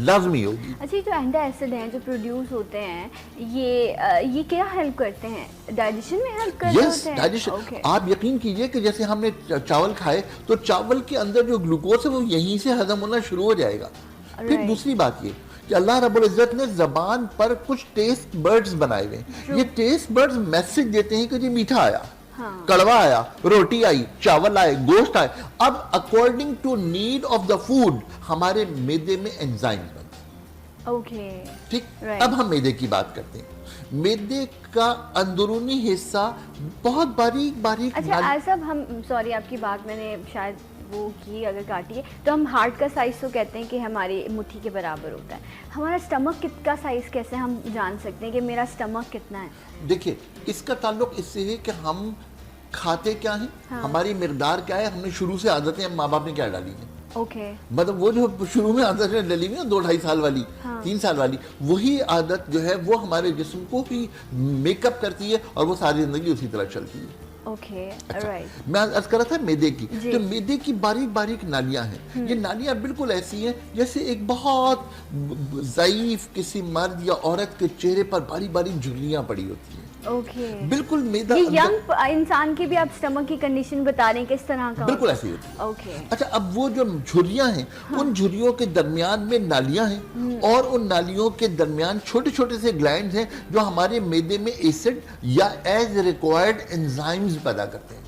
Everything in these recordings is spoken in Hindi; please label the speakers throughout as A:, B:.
A: लाजमी होगी।
B: अच्छा, जो एंटासिड हैं जो प्रोड्यूस होते हैं, ये क्या हेल्प करते हैं? डाइजेशन में हेल्प करते होते हैं?
A: डाइजेशन।
B: Okay.
A: आप यकीन कीजिए कि जैसे हमने चावल खाए तो चावल के अंदर जो ग्लूकोज है वो यहीं से हजम होना शुरू हो जाएगा। फिर दूसरी बात ये कि अल्लाह रब्बुल इज्जत ने जबान पर कुछ टेस्ट बर्ड्स बनाए हुए। ये टेस्ट बर्ड्स मैसेज देते हैं कि जी मीठा आया, कड़वा आया, रोटी आई, चावल आए, गोश्त आए। अब according to need of the food हमारे मैदे में एंजाइम बनते हैं। ठीक। अब हम मैदे की बात करते हैं। मैदे का अंदरूनी हिस्सा बहुत बारीक बारीक।
B: अच्छा, ऐसा हम सॉरी आपकी बात मैंने शायद वो की अगर काटी है, तो हम हार्ट का साइज तो कहते हैं कि हमारी मुट्ठी के बराबर होता है। हमारा स्टमक का साइज कैसे हम जान सकते हैं कि मेरा स्टमक कितना है? देखिए,
A: इसका ताल्लुक इससे है कि हम खाते क्या हैं, हमारी मिकदार क्या है, हमने शुरू से आदतें माँ बाप ने क्या डाली है। मतलब वो जो शुरू में आदतें डली हुई 2-2.5 साल वाली, 3 साल वाली, वही आदत जो है वो हमारे जिस्म को ही मेकअप करती है और वो सारी जिंदगी उसी तरह चलती है। अच्छा, मैं अर्ज कर रहा था मैदे की। तो मैदे की बारीक बारीक नालियां हैं। ये नालियां बिल्कुल ऐसी हैं जैसे एक बहुत ज़ईफ किसी मर्द या औरत के चेहरे पर बारीक बारीक झुर्रियां पड़ी होती हैं। बिल्कुल मैदा।
B: ये यंग इंसान की भी आप स्टमक की कंडीशन बता रहे हैं किस तरह का?
A: बिल्कुल ऐसी होती है। अच्छा, अब वो जो झुर्रियां हैं, उन झुर्रियों के दरमियान में नालियां हैं और उन नालियों के दरमियान छोटे छोटे से ग्लैंड्स हैं जो हमारे मैदे में एसिड या एज रिक्वायर्ड एंजाइम्स पैदा करते हैं।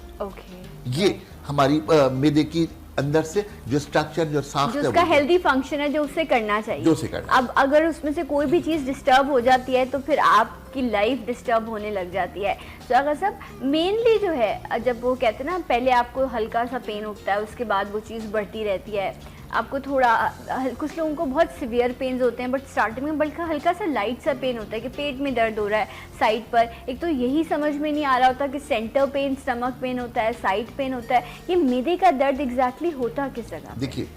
A: ये हमारी मैदे की अंदर से जो स्ट्रक्चर जो साफ है,
B: उसका हेल्दी फंक्शन है जो उसे करना चाहिए,
A: जो उसे करना।
B: अब अगर उसमें से कोई भी चीज डिस्टर्ब हो जाती है तो फिर आपकी लाइफ डिस्टर्ब होने लग जाती है। तो अगर सब मेनली जो है, जब वो कहते हैं ना पहले आपको हल्का सा पेन उठता है, उसके बाद वो चीज़ बढ़ती रहती है, आपको थोड़ा, कुछ लोगों को बहुत सिवियर पेन्स होते हैं बट स्टार्टिंग में बल्कि हल्का सा लाइट सा पेन होता है कि पेट में दर्द हो रहा है साइड पर। एक तो यही समझ में नहीं आ रहा होता कि सेंटर पेन, स्टमक पेन होता है, साइड पेन होता है, ये मैदे का दर्द एग्जैक्टली होता किस जगह?
A: देखिए,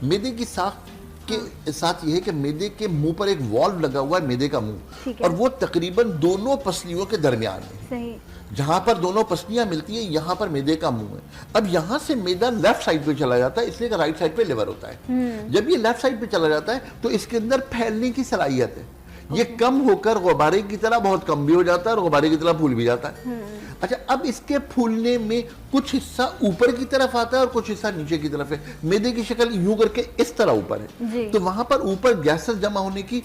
A: मैदे की साख के साथ ये है कि मैदे के मुंह पर एक वॉल्व लगा हुआ है, मैदे का मुंह, और वो तकरीबन दोनों पसलियों के दरमियान है।
B: सही।
A: जहां पर दोनों पसलियां मिलती है, यहाँ पर मैदे का मुंह है। अब यहाँ से मैदा लेफ्ट साइड पे चला जाता है, इसलिए कि राइट साइड पे लिवर होता है। जब ये लेफ्ट साइड पे चला जाता है तो इसके अंदर फैलने की सलाहियत है। ये कम होकर गुब्बारे की तरह बहुत कम भी हो जाता है और गुब्बारे की तरह फूल भी जाता है। अच्छा, अब इसके फूलने में कुछ हिस्सा ऊपर की तरफ आता है और कुछ हिस्सा नीचे की तरफ है। मैदे की शक्ल यूं करके इस तरह ऊपर है, तो वहां पर ऊपर गैसेस जमा होने की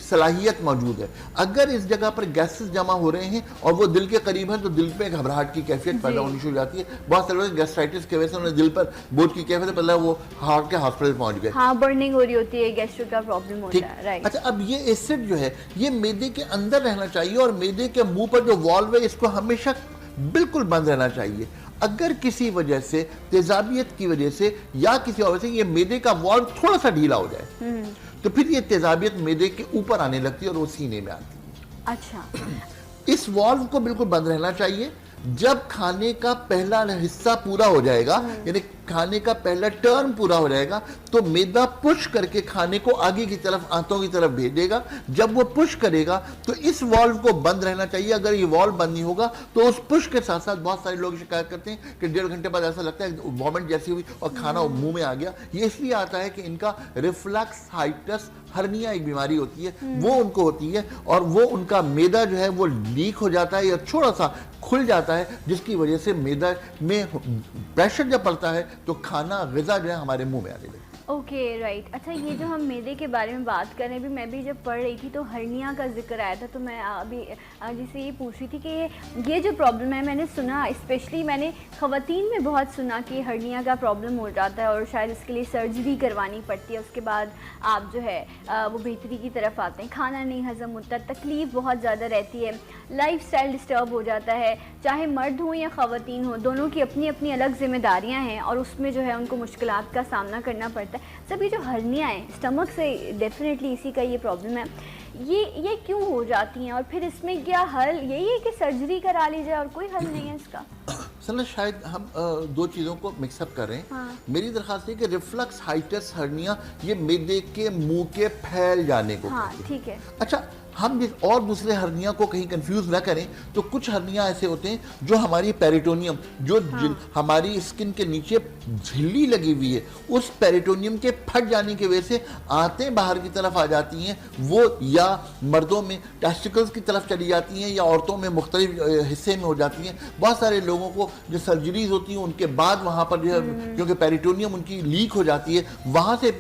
A: सलाहियत मौजूद है। अगर इस जगह पर गैसेस जमा हो रहे हैं और वो दिल के करीब है तो दिल पे घबराहट की कैफियत पैदा होनी शुरू हो जाती है। बहुत सारे लोग गैस्ट्राइटिस की वजह से उन्हें दिल पर बोझ की कैफियत, पहले वो हार्ट के हॉस्पिटल पहुंच गए।
B: हाँ, बर्निंग हो रही होती है, गैस्ट्रिक का प्रॉब्लम होता है। राइट।
A: अच्छा, अब ये एसिड जो है ये मैदे के अंदर रहना चाहिए और मैदे के मुंह पर जो वॉल्व है इसको हमेशा बिल्कुल बंद रहना चाहिए। अगर किसी वजह से, तेजाबियत की वजह से या किसी और वजह से ये मैदे का वॉल्व थोड़ा सा ढीला हो जाए तो फिर ये तेजाबियत मैदे के ऊपर आने लगती है और वो सीने में आती है।
B: अच्छा,
A: इस वॉल्व को बिल्कुल बंद रहना चाहिए। जब खाने का पहला हिस्सा पूरा हो जाएगा, यानी खाने का पहला टर्न पूरा हो जाएगा, तो मैदा पुश करके खाने को आगे की तरफ, आंतों की तरफ भेजेगा। जब वो पुश करेगा तो इस वॉल्व को बंद रहना चाहिए। अगर ये वॉल्व बंद नहीं होगा तो उस पुश के साथ साथ बहुत सारे लोग शिकायत करते हैं कि 1.5 घंटे बाद ऐसा लगता है वॉमिट जैसी हुई और खाना मुंह में आ गया। ये इसलिए आता है कि इनका रिफ्लक्स हर्निया एक बीमारी होती है, वो उनको होती है और वो उनका मैदा जो है वो लीक हो जाता है या थोड़ा सा खुल जाता है, जिसकी वजह से मैदा में प्रेशर जब पड़ता है तो खाना, ग़िज़ा जो है हमारे मुंह में आने लगती है।
B: Okay, right. अच्छा, ये जो हम मैदे के बारे में बात कर रहे हैं, मैं भी जब पढ़ रही थी तो हर्निया का जिक्र आया था, तो मैं अभी जिसे ये पूछ रही थी कि ये जो प्रॉब्लम है, मैंने सुना, स्पेशली मैंने ख़वातीन में बहुत सुना कि हर्निया का प्रॉब्लम हो जाता है और शायद इसके लिए सर्जरी करवानी पड़ती है। उसके बाद आप जो है वो बेहतरी की तरफ आते हैं, खाना नहीं हज़म होता, तकलीफ़ बहुत ज़्यादा रहती है, लाइफस्टाइल डिस्टर्ब हो जाता है। चाहे मर्द हो या ख़वातीन हो, दोनों की अपनी अपनी अलग जिम्मेदारियाँ हैं और उसमें जो है उनको मुश्किलात का सामना करना पड़ता है। सब ये जो हर्निया है स्टमक से, डेफिनेटली इसी का ये प्रॉब्लम है, ये क्यों हो जाती हैं और फिर इसमें क्या हल यही है कि सर्जरी करा ली जाए और कोई हल नहीं है इसका?
A: सर, शायद हम दो चीज़ों को मिक्सअप कर रहे हैं। हाँ। मेरी दरख्वास्त है कि रिफ्लक्स हाइटस हर्निया ये मैदे के मुंह के फैल जाने को।
B: हाँ, ठीक है।
A: अच्छा, हम और दूसरे हर्निया को कहीं कंफ्यूज ना करें, तो कुछ हर्निया ऐसे होते हैं जो हमारी पेरिटोनियम जो हमारी स्किन के नीचे झिल्ली लगी हुई है, उस पेरिटोनियम के फट जाने की वजह से आंतें बाहर की तरफ आ जाती हैं, वो या मर्दों में टेस्टिकल्स की तरफ चली जाती हैं या औरतों में मुख्तलिफ हिस्से में हो जाती हैं। बहुत सारे लोगों को जो सर्जरीज होती हैं उनके बाद वहाँ पर जो है क्योंकि पेरिटोनियम उनकी लीक हो जाती है, वहाँ से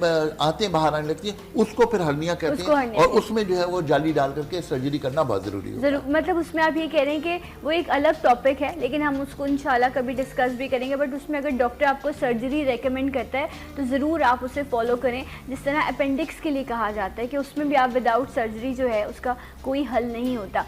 A: आंतें बाहर आने लगती हैं, उसको फिर हर्निया कहते हैं और उसमें जो है वो जाली डाल करके सर्जरी करना बहुत जरूरी है।
B: जरूर, मतलब उसमें आप ये कह रहे हैं कि वो एक अलग टॉपिक है, लेकिन हम उसको इंशाल्लाह कभी डिस्कस भी करेंगे। बट उसमें अगर डॉक्टर आपको सर्जरी रेकमेंड करता है तो ज़रूर आप उसे फॉलो करें। जिस तरह अपेंडिक्स के लिए कहा जाता है कि उसमें भी आप विदाउट सर्जरी जो है उसका कोई हल नहीं होता।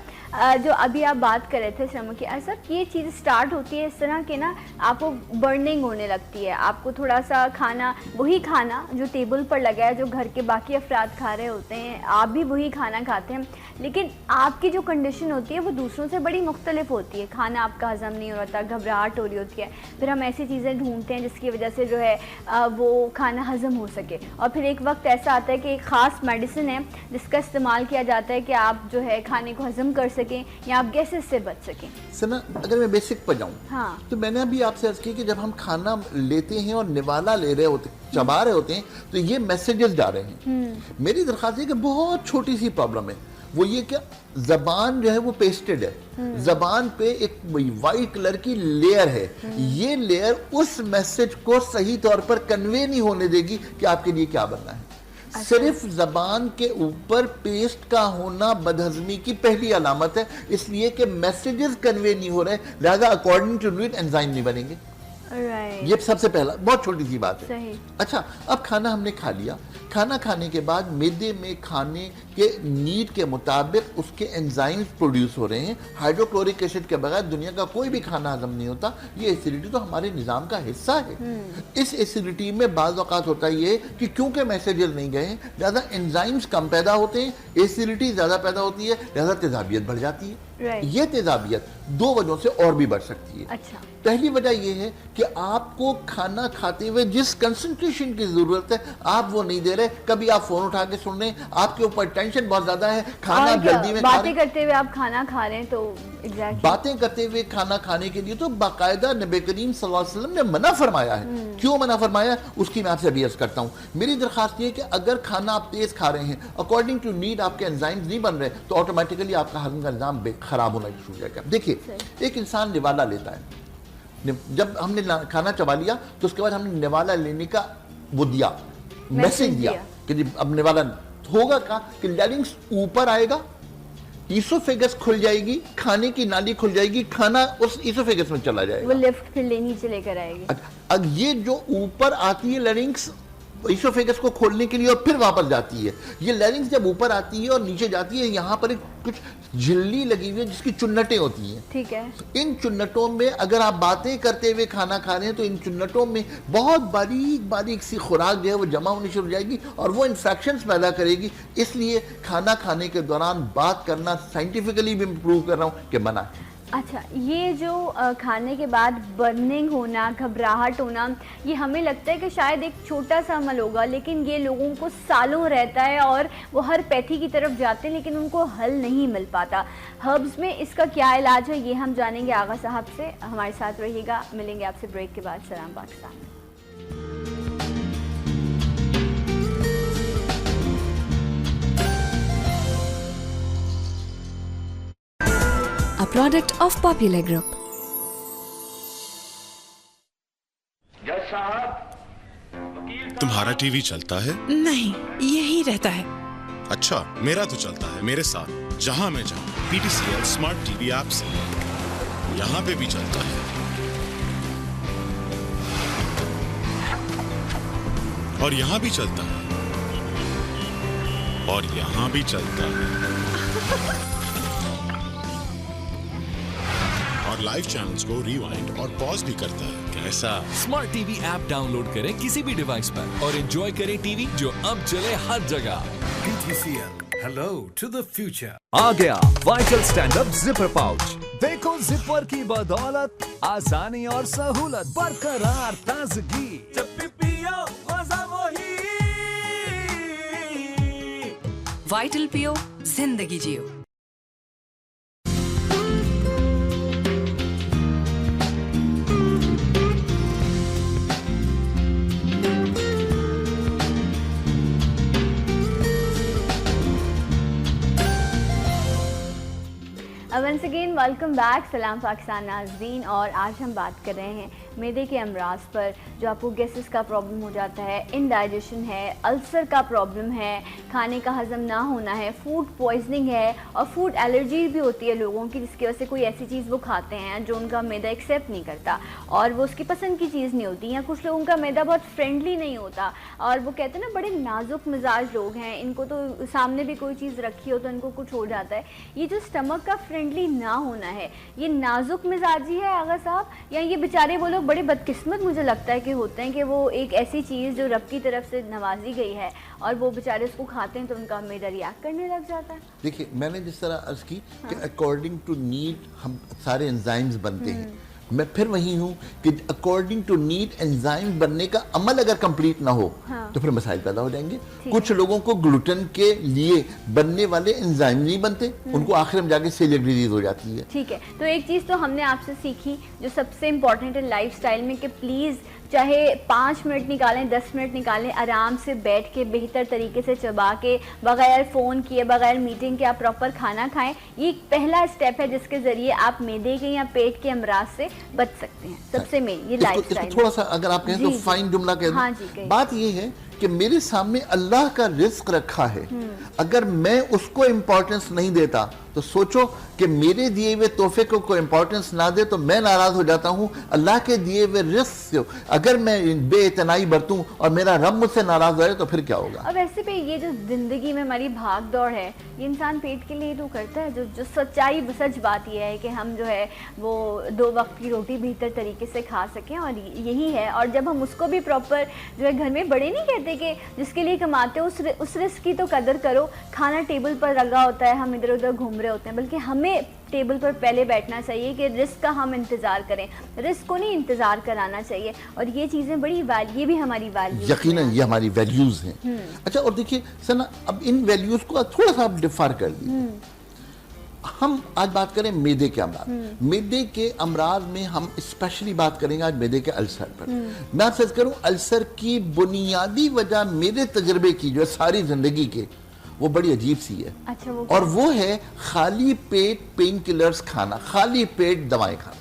B: जो अभी आप बात कर रहे थे श्रम की, सर ये चीज़ स्टार्ट होती है इस तरह के ना, आपको बर्निंग होने लगती है, आपको थोड़ा सा खाना, वही खाना जो टेबल पर लगा है, जो घर के बाकी अफराद खा रहे होते हैं, आप भी वही खाना खाते हैं, लेकिन आपकी जो कंडीशन होती है वो दूसरों से बड़ी मुख्तलिफ होती है। खाना आपका हज़म नहीं हो रहा, घबराहट हो रही होती है, फिर हम ऐसी चीज़ें ढूंढते हैं जिसकी वजह से जो है वो खाना हज़म हो सके। और फिर एक वक्त ऐसा आता है कि एक ख़ास मेडिसिन है जिसका इस्तेमाल किया जाता है कि आप जो है खाने को हज़म कर सकें या आप गैसेस से बच सकें।
A: सना, अगर मैं बेसिक पर जाऊँ,
B: हाँ,
A: तो मैंने अभी आपसे अर्ज़ की कि जब हम खाना लेते हैं और निवाला ले रहे होते, चबा रहे होते हैं, तो ये मैसेजेस जा रहे हैं। मेरी दरख्वास्त है कि बहुत छोटी सी प्रॉब्लम है, वो ये क्या, जबान जो है वो पेस्टेड है, जबान पे एक वाइट कलर की लेयर है, ये लेयर उस मैसेज को सही तौर पर कन्वे नहीं होने देगी कि आपके लिए क्या बनना है। सिर्फ जबान के ऊपर पेस्ट का होना बदहजमी की पहली अलामत है, इसलिए कि मैसेजेस कन्वे नहीं हो रहे, लिहाजा अकॉर्डिंग टू इट एंजाइम नहीं बनेंगे। ये सबसे पहला, बहुत छोटी सी बात है।
B: सही।
A: अच्छा, अब खाना हमने खा लिया, खाना खाने के बाद मैदे में खाने के नीड के मुताबिक उसके एंजाइम्स प्रोड्यूस हो रहे हैं। हाइड्रोक्लोरिक एसिड के बगैर दुनिया का कोई भी खाना हजम नहीं होता। ये एसिडिटी तो हमारे निज़ाम का हिस्सा है। इस एसिडिटी में बाज़ औक़ात होता ये कि क्योंकि मैसेजेस नहीं गए हैं, लिहाजा एंजाइम्स कम पैदा होते हैं, एसिडिटी ज़्यादा पैदा होती है, लिहाजा तेज़ाबियत बढ़ जाती है। ये तेज़ाबियत दो वजहों से और भी बढ़ सकती है।
B: अच्छा।
A: पहली वजह यह है कि आपको खाना खाते हुए जिस कंसंट्रेशन की जरूरत है आप वो नहीं दे रहे। कभी आप फोन उठा के सुन रहे हैं, आपके ऊपर टेंशन बहुत ज्यादा है, खाना जल्दी में
B: बातें करते हुए आप खाना खा रहे हैं, तो
A: बातें करते हुए खाना खाने के लिए तो बाकायदा नबी करीम सल्लल्लाहु अलैहि वसल्लम ने मना फरमाया है। क्यों मना फरमाया, उसकी मैं आपसे अभी अर्ज करता हूँ। मेरी दरखास्त ये है कि अगर खाना आप तेज खा रहे हैं, अकॉर्डिंग टू नीड आपके एंजाइम्स नहीं बन रहे, तो ऑटोमेटिकली आपका हजम का निजाम खराब होना शुरू हो जाएगा। देखिए, एक इंसान निवाला लेता है, जब हमने खाना चबा लिया तो उसके बाद हमने निवाला लेने का वो दिया, मैसेज दिया कि अब निवाला होगा क्या, कि लैरिंग्स ऊपर आएगा, ईसोफेगस खुल जाएगी, खाने की नाली खुल जाएगी, खाना उस ईसोफेगस में चला जाएगा,
B: वो लिफ्ट फिर नीचे लेकर आएगी।
A: अब ये जो ऊपर आती है लैरिंग्स ईसोफेगस को खोलने के लिए और फिर वापस जाती है, ये लैरिंग्स जब ऊपर आती है और नीचे जाती है, यहाँ पर एक कुछ झिल्ली लगी हुई है जिसकी चुन्नटें होती हैं।
B: ठीक है।
A: इन चुन्नटों में अगर आप बातें करते हुए खाना खा रहे हैं तो इन चुन्नटों में बहुत बारीक बारीक सी खुराक जो है वो जमा होनी शुरू हो जाएगी और वो इन्फेक्शंस पैदा करेगी। इसलिए खाना खाने के दौरान बात करना साइंटिफिकली भी प्रूव कर रहा हूँ कि मना है।
B: अच्छा, ये जो खाने के बाद बर्निंग होना, घबराहट होना, ये हमें लगता है कि शायद एक छोटा सा अमल होगा, लेकिन ये लोगों को सालों रहता है और वो हर पैथी की तरफ जाते हैं लेकिन उनको हल नहीं मिल पाता। हर्ब्स में इसका क्या इलाज है, ये हम जानेंगे आगा साहब से। हमारे साथ रहिएगा, मिलेंगे आपसे ब्रेक के बाद। सलाम Pakistan.
C: A product of Popular Group.
D: तुम्हारा टीवी चलता है?
E: नहीं, यही रहता है।
D: अच्छा, मेरा तो चलता है मेरे साथ। जहां मैं जाऊं, PTCL स्मार्ट टीवी ऐप से यहां पे भी चलता है और यहां भी चलता है और यहां भी चलता है और लाइव चैनल्स को रिवाइंड और पॉज भी करता है। कैसा?
F: स्मार्ट टीवी ऐप डाउनलोड करें किसी भी डिवाइस पर और एंजॉय करें टीवी जो अब चले हर जगह।
G: PTCL, hello to the future।
F: आ गया vital stand up zipper pouch. देखो जिपर की बदौलत आसानी और सहूलत, बरकरार ताजगी, जब भी पियो मजा वही।
C: Vital Pio
E: जिंदगी जियो।
B: वंस अगेन वेलकम बैक, सलाम पाकिस्तान नाज़रीन। और आज हम बात कर रहे हैं मैदे के अमराज पर, जो आपको गैसेस का प्रॉब्लम हो जाता है, इनडाइजेशन है, अल्सर का प्रॉब्लम है, खाने का हज़म ना होना है, फूड पॉइजनिंग है और फूड एलर्जी भी होती है लोगों की, जिसकी वजह से कोई ऐसी चीज़ वो खाते हैं जो उनका मैदा एक्सेप्ट नहीं करता और वो उसकी पसंद की चीज़ नहीं होती, या कुछ लोगों का मैदा बहुत फ्रेंडली नहीं होता और वो कहते हैं ना बड़े नाजुक मिजाज लोग हैं, इनको तो सामने भी कोई चीज़ रखी हो तो इनको कुछ हो जाता है। ये जो स्टमक का फ्रेंडली ना होना है, ये नाजुक मिजाजी है आगा साहब, या ये बेचारे वो लोग बड़े बदकिस्मत मुझे लगता है कि होते हैं कि वो एक ऐसी चीज़ जो रब की तरफ से नवाजी गई है और वो बेचारे उसको खाते हैं तो उनका मैदा रिएक्ट करने लग जाता है।
A: देखिए, मैंने जिस तरह अर्ज की कि अकॉर्डिंग टू नीड हम सारे एंजाइम्स बनते हैं, मैं फिर वही हूँ कि अकॉर्डिंग टू नीड एंजाइम बनने का अमल अगर कंप्लीट ना हो तो फिर मसाइल पैदा हो जाएंगे। कुछ लोगों को ग्लूटेन के लिए बनने वाले एंजाइम नहीं बनते, उनको आखिर में जाके सेलियक डिजीज हो जाती है।
B: ठीक है, तो एक चीज़ तो हमने आपसे सीखी जो सबसे इम्पॉर्टेंट है लाइफस्टाइल में, कि प्लीज़ चाहे 5 मिनट निकालें, 10 मिनट निकालें, आराम से बैठ के बेहतर तरीके से चबा के, बगैर फ़ोन किए, बगैर मीटिंग के आप प्रॉपर खाना खाएं। ये पहला स्टेप है जिसके ज़रिए आप मैदे के या पेट के अमराज से बच सकते हैं। सबसे मेन ये लाइफस्टाइल।
A: थोड़ा सा अगर आप कहें तो फाइन जुमला कह
B: हाँ
A: दूं, बात ये है कि मेरे सामने अल्लाह का रिस्क रखा है, अगर मैं उसको इम्पोर्टेंस नहीं देता तो सोचो कि मेरे दिए हुए तोहफे को कोई इम्पोर्टेंस ना दे तो मैं नाराज हो जाता हूँ। अल्लाह के दिए हुए रिस्क से अगर मैं बेइतनाई बरतूं और मेरा रब मुझसे नाराज हो जाए तो फिर क्या होगा।
B: अब वैसे भी ये जो जिंदगी में हमारी भाग दौड़ है, ये इंसान पेट के लिए तो करता है। जो सच्चाई सच बात ये है कि हम जो है वो 2 वक्त की रोटी बेहतर तरीके से खा सकें, और यही है। और जब हम उसको भी प्रॉपर जो है, घर में बड़े नहीं कहते कि जिसके लिए कमाते हो उस रिस्क की तो कदर करो। खाना टेबल पर लगा होता है, हम इधर उधर घूम रहे होते हैं, बल्कि हमें टेबल पर पहले बैठना चाहिए कि रिस्क का हम इंतज़ार करें, रिस्क को नहीं इंतज़ार कराना चाहिए। और ये चीज़ें बड़ी ये भी हमारी वैल्यूज,
A: यकीनन ये हमारी वैल्यूज़ हैं। अच्छा, और देखिए सना, अब इन वैल्यूज़ को थोड़ा सा आप डिफर कर दीजिए। हम आज बात करें मैदे के अमराज। मैदे के अमराज में हम स्पेशली बात करेंगे आज मैदे के अल्सर पर। मैं आपसे करूं, अल्सर की बुनियादी वजह मेरे तजर्बे की जो सारी जिंदगी के, वो बड़ी अजीब सी है।
B: अच्छा,
A: और वो है खाली पेट पेन किलर्स खाना, खाली पेट दवाएं खाना।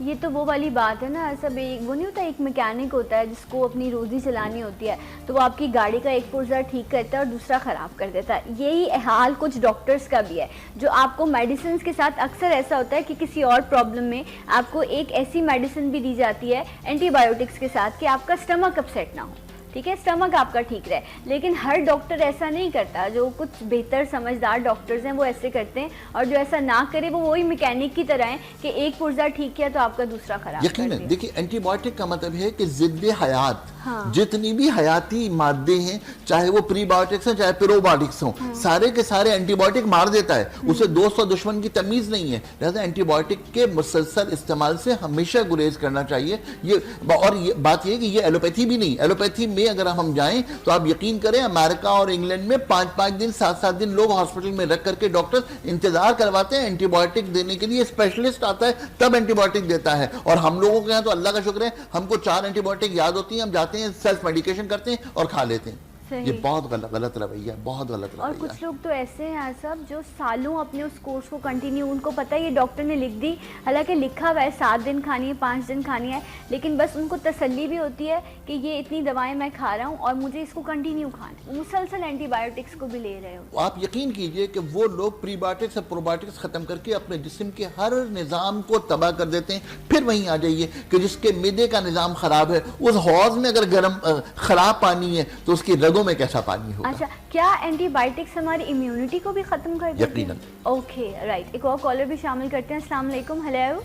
B: ये तो वो वाली बात है ना, सब वो नहीं होता, एक मैकेनिक होता है जिसको अपनी रोज़ी चलानी होती है, तो वो आपकी गाड़ी का एक पुर्जा ठीक करता है और दूसरा ख़राब कर देता है। यही हाल कुछ डॉक्टर्स का भी है, जो आपको मेडिसिन के साथ अक्सर ऐसा होता है कि किसी और प्रॉब्लम में आपको एक ऐसी मेडिसिन भी दी जाती है एंटीबायोटिक्स के साथ कि आपका स्टमक अपसेट ना हो, ठीक है, स्टमक आपका ठीक रहे। लेकिन हर डॉक्टर ऐसा नहीं करता। जो कुछ बेहतर समझदार डॉक्टर्स हैं वो ऐसे करते हैं, और जो ऐसा ना करे वो वही मैकेनिक की तरह है कि एक पुर्जा ठीक किया तो आपका दूसरा खराब।
A: यकीनन देखिए, एंटीबायोटिक का मतलब है कि जिद्दे हयात, जितनी भी हयाती मादे हैं, चाहे वो प्रीबायोटिक्स हैं चाहे प्रोबायोटिक्स हों, सारे के सारे एंटीबायोटिक मार देता है। उसे दोस्त और दुश्मन की तमीज नहीं है। लिहाजा एंटीबायोटिक के मुसलसल इस्तेमाल से हमेशा गुरेज करना चाहिए। ये बात यह कि ये एलोपैथी भी नहीं, एलोपैथी में अगर हम जाएं तो आप यकीन करें, अमेरिका और इंग्लैंड में 5-5 दिन 7-7 दिन लोग हॉस्पिटल में रख करके डॉक्टर इंतजार करवाते हैं एंटीबायोटिक देने के लिए। स्पेशलिस्ट आता है तब एंटीबायोटिक देता है। और हम लोगों के यहाँ तो अल्लाह का शुक्र है, हमको 4 एंटीबायोटिक याद होती हैं, हम जाते हैं सेल्फ मेडिकेशन करते हैं और खा लेते हैं। ये बहुत गलत रवैया, बहुत गलत रवैया।
B: और कुछ लोग तो ऐसे हैं सब जो सालों अपने उस कोर्स को कंटिन्यू, उनको पता है ये डॉक्टर ने लिख दी, हालांकि लिखा हुआ है 7 दिन खानी है, 5 दिन खानी है, लेकिन बस उनको तसल्ली भी होती है कि ये इतनी दवाएं मैं खा रहा हूँ और मुझे इसको कंटिन्यू खाना है। मुसलसल एंटीबायोटिक्स को भी ले रहे हो।
A: आप यकीन कीजिए कि वो लोग प्रीबायोटिक्स और प्रोबायोटिक्स खत्म करके अपने जिस्म के हर निज़ाम को तबाह कर देते हैं। फिर वहीं आ जाइए कि जिसके मैदे का निज़ाम खराब है, उस हौज में अगर गर्म खराब पानी है तो उसकी रगों में कैसा पानी होगा।
B: अच्छा, क्या एंटीबायोटिक्स हमारी इम्यूनिटी को भी खत्म कर देती है? Okay, right. एक और कॉलर भी शामिल करते हैं। अस्सलाम वालेकुम। हेलो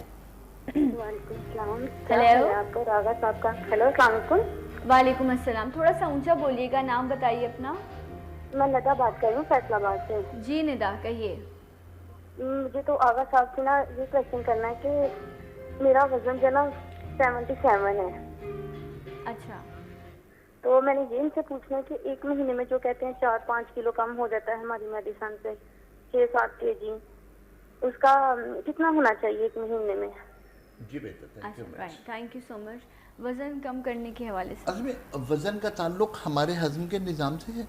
H: हेलो,
B: वालेकुम अस्सलाम। थोड़ा सा ऊंचा बोलिएगा, नाम बताइए अपना।
H: मैं निदा बात कर रही हूँ फैसलाबाद से।
B: जी निदा, कहिए।
H: मुझे तो आगा साहब से ना ये क्वेश्चन करना है कि मेरा वजन जो ना 77 है।
B: अच्छा,
H: तो मैंने ये इनसे पूछना है कि 1 महीने में जो कहते हैं 4-5 किलो कम हो जाता है हमारी मेडिसिन से, 6-7 kg, उसका कितना होना चाहिए एक महीने में?
A: जी बेटा, thank you.
B: Right, thank you so much. वजन कम करने के हवाले से
A: असल में वजन का ताल्लुक हमारे हजम के निज़ाम से है,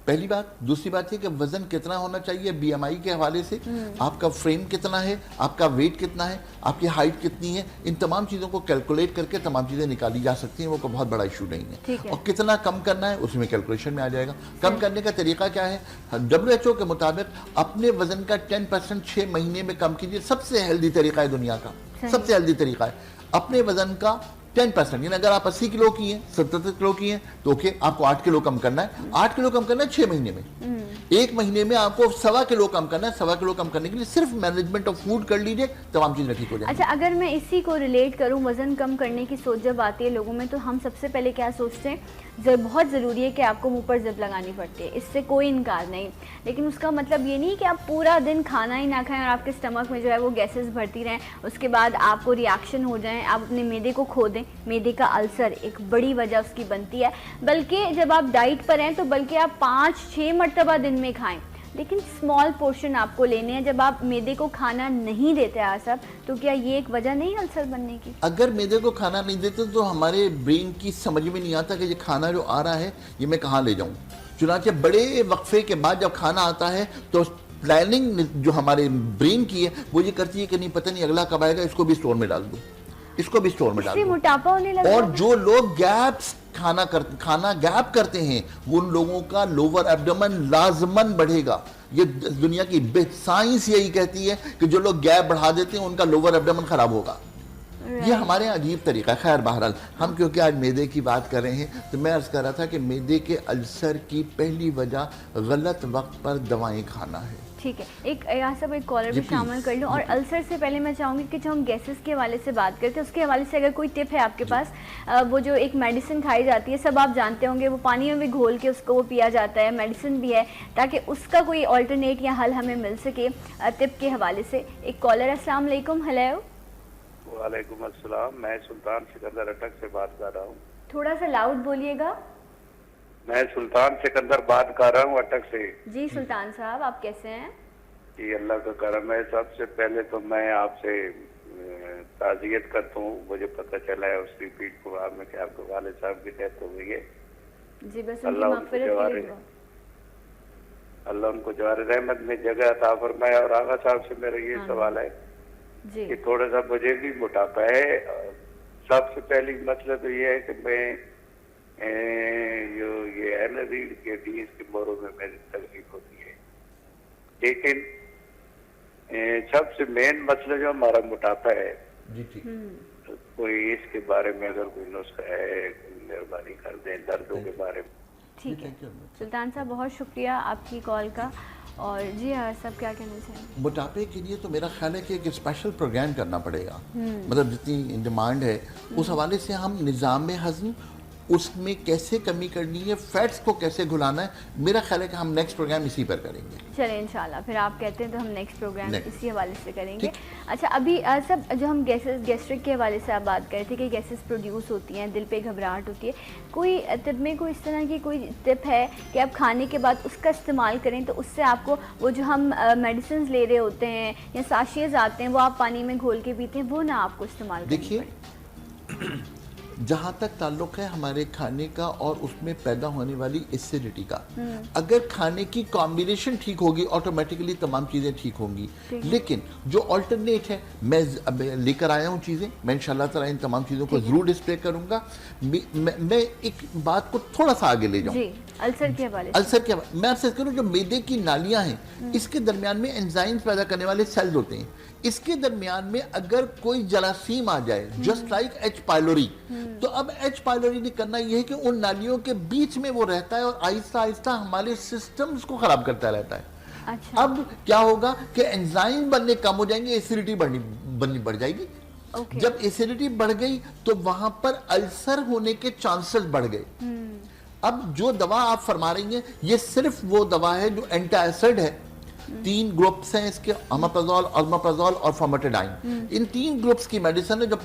A: पहली बात। दूसरी बात है कि वजन कितना होना चाहिए बीएमआई के हवाले से, आपका फ्रेम कितना है, आपका वेट कितना है, आपकी हाइट कितनी है, इन तमाम चीज़ों को कैलकुलेट करके तमाम चीज़ें निकाली जा सकती हैं। वो कोई बहुत बड़ा इशू नहीं
B: ठीक
A: है।
B: है।
A: और कितना कम करना है उसमें कैलकुलेशन में आ जाएगा। कम करने का तरीका क्या है? WHO के मुताबिक अपने वजन का 10% 6 महीने में कम कीजिए। सबसे हेल्दी तरीका है दुनिया का, सबसे हेल्दी तरीका है अपने वजन का 10%। यानी अगर आप 80 किलो की हैं, 77 किलो की हैं, तो ओके, आपको 8 किलो कम करना है। 8 किलो कम करना है 6 महीने में। एक महीने में आपको 1.25 किलो कम करना है। 1.25 किलो कम करने के लिए सिर्फ मैनेजमेंट ऑफ फूड कर लीजिए, तमाम चीजें ठीक हो जाएंगी।
B: अच्छा, अगर मैं इसी को रिलेट करूं, वज़न कम करने की सोच जब आती है लोगों में, तो हम सबसे पहले क्या सोचते हैं? बहुत ज़रूरी है कि आपको मुंह पर जिप लगानी पड़ती है, इससे कोई इनकार नहीं। लेकिन उसका मतलब ये नहीं कि आप पूरा दिन खाना ही ना खाएं और आपके स्टमक में जो है वो गैसेस भरती रहें, उसके बाद आपको रिएक्शन हो जाए, आप अपने मैदे को खो दें। मैदे का अल्सर एक बड़ी वजह उसकी बनती है। बल्कि जब आप डाइट पर हैं तो बल्कि आप 5-6 मरतबा दिन में खाएं, लेकिन स्मॉल पोर्शन आपको लेने हैं। जब आप मैदे को खाना नहीं देते आसब, तो क्या ये एक वजह नहीं अल्सर बनने की?
A: अगर मैदे को खाना नहीं देते तो हमारे ब्रेन की समझ में नहीं आता कि ये खाना जो आ रहा है ये मैं कहाँ ले जाऊं। चुनांचे बड़े वक्फे के बाद जब खाना आता है तो प्लानिंग जो हमारे ब्रेन की है वो ये करती है कि नहीं, पता नहीं अगला कब आएगा, इसको भी स्टोर में डाल दूं, इसको भी स्टोर में डाल दूं।
B: मोटापा होने लगा।
A: और जो लोग खाना गैप करते हैं, उन लोगों का लोअर एब्डोमेन लाजमन बढ़ेगा। ये दुनिया की साइंस यही कहती है कि जो लोग गैप बढ़ा देते हैं उनका लोअर एब्डोमेन खराब होगा। ये हमारे यहाँ अजीब तरीका है। खैर, बहरहाल हम क्योंकि आज मैदे की बात कर रहे हैं तो मैं अर्ज कर रहा था कि मैदे के अल्सर की पहली वजह गलत वक्त पर दवाएं खाना है।
B: ठीक है, एक यहाँ सब एक कॉलर भी शामिल कर लूँ। और अल्सर से पहले मैं चाहूँगी कि जो हम गैसेस के हवाले से बात करते हैं उसके हवाले से अगर कोई टिप है आपके पास, वो जो एक मेडिसिन खाई जाती है, सब आप जानते होंगे, वो पानी में भी घोल के उसको वो पिया जाता है, मेडिसिन भी है, ताकि उसका कोई ऑल्टरनेट या हल हमें मिल सके टिप के हवाले से। एक कॉलर, अस्सलाम वालेकुम। हेलो।
I: वालेकुम अस्सलाम, मैं सुल्तान सिकंदर अटक से बात कर रहा हूँ।
B: थोड़ा सा लाउड बोलिएगा।
I: मैं सुल्तान सिकंदर बात कर रहा हूँ अटक से।
B: जी सुल्तान साहब, आप कैसे हैं?
I: जी अल्लाह का करम है। सबसे पहले तो मैं आपसे ताज़ियत करता हूँ। मुझे पता चला है उस रिपीट प्रोग्राम में कि आपके वाले साहब की डेथ हो गई है।
B: जी बस
I: अल्लाह उनको जवार रहमत में जगह अता फरमाए। और आगा साहब से मेरा ये सवाल है कि थोड़ा सा मुझे भी मोटापा है। सबसे पहली मसला तो ये है कि मैं जो ये है ना रीढ़ के 20 के मोरों में मेरी तकलीफ होती है। लेकिन सबसे मेन मसला जो हमारा मोटापा है,
A: जी ठीक,
I: कोई इसके बारे में अगर कोई नुस्खा है मेहरबानी कर दें, दर्दों के बारे में।
B: ठीक है सुल्तान साहब, बहुत शुक्रिया आपकी कॉल का। और जी हाँ, सब क्या कहना चाहिए?
A: मोटापे के लिए तो मेरा ख्याल है कि एक स्पेशल प्रोग्राम करना पड़ेगा। मतलब जितनी डिमांड है उस हवाले से हम निज़ाम हज़म उसमें कैसे कमी करनी है, फैट्स को कैसे घुलाना है, मेरा ख्याल है कि हम नेक्स्ट प्रोग्राम इसी पर करेंगे।
B: चलें इंशाल्लाह, फिर आप कहते हैं तो हम नेक्स्ट प्रोग्राम इसी हवाले से करेंगे। अच्छा, अभी सब जो हम गैस्ट्रिक के हवाले से आप बात कर रहे थे कि गैसेस प्रोड्यूस होती हैं, दिल पे घबराहट होती है, कोई टिप में कोई इस तरह की कोई टिप है कि आप खाने के बाद उसका इस्तेमाल करें तो उससे आपको वो जो हम मेडिसिन ले रहे होते हैं या साशियाज आते हैं वो आप पानी में घोल के पीते हैं, वो ना आपको इस्तेमाल?
A: देखिए, जहाँ तक ताल्लुक है हमारे खाने का और उसमें पैदा होने वाली एसिडिटी का, अगर खाने की कॉम्बिनेशन ठीक होगी ऑटोमेटिकली तमाम चीज़ें ठीक होंगी। लेकिन जो अल्टरनेट है, मैं लेकर आया हूँ चीज़ें, मैं इंशाल्लाह ताला इन तमाम चीज़ों को ज़रूर डिस्प्ले करूँगा। मैं एक बात को थोड़ा सा आगे ले जाऊँ,
B: अल्सर के हवाले
A: मैं आपसे करूँ, जो मैदे की नालियाँ हैं इसके दरमियान में एंजाइम्स पैदा करने वाले सेल्स होते हैं। इसके दरमियान में अगर कोई जरासीम आ जाए, जस्ट लाइक एच पाइलोरी, तो अब एच पाइलोरी ने करना यह है कि उन नालियों के बीच में वो रहता है और आहिस्ता आहिस्ता हमारे सिस्टम्स को खराब करता रहता है।
B: अच्छा।
A: अब क्या होगा कि एंजाइम बनने कम हो जाएंगे, एसिडिटी बननी बढ़ जाएगी। जब एसिडिटी बढ़ गई तो वहां पर अल्सर होने के चांसेस बढ़ गए। अब जो दवा आप फरमा रही हैं ये सिर्फ वो दवा है जो एंटी एसिड है, 3 ग्रुप्स हैं इसके, अमाप्राजोल, अल्माप्राजोल और फॉर्मेटिडाइन। इन 3 ग्रुप्स की मेडिसिन है जो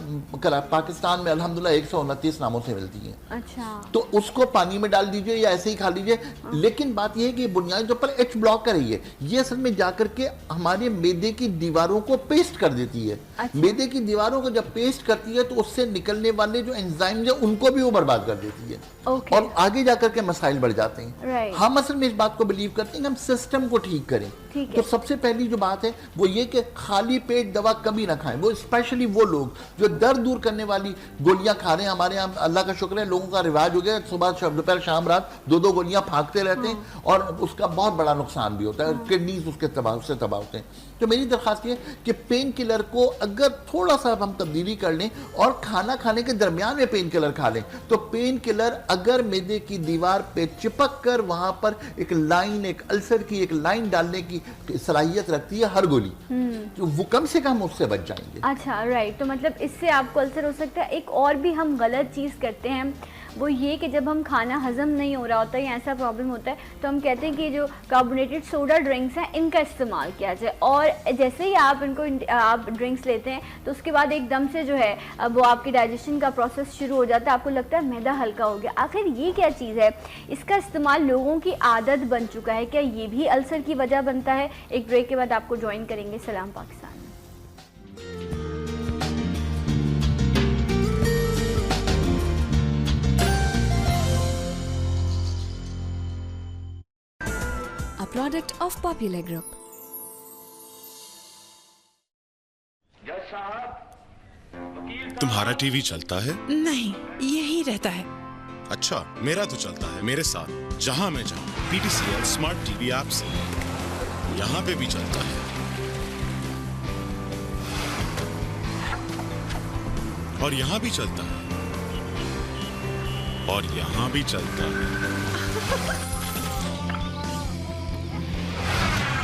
A: पाकिस्तान में अल्हम्दुलिल्लाह 129 नामों से मिलती है।
B: अच्छा।
A: तो उसको पानी में डाल दीजिए या ऐसे ही खा लीजिए। लेकिन बात यह है कि बुनियादी तौर पर एच ब्लॉक कर रही है, ये असल में जाकर के हमारे मैदे की दीवारों को पेस्ट कर देती है। मैदे की दीवारों को जब पेस्ट करती है तो उससे निकलने वाले जो एंजाइम्स है उनको भी वो बर्बाद कर देती है। और आगे जाकर के मसाइल बढ़ जाते हैं। हम असल में इस बात को बिलीव करते हैं कि हम सिस्टम को ठीक करें। तो सबसे पहली जो बात है वो ये कि खाली पेट दवा कभी ना खाएं। वो स्पेशली वो लोग जो दर्द दूर करने वाली गोलियां खा रहे हैं, हमारे यहाँ अल्लाह का शुक्र है लोगों का रिवाज हो गया, सुबह दोपहर शाम रात 2-2 गोलियां फाँकते रहते हैं और उसका बहुत बड़ा नुकसान भी होता है, किडनीज उससे तबाह होते हैं। तो मेरी दरख्वास्त ये कि पेन किलर को अगर थोड़ा सा हम तब्दीली कर लें और खाना खाने के दरमियान में पेन किलर खा लें, तो पेन किलर अगर मैदे की दीवार पे चिपक कर वहां पर एक लाइन, एक अल्सर की एक लाइन डालने की सलाहियत रखती है हर गोली, तो वो कम से कम उससे बच जाएंगे।
B: अच्छा, राइट। तो मतलब इससे आपको अल्सर हो सकता है। एक और भी हम गलत चीज़ करते हैं, वो ये कि जब हम खाना हजम नहीं हो रहा होता है या ऐसा प्रॉब्लम होता है तो हम कहते हैं कि जो कार्बोनेटेड सोडा ड्रिंक्स हैं इनका इस्तेमाल किया जाए। और जैसे ही आप आप ड्रिंक्स लेते हैं तो उसके बाद एकदम से जो है वो आपकी डाइजेशन का प्रोसेस शुरू हो जाता है, आपको लगता है मैदा हल्का हो गया। आखिर ये क्या चीज़ है? इसका इस्तेमाल लोगों की आदत बन चुका है, क्या ये भी अल्सर की वजह बनता है? एक ब्रेक के बाद आपको ज्वाइन करेंगे सलाम Pakistan.
C: A product of Popular Group.
D: तुम्हारा टीवी चलता है?
E: नहीं, यही रहता है।
D: अच्छा, मेरा तो चलता है मेरे साथ जहां मैं जाऊं। PTCL स्मार्ट टीवी ऐप से यहां पे भी चलता है और यहां भी चलता है और यहां भी चलता है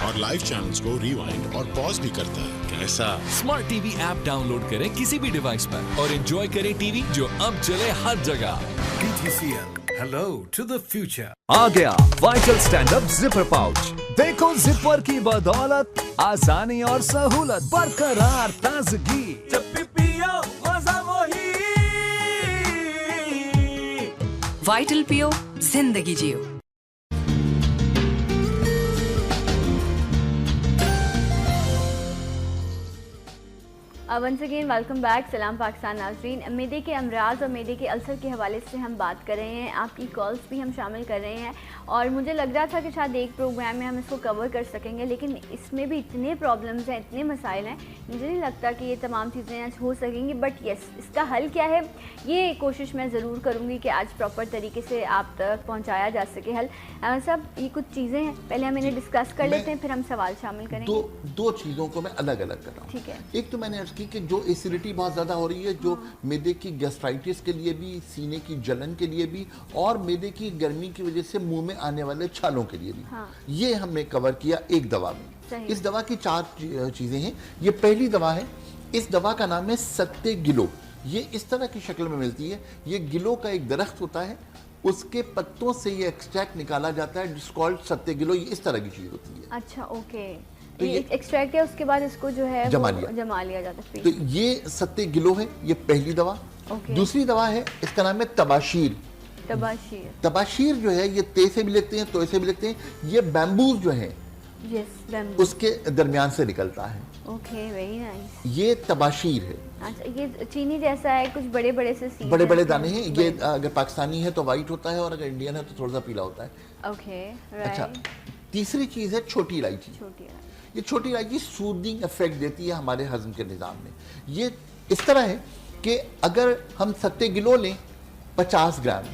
D: और लाइव चैनल्स को रिवाइंड और पॉज भी करता है। कैसा?
F: स्मार्ट टीवी ऐप डाउनलोड करें किसी भी डिवाइस पर और एंजॉय करें टीवी जो अब चले हर जगह।
G: PTCL, hello to the future.
F: आ गया vital stand up zipper pouch. देखो जिपर की बदौलत आसानी और सहूलत, बरकरार ताजगी, जब भी पियो मजा वही।
C: वाइटल पियो, जिंदगी जियो।
B: वंस अगेन वेलकम बैक, सलाम पाकिस्तान नाज़रीन। मैदे के अमराज और मैदे के अल्सर के हवाले से हम बात कर रहे हैं, आपकी कॉल्स भी हम शामिल कर रहे हैं और मुझे लग रहा था कि शायद एक प्रोग्राम में हम इसको कवर कर सकेंगे, लेकिन इसमें भी इतने प्रॉब्लम्स हैं, इतने मसाइल हैं, मुझे नहीं लगता कि ये तमाम चीज़ें आज हो सकेंगी। बट येस, इसका हल क्या है ये कोशिश मैं ज़रूर करूँगी कि आज प्रॉपर तरीके से आप तक पहुँचाया जा सके हल। सब ये कुछ चीज़ें हैं, पहले हम इन्हें डिस्कस कर लेते हैं, फिर हम सवाल शामिल करेंगे।
A: दो चीज़ों को मैं अलग अलग कर रहा हूँ।
B: ठीक है।
A: एक तो मैंने अर्ज़ की कि जो एसिडिटी बहुत ज़्यादा हो रही है, जो मैदे की गैस्ट्राइटिस के लिए भी, सीने की जलन के लिए भी और मैदे की गर्मी की वजह से मुंह में आने वाले छालों के लिए भी, ये हमने कवर किया एक दवा में। इस दवा की 4 चीज़ें हैं। ये पहली दवा है, इस दवा का नाम है सत्ते गिलो। ये इस तरह की शक्ल में मिलती है। ये गिलो का एक दरख्त होता है, उसके पत्तों से ये एक्सट्रैक्ट निकाला जाता है, जिस कॉल्ड सत्ते गिलो। ये इस तरह की चीज़ होती है।
B: अच्छा, ओके। तो ये एक्सट्रैक्ट है, उसके बाद इसको जो है जमा लिया जाता है।
A: तो ये सत्ते गिलो है, ये पहली दवा। दूसरी दवा है, इसका नाम है तबाशीर। तबाशीर जो है ये ते से भी लिखते हैं, तो से भी लिखते हैं। ये बैम्बूज जो है उसके दरमियान से निकलता है।
B: Okay, very nice.
A: ये तबाशीर है।
B: अच्छा, ये चीनी जैसा है, कुछ बड़े बड़े से सीड,
A: बड़े बड़े दाने हैं। ये अगर पाकिस्तानी है तो वाइट होता है और अगर इंडियन है तो थोड़ा सा पीला होता है।
B: ओके,
A: अच्छा, तीसरी चीज है छोटी इलायची। ये छोटी इलायची सूदिंग इफेक्ट देती है हमारे हजम के निज़ाम में। ये इस तरह है कि अगर हम सत्ते गिलो लें 50 ग्राम,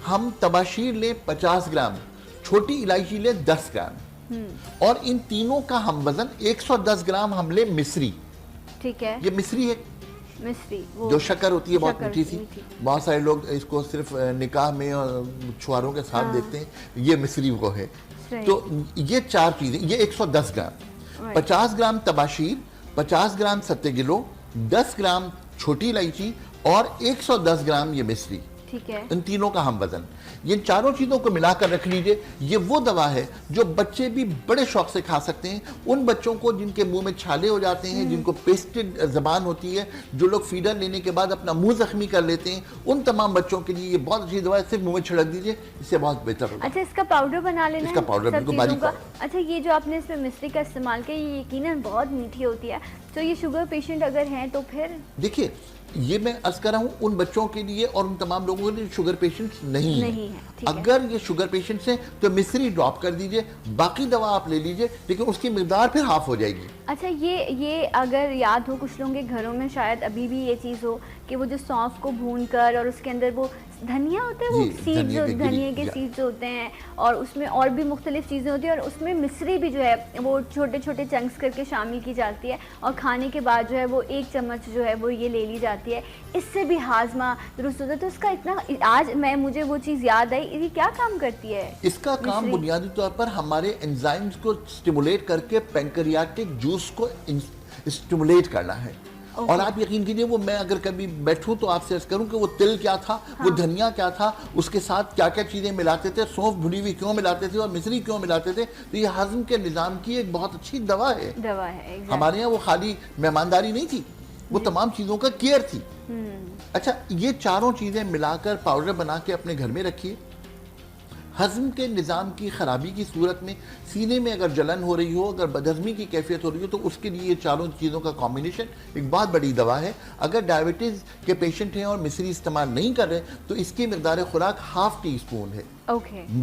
A: हम तबाशीर लें 50 ग्राम, छोटी इलायची लें 10 ग्राम और इन तीनों का हम वजन 110 ग्राम हम लें मिश्री।
B: ठीक है।
A: ये मिश्री है, जो शक्कर होती है बहुत मीठी सी। बहुत सारे लोग इसको सिर्फ निकाह में और छुआरों के साथ देखते हैं, ये मिश्री वो है। तो ये 4 चीजें, ये 110 ग्राम, 50 ग्राम तबाशीर, 50 ग्राम सत्ते गिलो, 10 ग्राम छोटी इलायची और 110 ग्राम ये मिश्री।
B: ठीक है।
A: इन तीनों का हम वजन, ये चारों चीजों को मिलाकर रख लीजिए। ये वो दवा है जो बच्चे भी बड़े शौक से खा सकते हैं। उन बच्चों को जिनके मुंह में छाले हो जाते हैं, जिनको पेस्टेड जबान होती है, जो लोग फीडर लेने के बाद अपना मुंह जख्मी कर लेते हैं, उन तमाम बच्चों के लिए ये बहुत अच्छी दवा है। सिर्फ मुंह में छिड़क दीजिए, इससे बहुत बेहतर होगा।
B: अच्छा, इसका पाउडर बना लेना है?
A: इसका पाउडर
B: सब
A: बिल्कुल
B: चीज़ों
A: बारीक
B: का।
A: पाउडर।
B: अच्छा, ये जो आपने इसमें मिश्री का इस्तेमाल किया, ये यकीनन बहुत मीठी होती है, तो ये शुगर पेशेंट अगर हैं तो फिर?
A: देखिए, ये मैं अर्ज कर रहा हूँ उन बच्चों के लिए और उन तमाम लोगों के लिए शुगर पेशेंट्स नहीं है। अगर ये शुगर पेशेंट्स हैं तो मिश्री ड्रॉप कर दीजिए, बाकी दवा आप ले लीजिए, लेकिन उसकी मिकदार फिर हाफ हो जाएगी।
B: अच्छा, ये अगर याद हो कुछ लोगों के घरों में शायद अभी भी ये चीज़ हो कि वो जो सौंफ को भून कर और उसके अंदर वो धनिया होता है, वो सीड्स, धनिया के सीड्स होते हैं, और उसमें और भी मुख्तलिफ चीज़ें होती हैं, और उसमें मिश्री भी जो है वो छोटे छोटे चंक्स करके शामिल की जाती है, और खाने के बाद जो है वो 1 चम्मच जो है वो ये ले ली जाती है। इससे भी हाजमा दुरुस्त होता है। तो इसका इतना, आज मुझे वो चीज़ याद आई, ये क्या काम करती है?
A: इसका काम बुनियादी तौर पर हमारे एंजाइम्स को स्टिमुलेट करके पैंक्रियाटिक जूस को स्टिमुलेट करना है। और आप यकीन कीजिए, वो मैं अगर कभी बैठूं तो आपसे अर्ज करूं कि वो तिल क्या था, वो धनिया क्या था, उसके साथ क्या क्या चीजें मिलाते थे, सौंफ भुनी हुई क्यों मिलाते थे और मिश्री क्यों मिलाते थे, तो ये हजम के निजाम की एक बहुत अच्छी दवा है। हमारे यहाँ वो खाली मेहमानदारी नहीं थी, वो तमाम चीजों का केयर थी। अच्छा, ये चारों चीजें मिलाकर पाउडर बना के अपने घर में रखिए। हजम के निज़ाम की ख़राबी की सूरत में, सीने में अगर जलन हो रही हो, अगर बदहज़मी की कैफियत हो रही हो, तो उसके लिए ये चारों चीज़ों का कॉम्बिनेशन एक बहुत बड़ी दवा है। अगर डायबिटीज़ के पेशेंट हैं और मिश्री इस्तेमाल नहीं कर रहे, तो इसकी मिकदार खुराक ½ टीस्पून है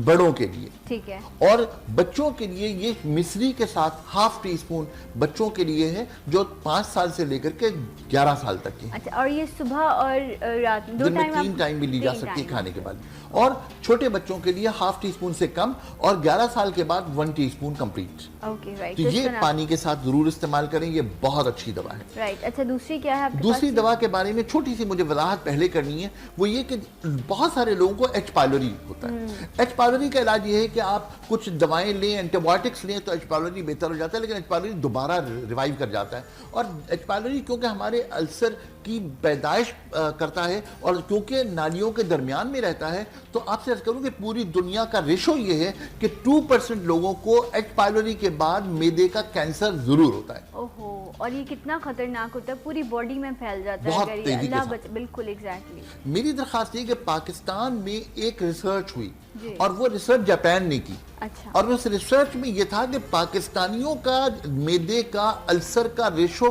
A: बड़ों के लिए,
B: ठीक है।
A: और बच्चों के लिए ये मिश्री के साथ ½ टीस्पून बच्चों के लिए है, जो 5 साल से लेकर के 11 साल तक की।
B: अच्छा, और ये सुबह और रात
A: दिन में 3 टाइम भी ली जा सकती है खाने के बाद। और छोटे बच्चों के लिए ½ टीस्पून से कम, और 11 साल के बाद 1 टीस्पून कंप्लीट।
B: राइट।
A: तो ये पानी के साथ जरूर इस्तेमाल करें, ये बहुत अच्छी दवा है।
B: राइट। अच्छा, दूसरी क्या है आपके पास?
A: दूसरी दवा के बारे में छोटी सी मुझे वजाहत पहले करनी है, वो ये कि बहुत सारे लोगों को एच पायलोरी होता है। एच पायलोरी का इलाज ये है कि आप कुछ दवाएं लें, एंटीबायोटिक्स लें, तो एच पायलोरी बेहतर हो जाता है, लेकिन एच पायलोरी दोबारा रिवाइव कर जाता है। और एच पायलोरी क्योंकि हमारे अल्सर की पैदाइश करता है और क्योंकि नालियों के दरमियान में रहता है, तो आपसे अर्ज करूं कि पूरी दुनिया का रेशो ये है कि 2% लोगों को एच पायलोरी के बाद मैदे का कैंसर जरूर होता है।
B: ओहो, और ये कितना खतरनाक होता है, पूरी बॉडी में फैल जाता है।
A: बहुत तेजी के साथ।
B: बिल्कुल, एग्जैक्टली।
A: मेरी दरखास्त ये कि पाकिस्तान में एक रिसर्च हुई, और वो रिसर्च जापान ने की।
B: अच्छा।
A: और उस रिसर्च में ये था कि पाकिस्तानियों का मैदे का अल्सर का रेशो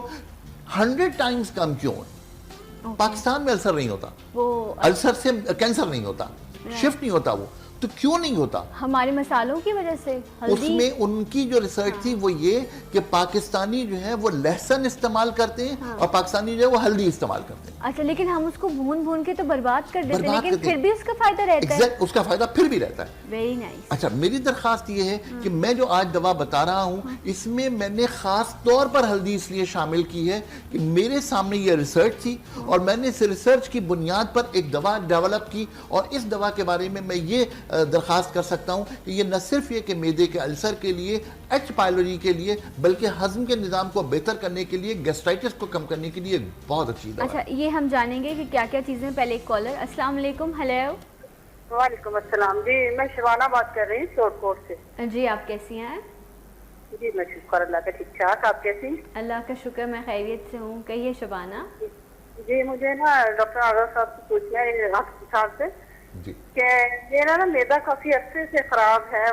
A: 100 टाइम्स कम क्यों है। पाकिस्तान में अल्सर नहीं होता, वो अल्सर से कैंसर नहीं होता, शिफ्ट नहीं होता, वो तो क्यों नहीं होता?
B: हमारे मसालों की वजह से।
A: उसमें उनकी जो रिसर्च थी वो ये कि पाकिस्तानी जो है वो लहसुन इस्तेमाल करते हैं, और पाकिस्तानी जो है वो हल्दी इस्तेमाल करते हैं।
B: अच्छा, लेकिन हम उसको भून के तो बर्बाद कर देते हैं, लेकिन फिर भी उसका फायदा रहता है।
A: उसका फायदा फिर भी रहता है।
B: Very nice.
A: अच्छा, मेरी दरखास्त ये है कि मैं जो आज दवा बता रहा हूँ, इसमें मैंने खास तौर पर हल्दी इसलिए शामिल की है कि मेरे सामने ये रिसर्च थी, और मैंने इस रिसर्च की बुनियाद पर एक दवा डेवलप की, और इस दवा के बारे में मैं ये दरखास्त कर सकता हूं कि ये न सिर्फ ये कि मैदे के अल्सर के लिए, एच पायलोरी के लिए, बल्कि हजम के निजाम को बेहतर करने के लिए, गैस्ट्राइटिस को कम करने के लिए बहुत अच्छी दवा।
B: अच्छा, ये हम जानेंगे कि क्या क्या चीजें। पहले एक कॉलर। अस्सलाम वालेकुम। हेलो।
H: वालेकुम अस्सलाम जी, मैं शिवाना बात कर रही हूँ शोरकोट से।
B: जी, आप कैसी हैं?
H: जी मैं शुक्र अल्लाह का, ठीक ठाक। आप कैसी?
B: अल्लाह का शुक्र, मैं खैरियत से हूँ। कहिए शबाना।
H: जी, मुझे ना डॉक्टर आगा साहब से पूछना है, डॉक्टर साहब से, कि मेरा ना मैदा काफी अरसे से खराब है।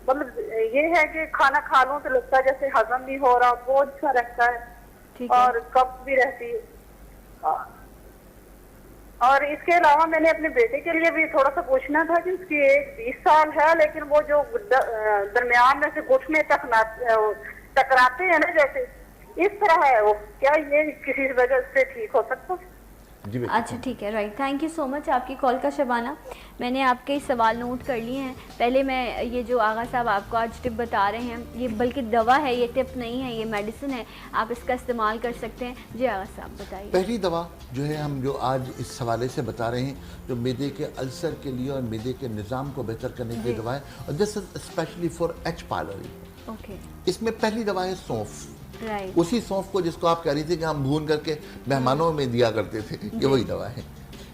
H: मतलब ये है कि खाना खा लूं तो लगता है जैसे हजम नहीं हो रहा, बोझ सा रहता है, और कब्ज भी रहती है। और इसके अलावा मैंने अपने बेटे के लिए भी थोड़ा सा पूछना था कि उसकी एज 20 साल है, लेकिन वो जो दरमियान में से घुटने तक टकराते हैं ना, जैसे इस तरह है वो, क्या ये किसी वजह से ठीक हो सकता है?
B: अच्छा, ठीक है। Right, thank you so much आपकी कॉल का शबाना। मैंने आपके सवाल नोट कर लिए हैं। पहले मैं ये जो आगा साहब आपको आज टिप बता रहे हैं, ये बल्कि दवा है, ये टिप नहीं है, ये मेडिसिन है, आप इसका इस्तेमाल कर सकते हैं। जी आगा साहब बताइए।
A: पहली दवा जो है हम जो आज इस हवाले से बता रहे हैं, जो मैदे के अल्सर के लिए और मैदे के निज़ाम को बेहतर करने की दवा है, और this is specially for H pylori.
B: Okay.
A: इसमें पहली दवा है सौंफ।
B: राइट।
A: उसी सौंफ को जिसको आप कह रही थी कि हम भून करके मेहमानों में दिया करते थे, ये वही दवा है।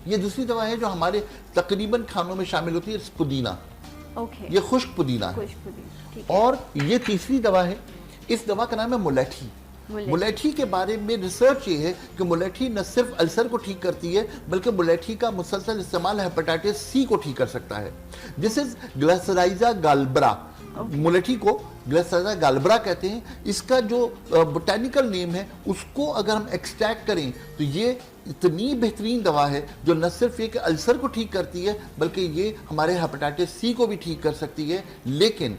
A: ये दूसरी दवा है जो हमारे तकरीबन खानों में शामिल होती है, पुदीना।
B: ओके,
A: ये खुश्क पुदीना है।
B: खुश्क पुदीना, ठीक है।
A: और ये तीसरी दवा है, इस दवा का नाम है मुलेठी। मुलेठी के बारे में रिसर्च ये है कि मुलेठी न सिर्फ अल्सर को ठीक करती है, बल्कि मुलेठी का मुसलसल इस्तेमाल हेपेटाइटिस सी को ठीक कर सकता है। This is glycyrrhiza glabra. मुलेठी को ग्लिसराइजा गाल्ब्रा कहते हैं। इसका जो बोटेनिकल नेम है, उसको अगर हम एक्सट्रैक्ट करें तो ये इतनी बेहतरीन दवा है जो न सिर्फ ये कि अल्सर को ठीक करती है, बल्कि ये हमारे हेपेटाइटिस सी को भी ठीक कर सकती है। लेकिन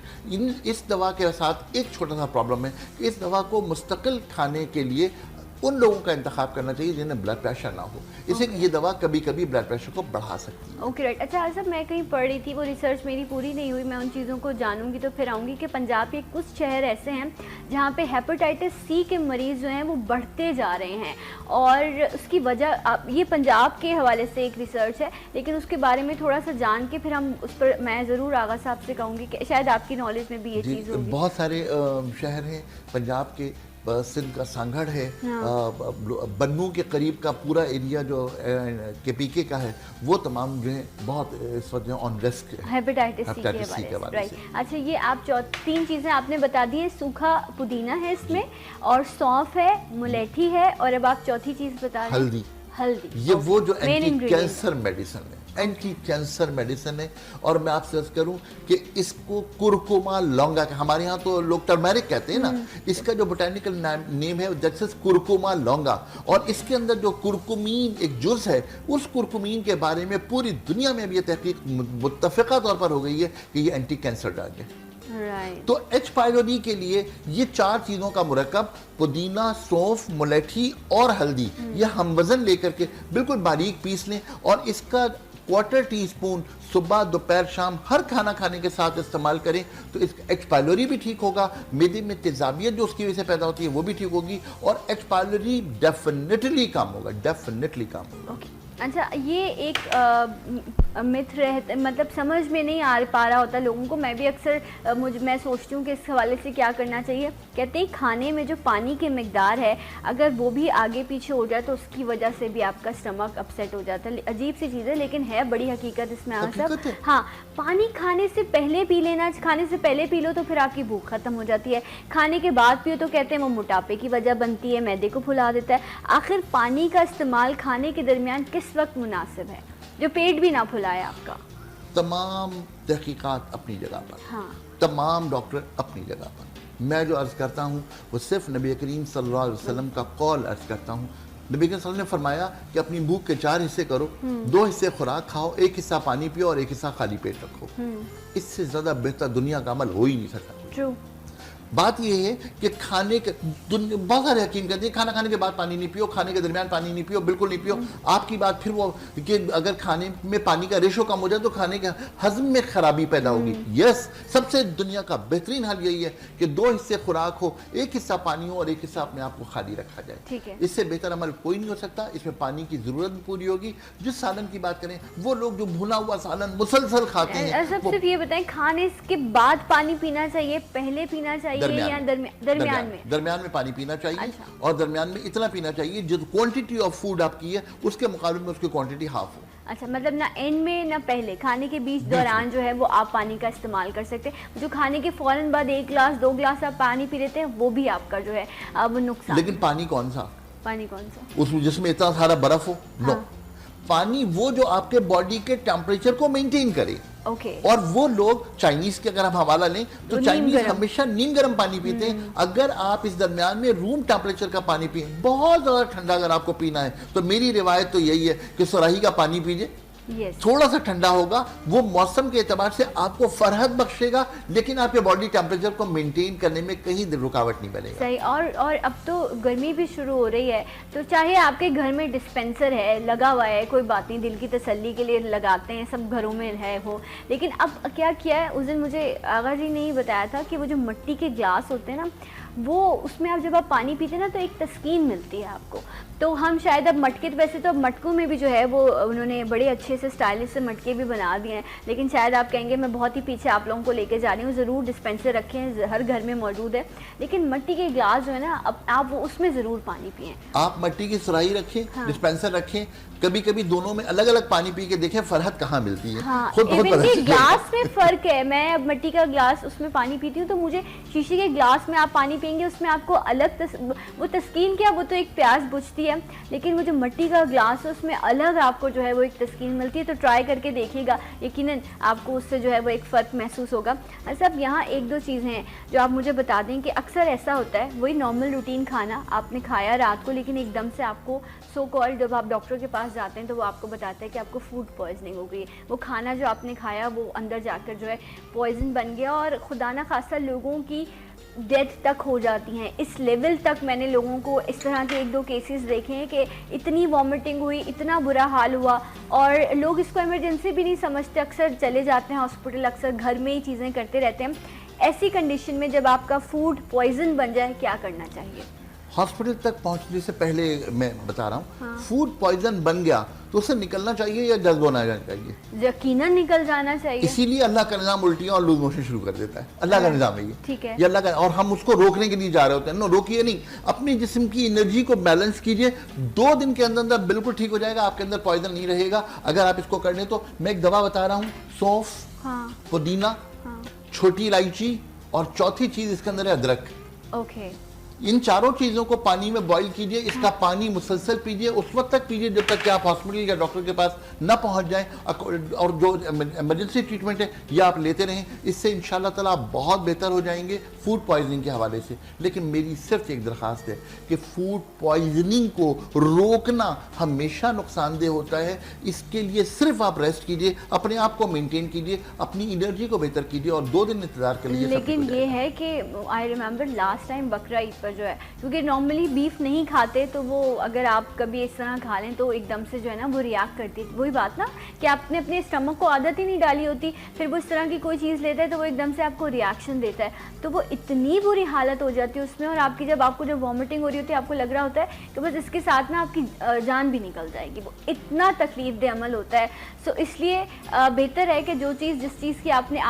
A: इस दवा के साथ एक छोटा सा प्रॉब्लम है कि इस दवा को मुस्तकिल खाने के लिए उन लोगों का इंतखाब करना चाहिए जिन्हें ब्लड प्रेशर ना हो, इसे ये दवा कभी कभी ब्लड प्रेशर को बढ़ा सकती है।
B: Okay, right. अच्छा साहब, मैं कहीं पढ़ रही थी, वो रिसर्च मेरी पूरी नहीं हुई, मैं उन चीज़ों को जानूंगी तो फिर आऊँगी कि पंजाब के कुछ शहर ऐसे हैं जहाँ पे हेपेटाइटिस सी के मरीज़ जो हैं वो बढ़ते जा रहे हैं, और उसकी वजह ये पंजाब के हवाले से एक रिसर्च है, लेकिन उसके बारे में थोड़ा सा जान के फिर हम उस पर मैं ज़रूर आगा साहब से कहूँगी कि शायद आपकी नॉलेज में भी ये चीज़ होगी।
A: बहुत सारे शहर हैं पंजाब के, सिंध का सांगड़ है, बन्नू के करीब का पूरा एरिया जो केपीके का है, वो तमाम जो है बहुत इस वक्त ऑन रिस्क है
B: हेपेटाइटिस सी के हवाले से। अच्छा, ये आप 3 चीज़ें आपने बता दी है। सूखा पुदीना है इसमें, और सौंफ है, मुलेठी है, और अब आप चौथी चीज़ बता रहे हैं
A: हल्दी।
B: हल्दी,
A: ये वो जो एंटी कैंसर मेडिसिन है, एंटी कैंसर मेडिसिन है। और मैं आपसे अर्ज करूं कि इसको कुरकुमा लौंगा, हमारे यहाँ तो लोग टर्मेरिक कहते हैं ना, इसका जो बोटेनिकल नेम है दैट इज कुरकुमा लौंगा। और इसके अंदर जो कुरकुमीन एक जुज़ है, उस कुरकुमीन के बारे में पूरी दुनिया में अब ये तहकीक मुत्तफ़िक़ा तौर पर हो गई है कि ये एंटी कैंसर ड्रग है। तो एच पाइलोरी के लिए ये 4 चीज़ों का मुरक्कब, पुदीना, सौंफ, मुलेठी और हल्दी, ये हम वज़न लेकर के बिल्कुल बारीक पीस लें, और इसका 1/4 टीस्पून सुबह, दोपहर, शाम हर खाना खाने के साथ इस्तेमाल करें तो इस एच पाइलोरी भी ठीक होगा, मैदे में तेजाबियत जो उसकी वजह से पैदा होती है वो भी ठीक होगी, और एच पाइलोरी डेफिनेटली काम होगा, डेफिनेटली काम होगा।
B: अच्छा, ये एक मिथ रहता, मतलब समझ में नहीं आ पा रहा होता लोगों को। मैं भी अक्सर मैं सोचती हूँ कि इस हवाले से क्या करना चाहिए। कहते हैं खाने में जो पानी की मिकदार है, अगर वो भी आगे पीछे हो जाए तो उसकी वजह से भी आपका स्टमक अपसेट हो जाता है। अजीब सी चीज़ है, लेकिन है बड़ी हकीकत इसमें सब। हाँ, पानी खाने से पहले पी लेना, खाने से पहले पी लो तो फिर आपकी भूख खत्म हो जाती है। खाने के बाद पियो तो कहते हैं वो मोटापे की वजह बनती है, मैदे को फुला देता है। आखिर पानी का इस्तेमाल खाने के दरमियान किस वक्त मुनासिब है जो पेट भी ना फुलाए आपका?
A: तमाम तहकीकात अपनी जगह पर, हाँ, तमाम डॉक्टर अपनी जगह पर। मैं जो अर्ज करता हूँ वो सिर्फ नबी करीम सल्लल्लाहु अलैहि वसल्लम का कौल अर्ज करता हूँ। नबी करीम सल्लल्लाहु अलैहि वसल्लम ने फरमाया कि अपनी भूख के 4 हिस्से करो, 2 हिस्से खुराक खाओ, 1 हिस्सा पानी पियो और 1 हिस्सा खाली पेट रखो। इससे ज़्यादा बेहतर दुनिया का अमल हो ही नहीं सकता।
B: ट्रू।
A: बात यह है कि खाने के बहुत सारे हकीम कहते हैं खाना खाने के बाद पानी नहीं पियो, खाने के दरमियान पानी नहीं पियो, बिल्कुल नहीं पियो। आपकी बात फिर वो कि अगर खाने में पानी का रेशो कम हो जाए तो खाने के हजम में खराबी पैदा होगी। यस, सबसे दुनिया का बेहतरीन हाल यही है कि 2 हिस्से खुराक हो, 1 हिस्सा पानी हो और 1 हिस्सा अपने आप को खाली रखा जाए। इससे बेहतर अमल कोई नहीं हो सकता। इसमें पानी की जरूरत भी पूरी होगी। जिस सालन की बात करें, वो लोग जो भुना हुआ सालन मुसलसल खाते हैं।
B: सिर्फ ये बताएं, खाने के बाद पानी पीना चाहिए, पहले पीना चाहिए या दरमियान में
A: पानी पीना चाहिए। अच्छा। और दरमियान में इतना पीना चाहिए जो क्वांटिटी ऑफ फूड आपकी है उसके मुकाबले में उसकी क्वांटिटी हाफ हो।
B: अच्छा, मतलब ना एंड में ना पहले, खाने के बीच दौरान जो है वो आप पानी का इस्तेमाल कर सकते हैं। जो खाने के फौरन बाद 1 गिलास 2 गिलास आप पानी पी लेते हैं वो भी आपका जो है अब नुकसान।
A: लेकिन पानी कौन सा?
B: उसमें
A: जिसमें इतना सारा बर्फ हो? नो। पानी वो जो आपके बॉडी के टेम्परेचर को मेंटेन करे। और वो लोग चाइनीज के अगर हम हवाला लें तो चाइनीज हमेशा नीम गर्म पानी पीते हैं। अगर आप इस दरमियान में रूम टेम्परेचर का पानी पिए, बहुत ज्यादा ठंडा अगर आपको पीना है तो मेरी रिवायत तो यही है कि सुराही का पानी पीजिए। थोड़ा सा ठंडा होगा, वो मौसम के एतबार से आपको फरहत बख्शेगा, लेकिन आपके बॉडी टेम्परेचर को मेंटेन करने में कहीं रुकावट नहीं बनेगा।
B: सही। और अब तो गर्मी भी शुरू हो रही है, तो चाहे आपके घर में डिस्पेंसर है लगा हुआ है, कोई बात नहीं, दिल की तसल्ली के लिए लगाते हैं, सब घरों में है हो। लेकिन अब क्या किया है, उस दिन मुझे आगा जी ने ही बताया था कि वो जो मिट्टी के ग्लास होते हैं ना, वो उसमें आप जब आप पानी पीते हैं ना तो एक तस्कीन मिलती है आपको। तो हम शायद अब मटके, वैसे तो अब मटकों में भी जो है वो उन्होंने बड़े अच्छे से स्टाइलिश से मटके भी बना दिए हैं, लेकिन शायद आप कहेंगे मैं बहुत ही पीछे आप लोगों को लेके जा रही हूँ। ज़रूर डिस्पेंसर रखे हैं, हर घर में मौजूद है, लेकिन मिट्टी के गिलास जो है ना, अब आप उसमें ज़रूर पानी पिएं।
A: आप मिट्टी की सुराही रखें, डिस्पेंसर रखें, कभी कभी दोनों में अलग अलग पानी पी के देखें फरहत कहाँ मिलती है।
B: हाँ,
A: खुद बहुत
B: इवन
A: पता
B: कि ग्लास में फ़र्क है। मैं अब मिट्टी का ग्लास उसमें पानी पीती हूँ, तो मुझे शीशे के ग्लास में आप पानी पियेंगे उसमें आपको अलग वो तस्कीन क्या, वो तो एक प्यास बुझती है, लेकिन वो जो मिट्टी का ग्लास है उसमें अलग आपको जो है वो एक तस्कीन मिलती है। तो ट्राई करके देखिएगा, यकीनन आपको उससे जो है वो एक फ़र्क महसूस होगा। सब यहाँ एक दो चीज़ें हैं जो आप मुझे बता दें कि अक्सर ऐसा होता है, वही नॉर्मल रूटीन खाना आपने खाया रात को, लेकिन एकदम से आपको सो कॉल्ड जब आप डॉक्टर के पास जाते हैं तो वो आपको बताता है कि आपको फूड पॉइजनिंग हो गई। वो खाना जो आपने खाया वो अंदर जाकर जो है पॉइजन बन गया, और खुदा ना खासा लोगों की डेथ तक हो जाती हैं। इस लेवल तक मैंने लोगों को इस तरह के एक दो केसेस देखे हैं कि इतनी वॉमिटिंग हुई, इतना बुरा हाल हुआ, और लोग इसको इमरजेंसी भी नहीं समझते, अक्सर चले जाते हैं हॉस्पिटल, अक्सर घर में ही चीज़ें करते रहते हैं। ऐसी कंडीशन में जब आपका फूड पॉइजन बन जाए, क्या करना चाहिए?
A: हॉस्पिटल तक पहुंचने से पहले मैं बता रहा हूँ, फूड पॉइजन बन गया तो उसे निकलना चाहिए या जल्द होना चाहिए?
B: यकीनन निकल जाना चाहिए।
A: इसीलिए अल्लाह का निजाम उल्टियां और लूज मोशन शुरू कर देता है। अल्लाह का निजाम है ये,
B: ठीक है,
A: ये अल्लाह का, और हम उसको रोकने के लिए जा रहे होते हैं। नो, रोकिए नहीं, अपनी जिस्म की एनर्जी को बैलेंस कीजिए। 2 दिन के अंदर अंदर बिल्कुल ठीक हो जाएगा, आपके अंदर पॉइजन नहीं रहेगा अगर आप इसको कर लें तो। मैं एक दवा बता रहा हूँ, सौंफ, पुदीना, छोटी इलायची, और चौथी चीज इसके अंदर है अदरक।
B: ओके,
A: इन चारों चीजों को पानी में बॉईल कीजिए, इसका पानी मुसलसल पीजिए, उस वक्त तक पीजिए जब तक कि आप हॉस्पिटल या डॉक्टर के पास न पहुंच जाएं, और जो इमरजेंसी ट्रीटमेंट है ये आप लेते रहें। इससे इंशाल्लाह ताला आप बहुत बेहतर हो जाएंगे फूड पॉइजनिंग के हवाले से। लेकिन मेरी सिर्फ एक दरख्वास्त है कि फूड पॉइजनिंग को रोकना हमेशा नुकसानदेह होता है। इसके लिए सिर्फ आप रेस्ट कीजिए, अपने आप को मेंटेन कीजिए, अपनी एनर्जी को बेहतर कीजिए, और 2 दिन इंतजार कर लीजिए।
B: लेकिन ये है कि आई रिमेंबर लास्ट टाइम बकरा ईद जो है, क्योंकि नॉर्मली बीफ नहीं खाते, तो वो अगर आप कभी इस तरह खा लें तो एकदम से जो है ना वो रिएक्ट करती है। वही बात ना कि आपने अपने स्टमक को आदत ही नहीं डाली होती, फिर वो इस तरह की कोई चीज़ लेता है तो वो एकदम से आपको रिएक्शन देता है, तो वो इतनी बुरी हालत हो जाती है उसमें। और आपकी जब आपको जब वॉमिटिंग हो रही होती है, आपको लग रहा होता है कि बस इसके साथ ना आपकी जान भी निकल जाएगी। वो इतना तकलीफ दे अमल होता है। सो इसलिए बेहतर है कि जो चीज़ जिस चीज़ की आपने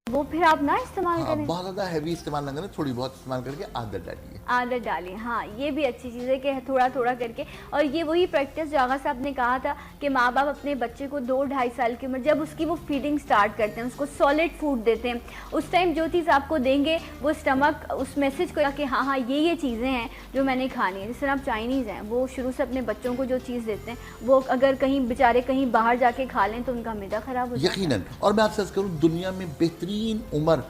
B: वो फिर आप ना इस्तेमाल करें।
A: बहुत ज़्यादा हैवी इस्तेमाल ना करें, थोड़ी बहुत इस्तेमाल करके आदत डालिए।
B: आदत डालिए, हाँ, ये भी अच्छी चीज़ है कि थोड़ा थोड़ा करके। और ये वही प्रैक्टिस जो आगा साहब ने कहा था कि माँ बाप अपने बच्चे को 2-2.5 साल की उम्र जब उसकी वो फीडिंग स्टार्ट करते हैं, उसको सॉलिड फूड देते हैं, उस टाइम जो चीज़ आपको देंगे वो स्टमक उस मैसेज को कि हाँ हाँ ये चीज़ें हैं जो मैंने खानी है। जिस तरह आप चाइनीज़ हैं, वो शुरू से अपने बच्चों को जो चीज़ देते हैं, वो अगर कहीं बेचारे कहीं बाहर जाके खा लें तो उनका मैदा ख़राब हो जाता है।
A: यकीनन। और मैं आपसे करूँ, दुनिया में बेहतरीन उम्र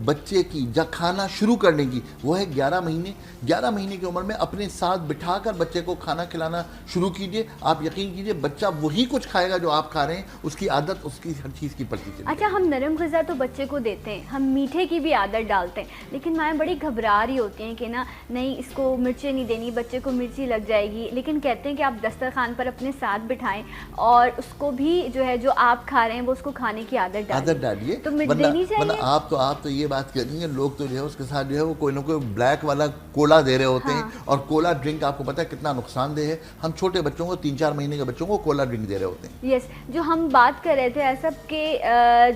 A: बच्चे की जब खाना शुरू करने की वो है 11 महीने। 11 महीने की उम्र में अपने साथ बिठाकर बच्चे को खाना खिलाना शुरू कीजिए। आप यकीन कीजिए बच्चा वही कुछ खाएगा जो आप खा रहे हैं, उसकी आदत उसकी हर चीज़ की पड़ती चलेगी।
B: अच्छा, हम नरम ग़िज़ा तो बच्चे को देते हैं, हम मीठे की भी आदत डालते हैं, लेकिन माएँ बड़ी घबरा रही होती हैं कि ना नहीं इसको मिर्चें नहीं देनी, बच्चे को मिर्ची लग जाएगी। लेकिन कहते हैं कि आप दस्तरखान पर अपने साथ बिठाएं और उसको भी जो है जो आप खा रहे हैं वो उसको खाने की आदत डालिए। तो मिर्च देनी चाहिए।
A: आप तो ये बात कर रही हैं, लोग तो जो है उसके साथ जो है वो कोई ना कोई ब्लैक वाला कोला दे रहे होते हैं, और कोला ड्रिंक आपको पता है कितना नुकसानदेह है। हम छोटे बच्चों को 3-4 महीने के बच्चों को कोला ड्रिंक दे रहे होते हैं।
B: यस, जो हम बात कर रहे थे ऐसा कि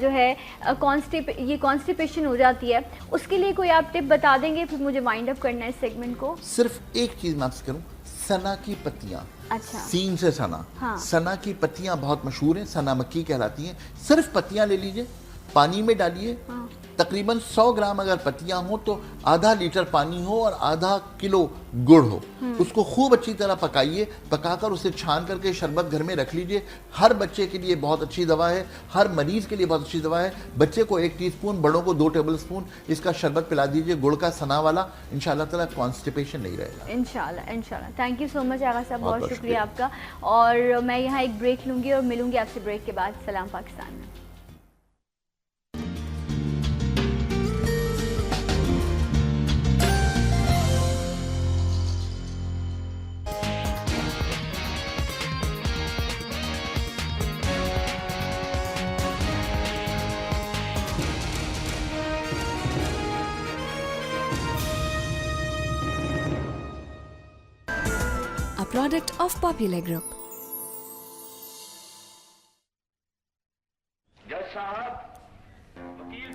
B: जो है कॉन्स्टिपेशन हो जाती है, उसके लिए कोई आप टिप बता देंगे? फिर मुझे वाइंड अप करना है इस सेगमेंट को।
A: सिर्फ एक चीज मैं आपसे करूं, सना की पत्तियां।
B: अच्छा,
A: सीन से सना। हाँ। सना की पत्तियां बहुत मशहूर हैं, सना मक्की कहलाती हैं। सिर्फ पत्तियां ले लीजिए, पानी में डालिए। हाँ। तकरीबन 100 ग्राम अगर पत्तियां हो तो आधा लीटर पानी हो और आधा किलो गुड़ हो, उसको खूब अच्छी तरह पकाइए। पकाकर उसे छान करके शरबत घर में रख लीजिए। हर बच्चे के लिए बहुत अच्छी दवा है, हर मरीज के लिए बहुत अच्छी दवा है। बच्चे को 1 टीस्पून, बड़ों को 2 टेबलस्पून इसका शरबत पिला दीजिए, गुड़ का, सना वाला। इंशाल्लाह ताला कॉन्स्टिपेशन नहीं रहेगा।
B: इंशाल्लाह। थैंक यू सो मच आगा साहब, बहुत शुक्रिया आपका। और मैं यहाँ एक ब्रेक लूँगी और मिलूँगी आपसे ब्रेक के बाद। सलाम पाकिस्तान में।
C: A product of Popular Group.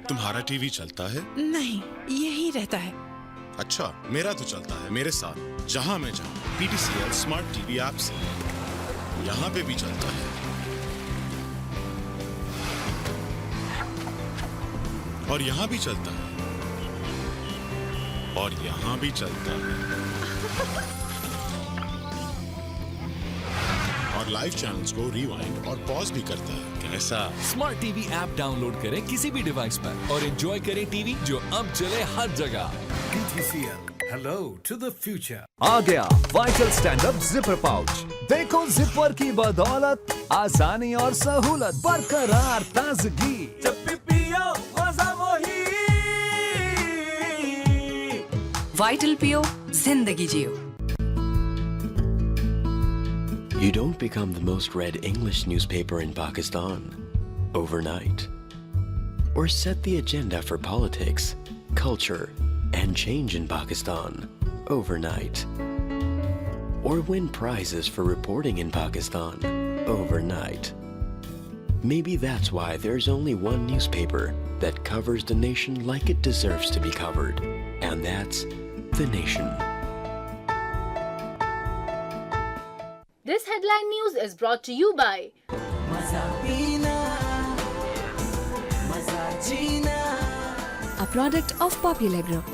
D: तुम्हारा टीवी चलता है?
E: नहीं, यही रहता है।
D: अच्छा, मेरा तो चलता है मेरे साथ जहां मैं जाऊं। PTCL स्मार्ट टीवी ऐप से यहां पे भी चलता है और यहां भी चलता है और यहां भी चलता है और लाइव चैनल्स को रिवाइंड और पॉज भी करता है। कैसा?
F: स्मार्ट टीवी ऐप डाउनलोड करें किसी भी डिवाइस पर और एंजॉय करें टीवी जो अब चले हर जगह।
G: PTCL. Hello to the future.
F: आ गया vital stand up zipper pouch. देखो जिपर की बदौलत आसानी और सहूलत, बरकरार ताजगी, जब भी पियो मजा वही।
C: वाइटल पियो, जिंदगी जियो।
J: You don't become the most read English newspaper in Pakistan overnight, or set the agenda for politics, culture, and change in Pakistan overnight, or win prizes for reporting in Pakistan overnight. Maybe that's why there's only one newspaper that covers the nation like it deserves to be covered, and that's The Nation.
K: This headline news is brought to you by
C: a product of Popular Group.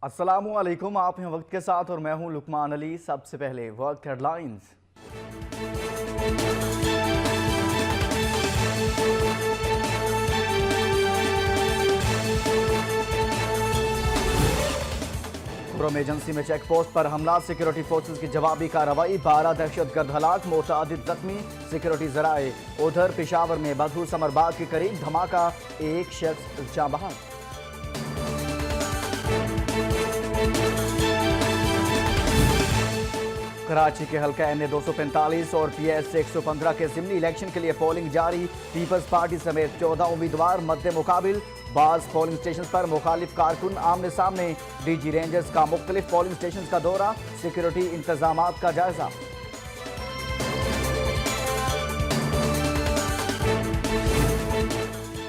L: अस्सलामुअलैकुम, आप हैं वक्त के साथ और मैं हूं लुकमान अली। सबसे पहले वक्त हेडलाइंस। खुर्रम एजेंसी में चेक पोस्ट पर हमला, सिक्योरिटी फोर्सेस की जवाबी कार्रवाई, 12 दहशतगर्द हलाक, मुतअद्दिद जख्मी, सिक्योरिटी जराए। उधर पेशावर में बधू समरबाग के करीब धमाका, एक शख्स जाँ बहक। कराची के हल्का NA 245 और PS 115 के ज़िमनी इलेक्शन के लिए पोलिंग जारी, पीपल्स पार्टी समेत 14 उम्मीदवार मद्दे मुकाबिल। बाज़ पोलिंग स्टेशन पर मुखालिफ कारकुन आमने सामने, DG रेंजर्स का मुख्तलिफ पोलिंग स्टेशन का दौरा, सिक्योरिटी इंतजामात का जायजा।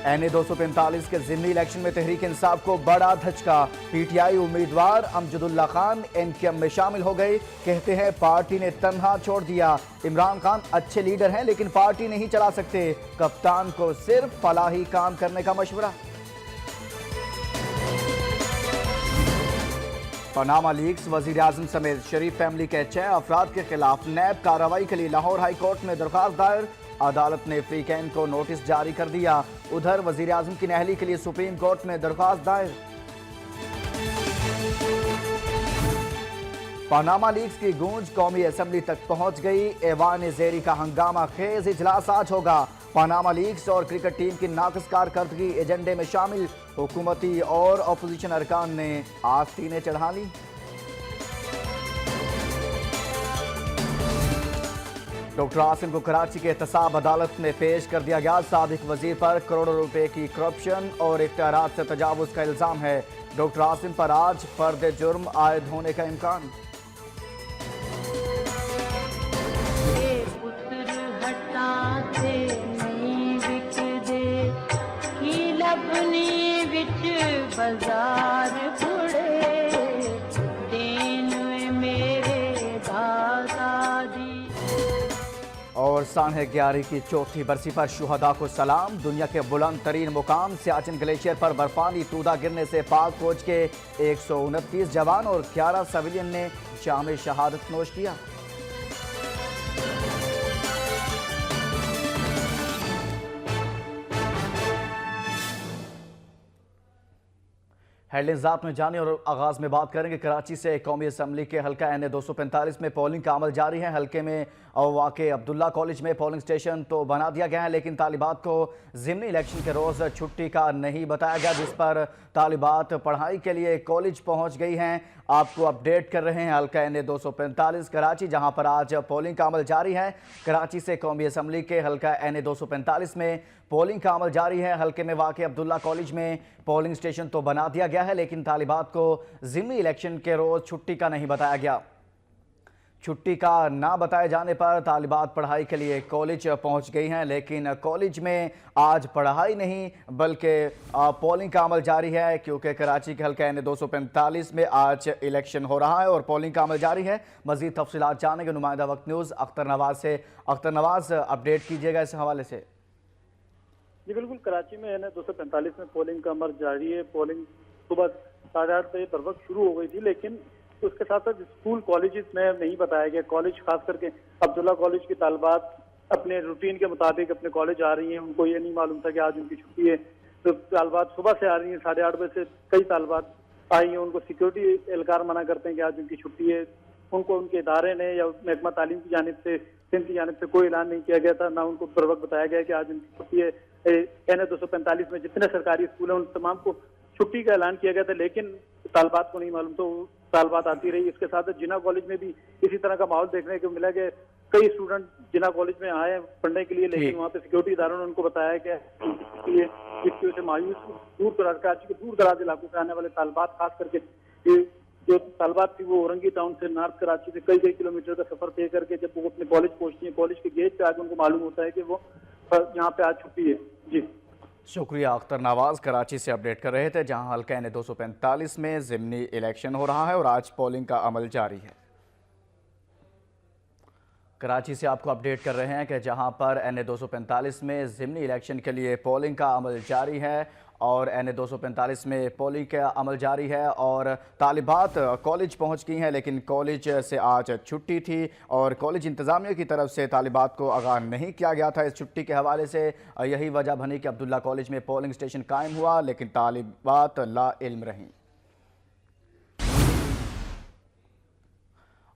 L: NA 245 के ज़िमनी इलेक्शन में तहरीक इंसाफ को बड़ा धचका, PTI उम्मीदवार अमजदुल्ला खान NKM में शामिल हो गए। कहते हैं पार्टी ने तन्हा छोड़ दिया, इमरान खान अच्छे लीडर हैं लेकिन पार्टी नहीं चला सकते, कप्तान को सिर्फ फलाही काम करने का मशवरा। पनामा लीक्स, वजीर आजम समेत शरीफ फैमिली के 6 अफराद के खिलाफ नैब कार्रवाई के लिए लाहौर हाई कोर्ट में दरख्वास्त दायर, अदालत ने फ्रीकैन को नोटिस जारी कर दिया। उधर वजीर आजम की नहली के लिए सुप्रीम कोर्ट में दरख्वास्त दायर। पनामा लीक्स की गूंज कौमी असेंबली तक पहुंच गई, ऐवान ज़ेरी का हंगामा खेज इजलास आज होगा। पनामा लीग्स और क्रिकेट टीम की नाक़िस कारकर्दगी एजेंडे में शामिल, हुकूमती और अपोजिशन अरकान ने आस्तीनें चढ़ा ली। डॉक्टर आसिम को कराची के एहतसाब अदालत में पेश कर दिया गया। साबिक वजीर पर करोड़ों रुपए की करप्शन और इख्तियारात से तजावुज का इल्जाम है। डॉक्टर आसिम पर आज फर्द जुर्म आयद होने का इम्कान। और साढ़े 11 की चौथी बरसी पर शुहदा को सलाम। दुनिया के बुलंद तरीन मुकाम सियाचिन ग्लेशियर पर बर्फानी तूदा गिरने से पाक फौज के 129 जवान और 11 सिविलियन ने जाम शहादत नोश किया। हेडलाइंस आप में जाने और आगाज में बात करेंगे कराची से कौमी असम्बली के हल्का NA 245 में पोलिंग का अमल जारी है। हल्के में वाक़े अब्दुल्ला कॉलेज में पोलिंग स्टेशन तो बना दिया गया है, लेकिन तालिबात को ज़िमनी इलेक्शन के रोज़ छुट्टी का नहीं बताया गया, जिस पर तालिबात पढ़ाई के लिए कॉलेज पहुंच गई हैं। आपको अपडेट कर रहे हैं हल्का NA 245 कराची, जहां पर आज पोलिंग का अमल जारी है। कराची से कौमी असम्बली के हल्का NA 245 में पोलिंग का अमल जारी है। हल्के में वाक़े अब्दुल्ला कॉलेज में पोलिंग स्टेशन तो बना दिया गया है, लेकिन तालिबात को ज़िमनी इलेक्शन के रोज़ छुट्टी का नहीं बताया गया। छुट्टी का ना बताए जाने पर तालिबात पढ़ाई के लिए कॉलेज पहुंच गई हैं, लेकिन कॉलेज में आज पढ़ाई नहीं बल्कि पोलिंग का अमल जारी है, क्योंकि कराची के हल्का NA 245 में आज इलेक्शन हो रहा है और पोलिंग का अमल जारी है। मज़ीद तफसीलात जानेंगे नुमाइंदा वक्त न्यूज़ अख्तर नवाज से। अख्तर नवाज, अपडेट कीजिएगा इस हवाले से।
M: जी बिल्कुल, कराची में NA 245 में पोलिंग का अमल जारी है। पोलिंग सुबह 8:30 बजे बर वक्त शुरू हो गई थी, लेकिन उसके साथ साथ स्कूल कॉलेजेस में नहीं बताया गया। कॉलेज खास करके अब्दुल्ला कॉलेज की तालिबात अपने रूटीन के मुताबिक अपने कॉलेज आ रही हैं। उनको ये नहीं मालूम था कि आज उनकी छुट्टी है, तो तालिबात सुबह से आ रही हैं। 8:30 बजे से कई तालिबात आई हैं। उनको सिक्योरिटी एहलकार मना करते हैं कि आज उनकी छुट्टी है। उनको उनके इदारे ने या महकमा तालीम की जानिब से, सिंध की जानिब से कोई ऐलान नहीं किया गया था, ना उनको बर वक्त बताया गया कि आज उनकी छुट्टी है। NA 245 में जितने सरकारी स्कूल हैं उन तमाम को छुट्टी का ऐलान किया गया था, लेकिन तालिबात को नहीं मालूम, तो तालिबात आती रही। इसके साथ जिना कॉलेज में भी इसी तरह का माहौल देखने को मिला कि कई स्टूडेंट जिना कॉलेज में आए पढ़ने के लिए, लेकिन वहाँ पे सिक्योरिटी इदारों ने उनको बताया कि जिसकी वजह से मायूस दूर दराज कराची के दूर दराज इलाकों से आने वाले तालिबात, खास करके जो तालिबात थी वो औरंगी टाउन से नॉर्थ कराची से कई किलोमीटर का सफर तय करके जब वो अपने कॉलेज पहुंचती है, कॉलेज के गेट पे आके उनको मालूम होता है कि वो यहाँ पे आज छुट्टी है। जी
L: शुक्रिया अख्तर नवाज, कराची से अपडेट कर रहे थे, जहां हल्का NA 245 में ज़िमनी इलेक्शन हो रहा है और आज पोलिंग का अमल जारी है। कराची से आपको अपडेट कर रहे हैं कि जहां पर NA 245 में ज़िमनी इलेक्शन के लिए पोलिंग का अमल जारी है और NA 245 में पोलिंग का अमल जारी है और तालिबात कॉलेज पहुंच गई हैं, लेकिन कॉलेज से आज छुट्टी थी और कॉलेज इंतज़ामिया की तरफ से तालिबात को आगाह नहीं किया गया था इस छुट्टी के हवाले से। यही वजह बनी कि अब्दुल्ला कॉलेज में पोलिंग स्टेशन कायम हुआ, लेकिन तालिबात ला इल्म रहीं।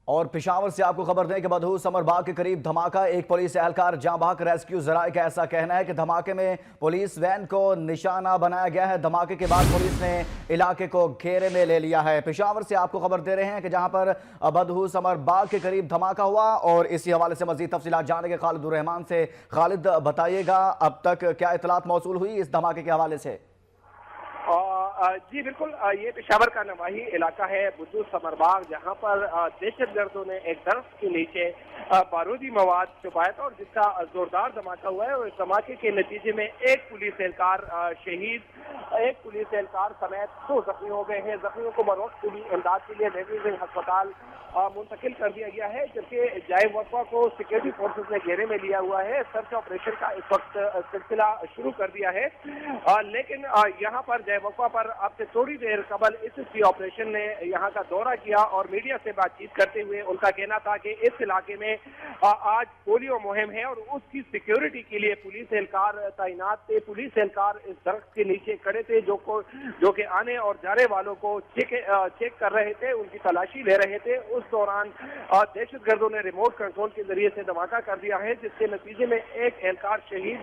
L: और पेशावर से आपको खबर दें कि बदहू समर बाग के करीब धमाका, एक पुलिस एहलकार जाँ बहक। रेस्क्यू जराये का ऐसा कहना है कि धमाके में पुलिस वैन को निशाना बनाया गया है। धमाके के बाद पुलिस ने इलाके को घेरे में ले लिया है। पेशावर से आपको खबर दे रहे हैं कि जहां पर बदहू समर बाग के करीब धमाका हुआ और इसी हवाले से मजीद तफसीलात जानेंगे खालिद रहमान से। खालिद, बताइएगा अब तक क्या इतलात मौसूल हुई इस धमाके के हवाले से?
N: जी बिल्कुल, ये पेशावर का नवाही इलाका है बुद्धू समरबाग, जहां पर दहशतगर्दों ने एक दरख्त के नीचे बारूदी मवाद छुपाया था और जिसका जोरदार धमाका हुआ है। और इस धमाके के नतीजे में एक पुलिस एहलकार शहीद, एक पुलिस एहलकार समेत 2 जख्मी हो गए हैं। जख्मियों को बरोक्त इमदाद के लिए नेवी अस्पताल मुंतकिल कर दिया गया है, जबकि जाए वफा को सिक्योरिटी फोर्सेस ने घेरे में लिया हुआ है। सर्च ऑपरेशन का इस वक्त सिलसिला शुरू कर दिया है, लेकिन यहाँ पर जय वफा पर अब से थोड़ी देर कबल SSP ऑपरेशन ने यहाँ का दौरा किया और मीडिया से बातचीत करते हुए उनका कहना था कि इस इलाके में आज पोलियो मुहिम है और उसकी सिक्योरिटी के लिए पुलिस एहलकार तैनात थे। पुलिस एहलकार इस दरख्त के नीचे खड़े थे जो कि आने और जाने वालों को चेक कर रहे थे, उनकी तलाशी ले रहे थे। उस दौरान दहशतगर्दों ने रिमोट कंट्रोल के जरिए से धमाका कर दिया है, जिसके नतीजे में एक एहलकार शहीद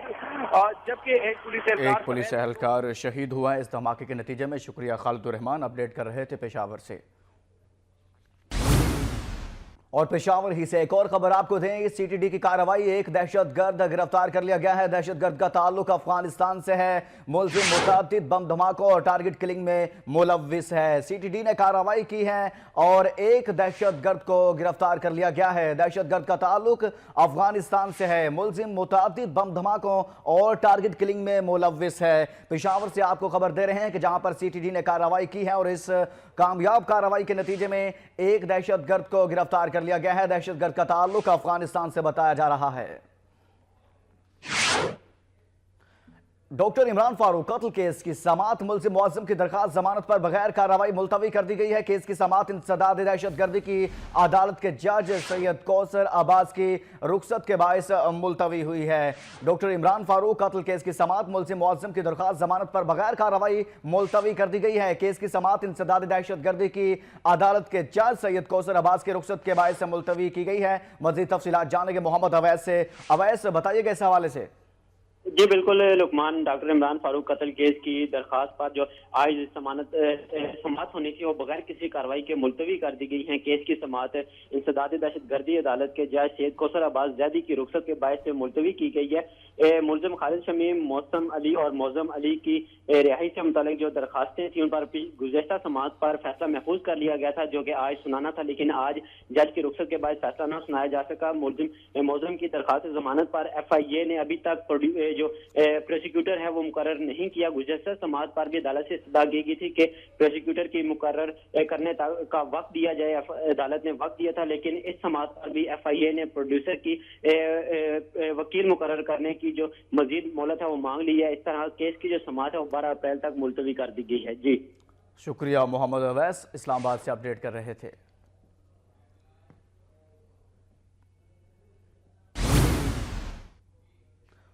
N: जबकि एक पुलिस
L: एहलकार शहीद हुआ है इस धमाके के नतीजे में। शुक्रिया खालिद रहमान, अपडेट कर रहे थे पेशावर से। और पेशावर ही से एक और खबर आपको दें, इस CTD की कार्रवाई, एक दहशतगर्द गिरफ्तार कर लिया गया है। दहशतगर्द का ताल्लुक अफगानिस्तान से है, मुल्जिम मुतअद्दिद बम धमाकों और टारगेट किलिंग में मुलव्विस है। CTD ने कार्रवाई की है और एक दहशतगर्द को गिरफ्तार कर लिया गया है। दहशतगर्द का ताल्लुक अफगानिस्तान से है, मुल्जिम मुतअद्दिद बम धमाकों और टारगेट किलिंग में मुलव्विस है। पेशावर से आपको खबर दे रहे हैं कि जहां पर CTD ने कार्रवाई की है और इस कामयाब कार्रवाई के नतीजे में एक दहशतगर्द को गिरफ्तार कर लिया गया है। दहशतगर्द का ताल्लुक अफगानिस्तान से बताया जा रहा है। डॉक्टर इमरान फारूक कत्ल केस की समाअत मुल्जिम मुअज्जम की दरखास्त जमानत पर बगैर कार्रवाई मुलतवी कर दी गई है। केस की समाअत इंसदाद दहशतगर्दी की अदालत के जज सैयद कौसर अब्बास की रुखसत के बायस मुलतवी हुई है। डॉक्टर इमरान फारूक कत्ल केस की समाअत मुल्जिम मुअज्जम की दरखास्त जमानत पर बगैर कार्रवाई मुलतवी कर दी गई है। केस की समाअत इंसदाद दहशतगर्दी की अदालत के जज सैयद कौसर अब्बास की रुखसत के बायस मुलतवी की गई है। मजीद तफसीलात जानेंगे मोहम्मद अवैस से। अवैस, बताइएगा इस हवाले से।
O: जी बिल्कुल लुकमान, डॉक्टर इमरान फारूक कत्ल केस की दरखास्त पर जो आज समाअत होनी थी वो बगैर किसी कार्रवाई के मुलतवी कर दी गई है। केस की समाअत इंसदाद दहशतगर्दी अदालत के जज सैयद कौसर अब्बास जैदी की रुखसत के बायस से मुलतवी की गई है। मुलजिम खालिद शमीम, मौसम अली और मौजम अली की रिहाई से मुतालिक जो दरखास्तें थी उन पर गुज़श्ता समाअत पर फैसला महफूज कर लिया गया था जो कि आज सुनाना था, लेकिन आज जज की रुखसत के बाद फैसला न सुनाया जा सका। मौजम की दरखास्त जमानत पर FIA ने अभी तक जो प्रोसिक्यूटर है वो मुकर्रर नहीं किया। गुज़श्ता समाअत पर भी अदालत से इस्तदा की गई थी कि प्रोसिक्यूटर की मुकर्रर करने का वक्त दिया जाए। अदालत ने वक्त दिया था, लेकिन इस समाअत पर भी FIA ने प्रोड्यूसर की वकील मुकर्रर करने की जो मजीद मोहलत है वो मांग ली है। इस तरह केस की जो समाअत है वो 12 अप्रैल तक मुलतवी कर दी गई है। जी
L: शुक्रिया मोहम्मद अवैस, इस्लामाबाद से अपडेट कर रहे थे।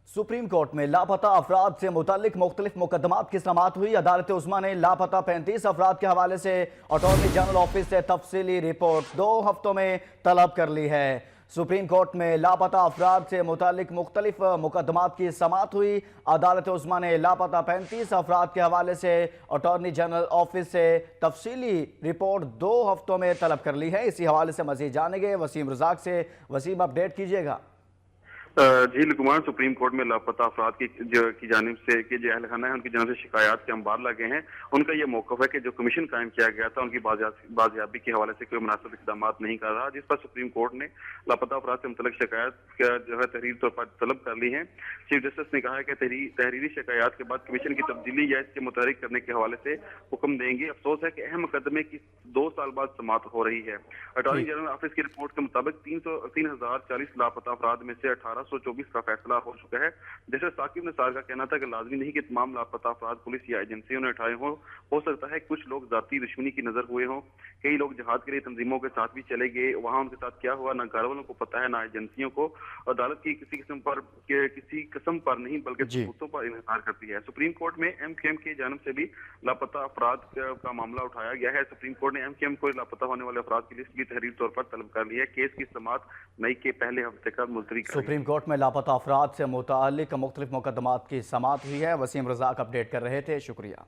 L: सुप्रीम कोर्ट में लापता अफराद से मुतालिक मुख्तलिफ मुकदमात की समाअत हुई। अदालत उस्मा ने लापता 35 अफराद के हवाले से अटॉर्नी जनरल ऑफिस से तफसीली रिपोर्ट 2 हफ्तों में तलब कर ली है। सुप्रीम कोर्ट में लापता अफराद से मुतालिक मुख्तलिफ मुकदमात की समाअत हुई। अदालत उस्मा ने लापता 35 अफराद के हवाले से अटॉर्नी जनरल ऑफिस से तफसीली रिपोर्ट 2 हफ्तों में तलब कर ली है। इसी हवाले से मजीद जानेंगे वसीम रजाक से। वसीम, अपडेट कीजिएगा।
P: जी लुकमान, सुप्रीम कोर्ट में लापता अफराद की जानिब से कि जो अहल खाना है उनकी जानिब से शिकायत के अंबार लगे हैं। उनका यह मौक़िफ़ है कि जो कमीशन कायम किया गया था उनकी बाजियाबी के हवाले से कोई मुनासिब इक़दाम नहीं कर रहा, जिस पर सुप्रीम कोर्ट ने लापता अफराद से मुतल्लिक़ शिकायत जो है तहरीरी तौर पर तलब कर ली है। चीफ जस्टिस ने कहा है कि तहरीरी शिकायत के बाद कमीशन की तब्दीली या इसके मुतहरिक करने के हवाले से हुक्म देंगे। अफसोस है कि अहम मुकदमे की 2 साल बाद समाअत हो रही है। अटॉर्नी जनरल ऑफिस की रिपोर्ट के मुताबिक 3040 लापता अफराद में से 1824 का फैसला हो चुका है। जैसे साकिब निसार का कहना था कि लाजमी नहीं कि तमाम लापता अफराद पुलिस या एजेंसियों ने उठाए हों। हो सकता है कुछ लोग जाती दुश्मनी की नजर हुए हों। कई लोग जहाद के लिए तंजीमों के साथ भी चले गए, वहां उनके साथ क्या हुआ ना घर वालों को पता है ना एजेंसियों को। अदालत की किसी किस्म पर नहीं बल्कि सबूतों पर इनकार करती है। सुप्रीम कोर्ट में MQM की जानिब से भी लापता अफराद का मामला उठाया गया है। सुप्रीम कोर्ट ने MQM को लापता होने वाले अफराद की लिस्ट भी तहरीर तौर पर तलब कर ली है। केस की समाअत मई के पहले हफ्ते का मुलतवी कर
L: सुप्रीम कोर्ट में लापता अफराद से मुतालिक मुख्तलिफ मुकदमात की समाअत हुई है। वसीम रजाक अपडेट कर रहे थे, शुक्रिया।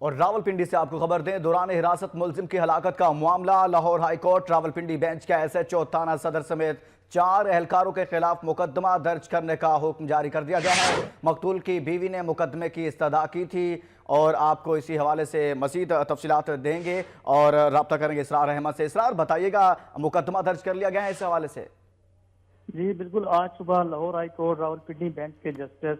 L: और रावलपिंडी से आपको खबर दें, दौरान हिरासत मुल्जिम की हलाकत का मामला। Lahore high court Rawalpindi bench का SHO थाना सदर समेत 4 एहलकारों के खिलाफ मुकदमा दर्ज करने का हुक्म जारी कर दिया गया है। मकतूल की बीवी ने मुकदमे की इस्तदा की थी और आपको इसी हवाले से मजीद तफसीलात देंगे और रब्ता करेंगे इसरार अहमद से। इसरार, बताइएगा, मुकदमा दर्ज कर लिया गया है इस हवाले से?
M: जी बिल्कुल, आज सुबह Lahore high court Rawalpindi bench के जस्टिस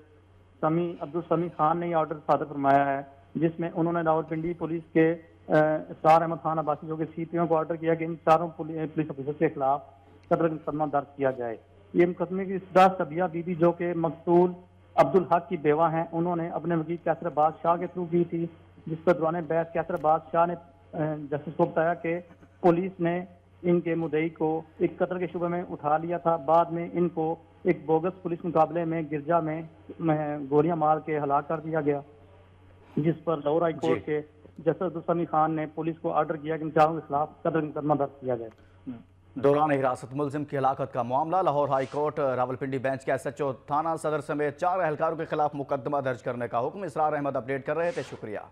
M: अब्दुल समी खान ने यह ऑर्डर सादर फरमाया है, जिसमें उन्होंने रावलपिंडी पुलिस के इसरार अहमद खान अब्बासी जो कि CPO को ऑर्डर किया कि इन 4 पुलिस ऑफिसर के खिलाफ कत्ल मुकदमा दर्ज किया जाए। ये मुकदमे की इब्तदा सबिया बीबी जो कि मकतूल अब्दुल हक की बेवा हैं, उन्होंने अपने वकील कैसर अब्बास शाह के थ्रू की थी, जिस पर दौरान बहस कैसर अब्बास शाह ने जस्टिस को बताया कि पुलिस ने इनके मुद्दई को एक कत्ल के शुबे में उठा लिया था। बाद में इनको एक बोगस पुलिस मुकाबले में गिरजा में गोलियां मार के हलाक कर दिया गया, जिस पर लाहौर हाई कोर्ट के जस्टिस अब्दुल समी खान ने पुलिस को ऑर्डर किया कि इन 4 के खिलाफ कत्ल मुकदमा दर्ज किया जाए।
L: दौरान हिरासत मुल्जिम की हलाकत का मामला। Lahore high court Rawalpindi bench के SHO थाना सदर समेत 4 एहलकारों के खिलाफ मुकदमा दर्ज करने का हुक्म। इसरार अहमद अपडेट कर रहे थे, शुक्रिया।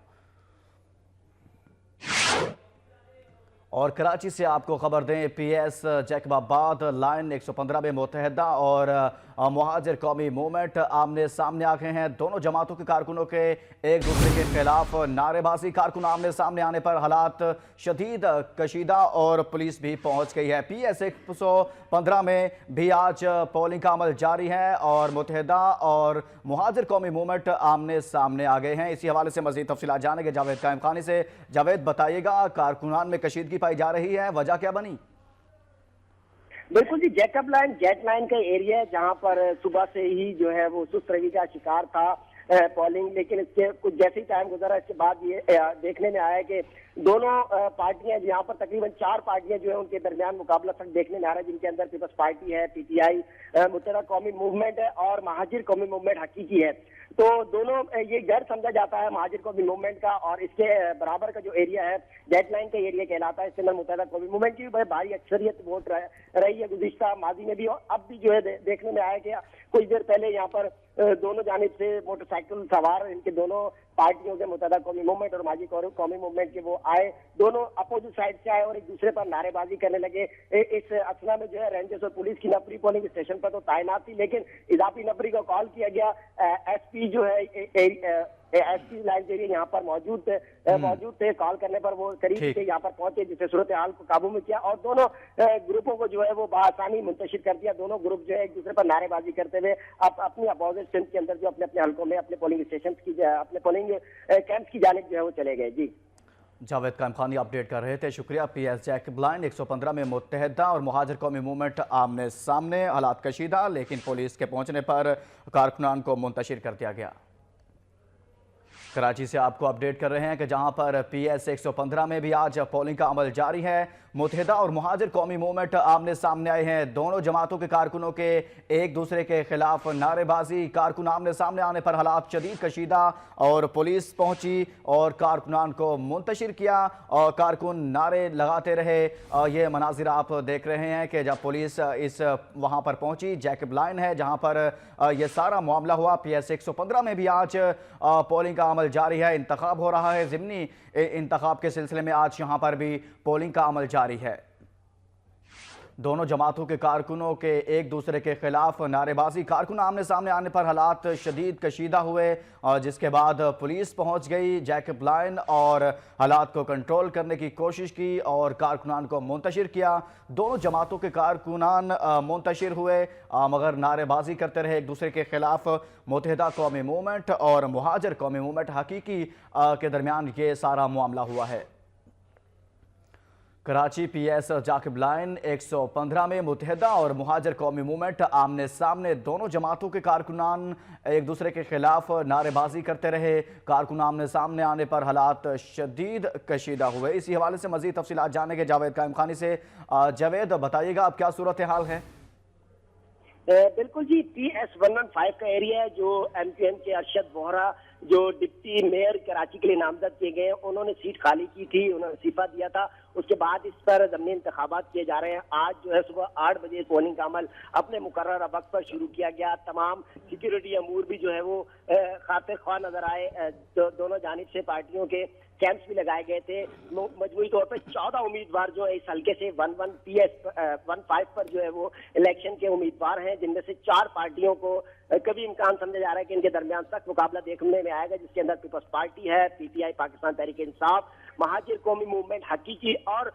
L: और कराची से आपको खबर दें, PS जैकबाबाद लाइन 115 में मुत्तहिदा और मुहाजिर कौमी मूवमेंट आमने सामने आ गए हैं। दोनों जमातों के कारकुनों के एक दूसरे के खिलाफ नारेबाजी। कारकुन आमने सामने आने पर हालात शदीद कशीदा और पुलिस भी पहुंच गई है। PS 115 में भी आज पोलिंग का अमल जारी है और मुत्तहिदा और मुहाजिर कौमी मूवमेंट आमने सामने आ गए हैं। इसी हवाले से मजीद तफसीलात जानेंगे जावेद कायम खानी से। जावेद, बताइएगा, कारकुनान में कशीदगी पाई जा रही है, वजह क्या बनी?
Q: बिल्कुल जी, जैकब लाइन जेट लाइन का एरिया है जहां पर सुबह से ही जो है वो सुस्त रवि का शिकार था पोलिंग, लेकिन इसके कुछ जैसे ही टाइम गुजरा इसके बाद ये देखने में आया कि दोनों पार्टियां यहाँ पर तकरीबन 4 पार्टियां जो है उनके दरमियान मुकाबला तक देखने में आ रहा है, जिनके अंदर पीपल्स पार्टी है, पीटीआई, मुत्तहदा कौमी मूवमेंट है और महाजिर कौमी मूवमेंट हकीकी है। तो दोनों ये गैर समझा जाता है महाजिर कौमी मूवमेंट का, और इसके बराबर का जो एरिया है जेट लाइन का एरिया कहलाता है। इसके अंदर मुत्तहदा कौमी मूवमेंट की भी बड़ी भारी अक्सरियत वोट रही है गुज़िश्ता माजी में भी, और अब भी जो है देखने में आया कि कुछ देर पहले यहाँ पर दोनों जानिब से मोटरसाइकिल सवार इनके दोनों पार्टियों के मुत्तहदा कौमी मूवमेंट और माजी कौमी मूवमेंट के वो आए, दोनों अपोजिट साइड से आए और एक दूसरे पर नारेबाजी करने लगे। इस असना में जो है रेंजर्स और पुलिस की नफरी पोलिंग स्टेशन पर तो तैनात थी, लेकिन इजाफी नफरी का कॉल किया गया। एसपी जो है एसपी लाइन एरिया यहाँ पर मौजूद थे। कॉल करने पर वो करीब से यहाँ पर पहुंचे, जिससे सूरत हाल को काबू में किया और दोनों ग्रुपों को जो है वो बआसानी मुंतशिर कर दिया। दोनों ग्रुप जो है एक दूसरे पर नारेबाजी करते हुए अपनी अपोजिट स्ट्रेंथ के अंदर जो अपने अपने हल्कों में अपने पोलिंग स्टेशन की अपने पोलिंग कैंप्स की जानिब जो है वो चले गए। जी
L: जावेद कायम खानी अपडेट कर रहे थे, शुक्रिया। पीएस जैकब लाइन 115 में मुत्तहदा और मुहाजिर कौमी मूवमेंट आमने सामने, हालात कशीदा, लेकिन पुलिस के पहुंचने पर कारकुनान को मुंतशिर कर दिया गया। कराची से आपको अपडेट कर रहे हैं कि जहां पर पीएस 115 में भी आज पोलिंग का अमल जारी है। मुत्तहदा और मुहाजिर कौमी मूवमेंट आमने सामने आए हैं। दोनों जमातों के कारकुनों के एक दूसरे के खिलाफ नारेबाजी, कारकुन आमने सामने आने पर हालात शदीद कशीदा और पुलिस पहुंची और कारकुनान को मुंतशिर किया और कारकुन नारे लगाते रहे। ये मनाजिर आप देख रहे हैं कि जब पुलिस वहां पर पहुंची, जैकब लाइन है जहां पर यह सारा मामला हुआ। पीएस 115 में भी आज पोलिंग का अमल जारी है, इंतखाब हो रहा है। ज़िमनी इंतखाब के सिलसिले में आज यहाँ पर भी पोलिंग का अमल जारी है। दोनों जमातों के कारकुनों के एक दूसरे के खिलाफ नारेबाजी, कारकुन आमने सामने आने पर हालात शदीद कशीदा हुए और जिसके बाद पुलिस पहुंच गई, जैकब लाइन और हालात को कंट्रोल करने की कोशिश की और कारकुनान को मुंतशिर किया। दोनों जमातों के कारकुनान मुंतशिर हुए मगर नारेबाजी करते रहे एक दूसरे के खिलाफ। मुत्तहदा कौमी मूवमेंट और मुहाजिर कौमी मूवमेंट हकीकी के दरमियान ये सारा मामला हुआ है। कराची पीएस जाकिब लाइन 115 में मुत्तहदा और मुहाजिर कौमी मूवमेंट आमने सामने, दोनों जमातों के कारकुनान एक दूसरे के खिलाफ नारेबाजी करते रहे। कारकुन आमने सामने आने पर हालात शदीद कशीदा हुए। इसी हवाले से मजीद तफसीलात जानेंगे जावेद कायम खानी से। जावेद बताइएगा अब क्या सूरत हाल है?
Q: बिल्कुल जी, पीएस 115 का एरिया है जो एमपीएम के अरशद बोहरा जो डिप्टी मेयर कराची के लिए नामजद किए गए हैं, उन्होंने सीट खाली की थी, उन्होंने इस्तीफा दिया था। उसके बाद इस पर ज़मीनी इंतखाबात किए जा रहे हैं। आज जो है सुबह 8 बजे पोलिंग का अमल अपने मुकर्रर वक्त पर शुरू किया गया। तमाम सिक्योरिटी अमूर भी जो है वो खातिर ख्वाह नजर आए। दोनों जानिब से पार्टियों के कैंप्स भी लगाए गए थे। मजमूई तौर पर 14 उम्मीदवार जो है इस हल्के से 11 पीएस 15 पर जो है वो इलेक्शन के उम्मीदवार हैं, जिनमें से 4 पार्टियों को कभी इम्कान समझा जा रहा है कि इनके दरमियान सख्त मुकाबला देखने में आएगा, जिसके अंदर पीपल्स पार्टी है, पीटीआई पाकिस्तान तहरीक इंसाफ, महाजिर कौमी मूवमेंट हकीकी और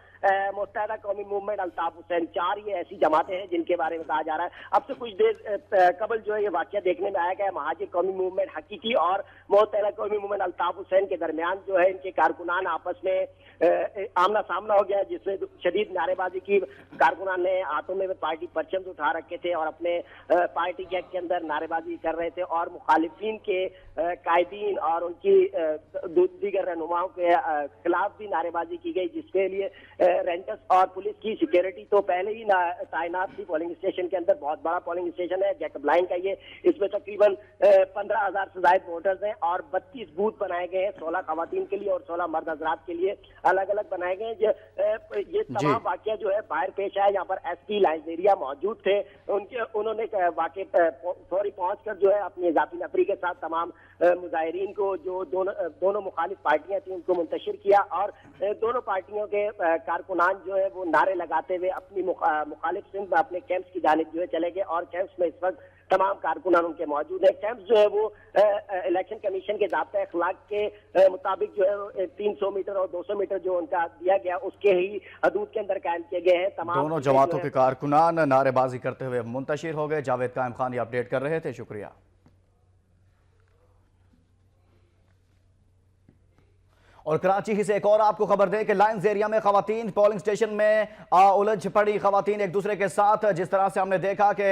Q: मुत्तहदा कौमी मूवमेंट अल्ताफ हुसैन। 4 ये ऐसी जमातें हैं जिनके बारे में कहा जा रहा है। अब से कुछ देर कबल जो है ये वाकया देखने में आया गया, महाजिर कौमी मूवमेंट हकीकी और मुत्तहदा कौमी मूवमेंट अल्ताफ हुसैन के दरमियान जो है इनके कारकुनान आपस में आमना सामना हो गया, जिसमें शदीद नारेबाजी की। कारकुनान ने हाथों में पार्टी परचम उठा रखे थे और अपने पार्टी के अंदर नारेबाजी कर रहे थे और मुखालिफिन के कायदीन और उनकी दीगर रहनुमाओं के खिलाफ भी नारेबाजी की गई, जिसके लिए रेंटर्स और पुलिस की सिक्योरिटी तो पहले ही तैनात थी पोलिंग स्टेशन के अंदर। बहुत बड़ा पोलिंग स्टेशन है जैकब लाइन का ये, इसमें तकरीबन 15,000 से ज्यादा वोटर्स हैं और 32 बूथ बनाए गए हैं, 16 खवातीन के लिए और 16 मर्द हजरात के लिए अलग अलग बनाए गए हैं। ये तमाम वाकया जो है बाहर पेश आया। यहाँ पर एसपी लाइजेरिया मौजूद थे, उन्होंने वाकई फौरी पहुंचकर जो है अपनी इजाफी नफरी के साथ तमाम मुजाहिरीन को जो दोनों मुखालिफ पार्टियां थी उनको मुंतशिर किया और दोनों पार्टियों के कारकुनान जो है वो नारे लगाते हुए अपनी मुखालिफ सिंध में अपने कैंप्स की जानिब जो है चले गए और कैंप्स में इस वक्त तमाम कारकुनान उनके मौजूद है। कैंप्स जो है वो इलेक्शन कमीशन के ज़ाब्ता अखलाक के मुताबिक जो है 300 मीटर और 200 मीटर जो उनका दिया गया उसके ही हदूद के अंदर कायम किए गए हैं। तमाम
L: दोनों जमातों के कारकुनान नारेबाजी करते हुए मुंतशिर हो गए। जावेद कायम खान अपडेट कर रहे थे, शुक्रिया। और कराची ही से एक और आपको खबर दें कि लाइंस एरिया में खवातीन पोलिंग स्टेशन में उलझ पड़ी खवातीन एक दूसरे के साथ। जिस तरह से हमने देखा कि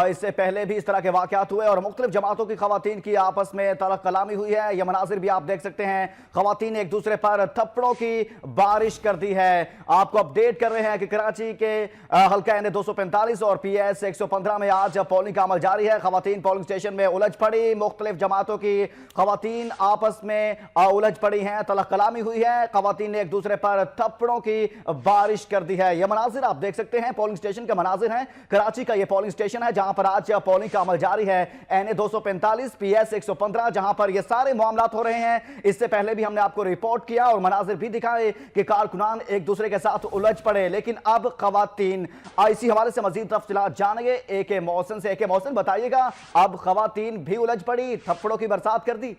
L: इससे पहले भी इस तरह के वाकयात हुए और मुख्तलिफ जमातों की खवातीन की आपस में तलक कलामी हुई है। यह मनाजिर भी आप देख सकते हैं, खवातीन एक दूसरे पर थप्पड़ों की बारिश कर दी है। आपको अपडेट कर रहे हैं कि कराची के हल्का एन 245 और PS 115 में आज पोलिंग का अमल जारी है। खवातीन पोलिंग स्टेशन में उलझ पड़ी, मुख्तलिफ जमातों की खवातीन आपस में उलझ पड़ी हैं, तलक कलामी हुई है। खवातीन ने एक दूसरे पर थप्पड़ों की बारिश कर दी है। यह मनाजिर आप देख सकते हैं पोलिंग स्टेशन के मनाजिर हैं। कराची का यह पोलिंग स्टेशन है जहां पर आज पोलिंग का अमल जारी है। NA 245 PS 115 जहां पर यह सारे मामलात हो रहे हैं। इससे पहले भी हमने आपको रिपोर्ट किया और मनाजिर भी दिखाए कि कारकुनान एक दूसरे के साथ उलझ पड़े, लेकिन अब खवातीन इसी हवाले से मजीद तफसीलात जानेंगे AK मोहसिन से। AK मोहसिन बताइएगा, अब खवातीन भी उलझ पड़ी, थप्पड़ों की बरसात कर दी?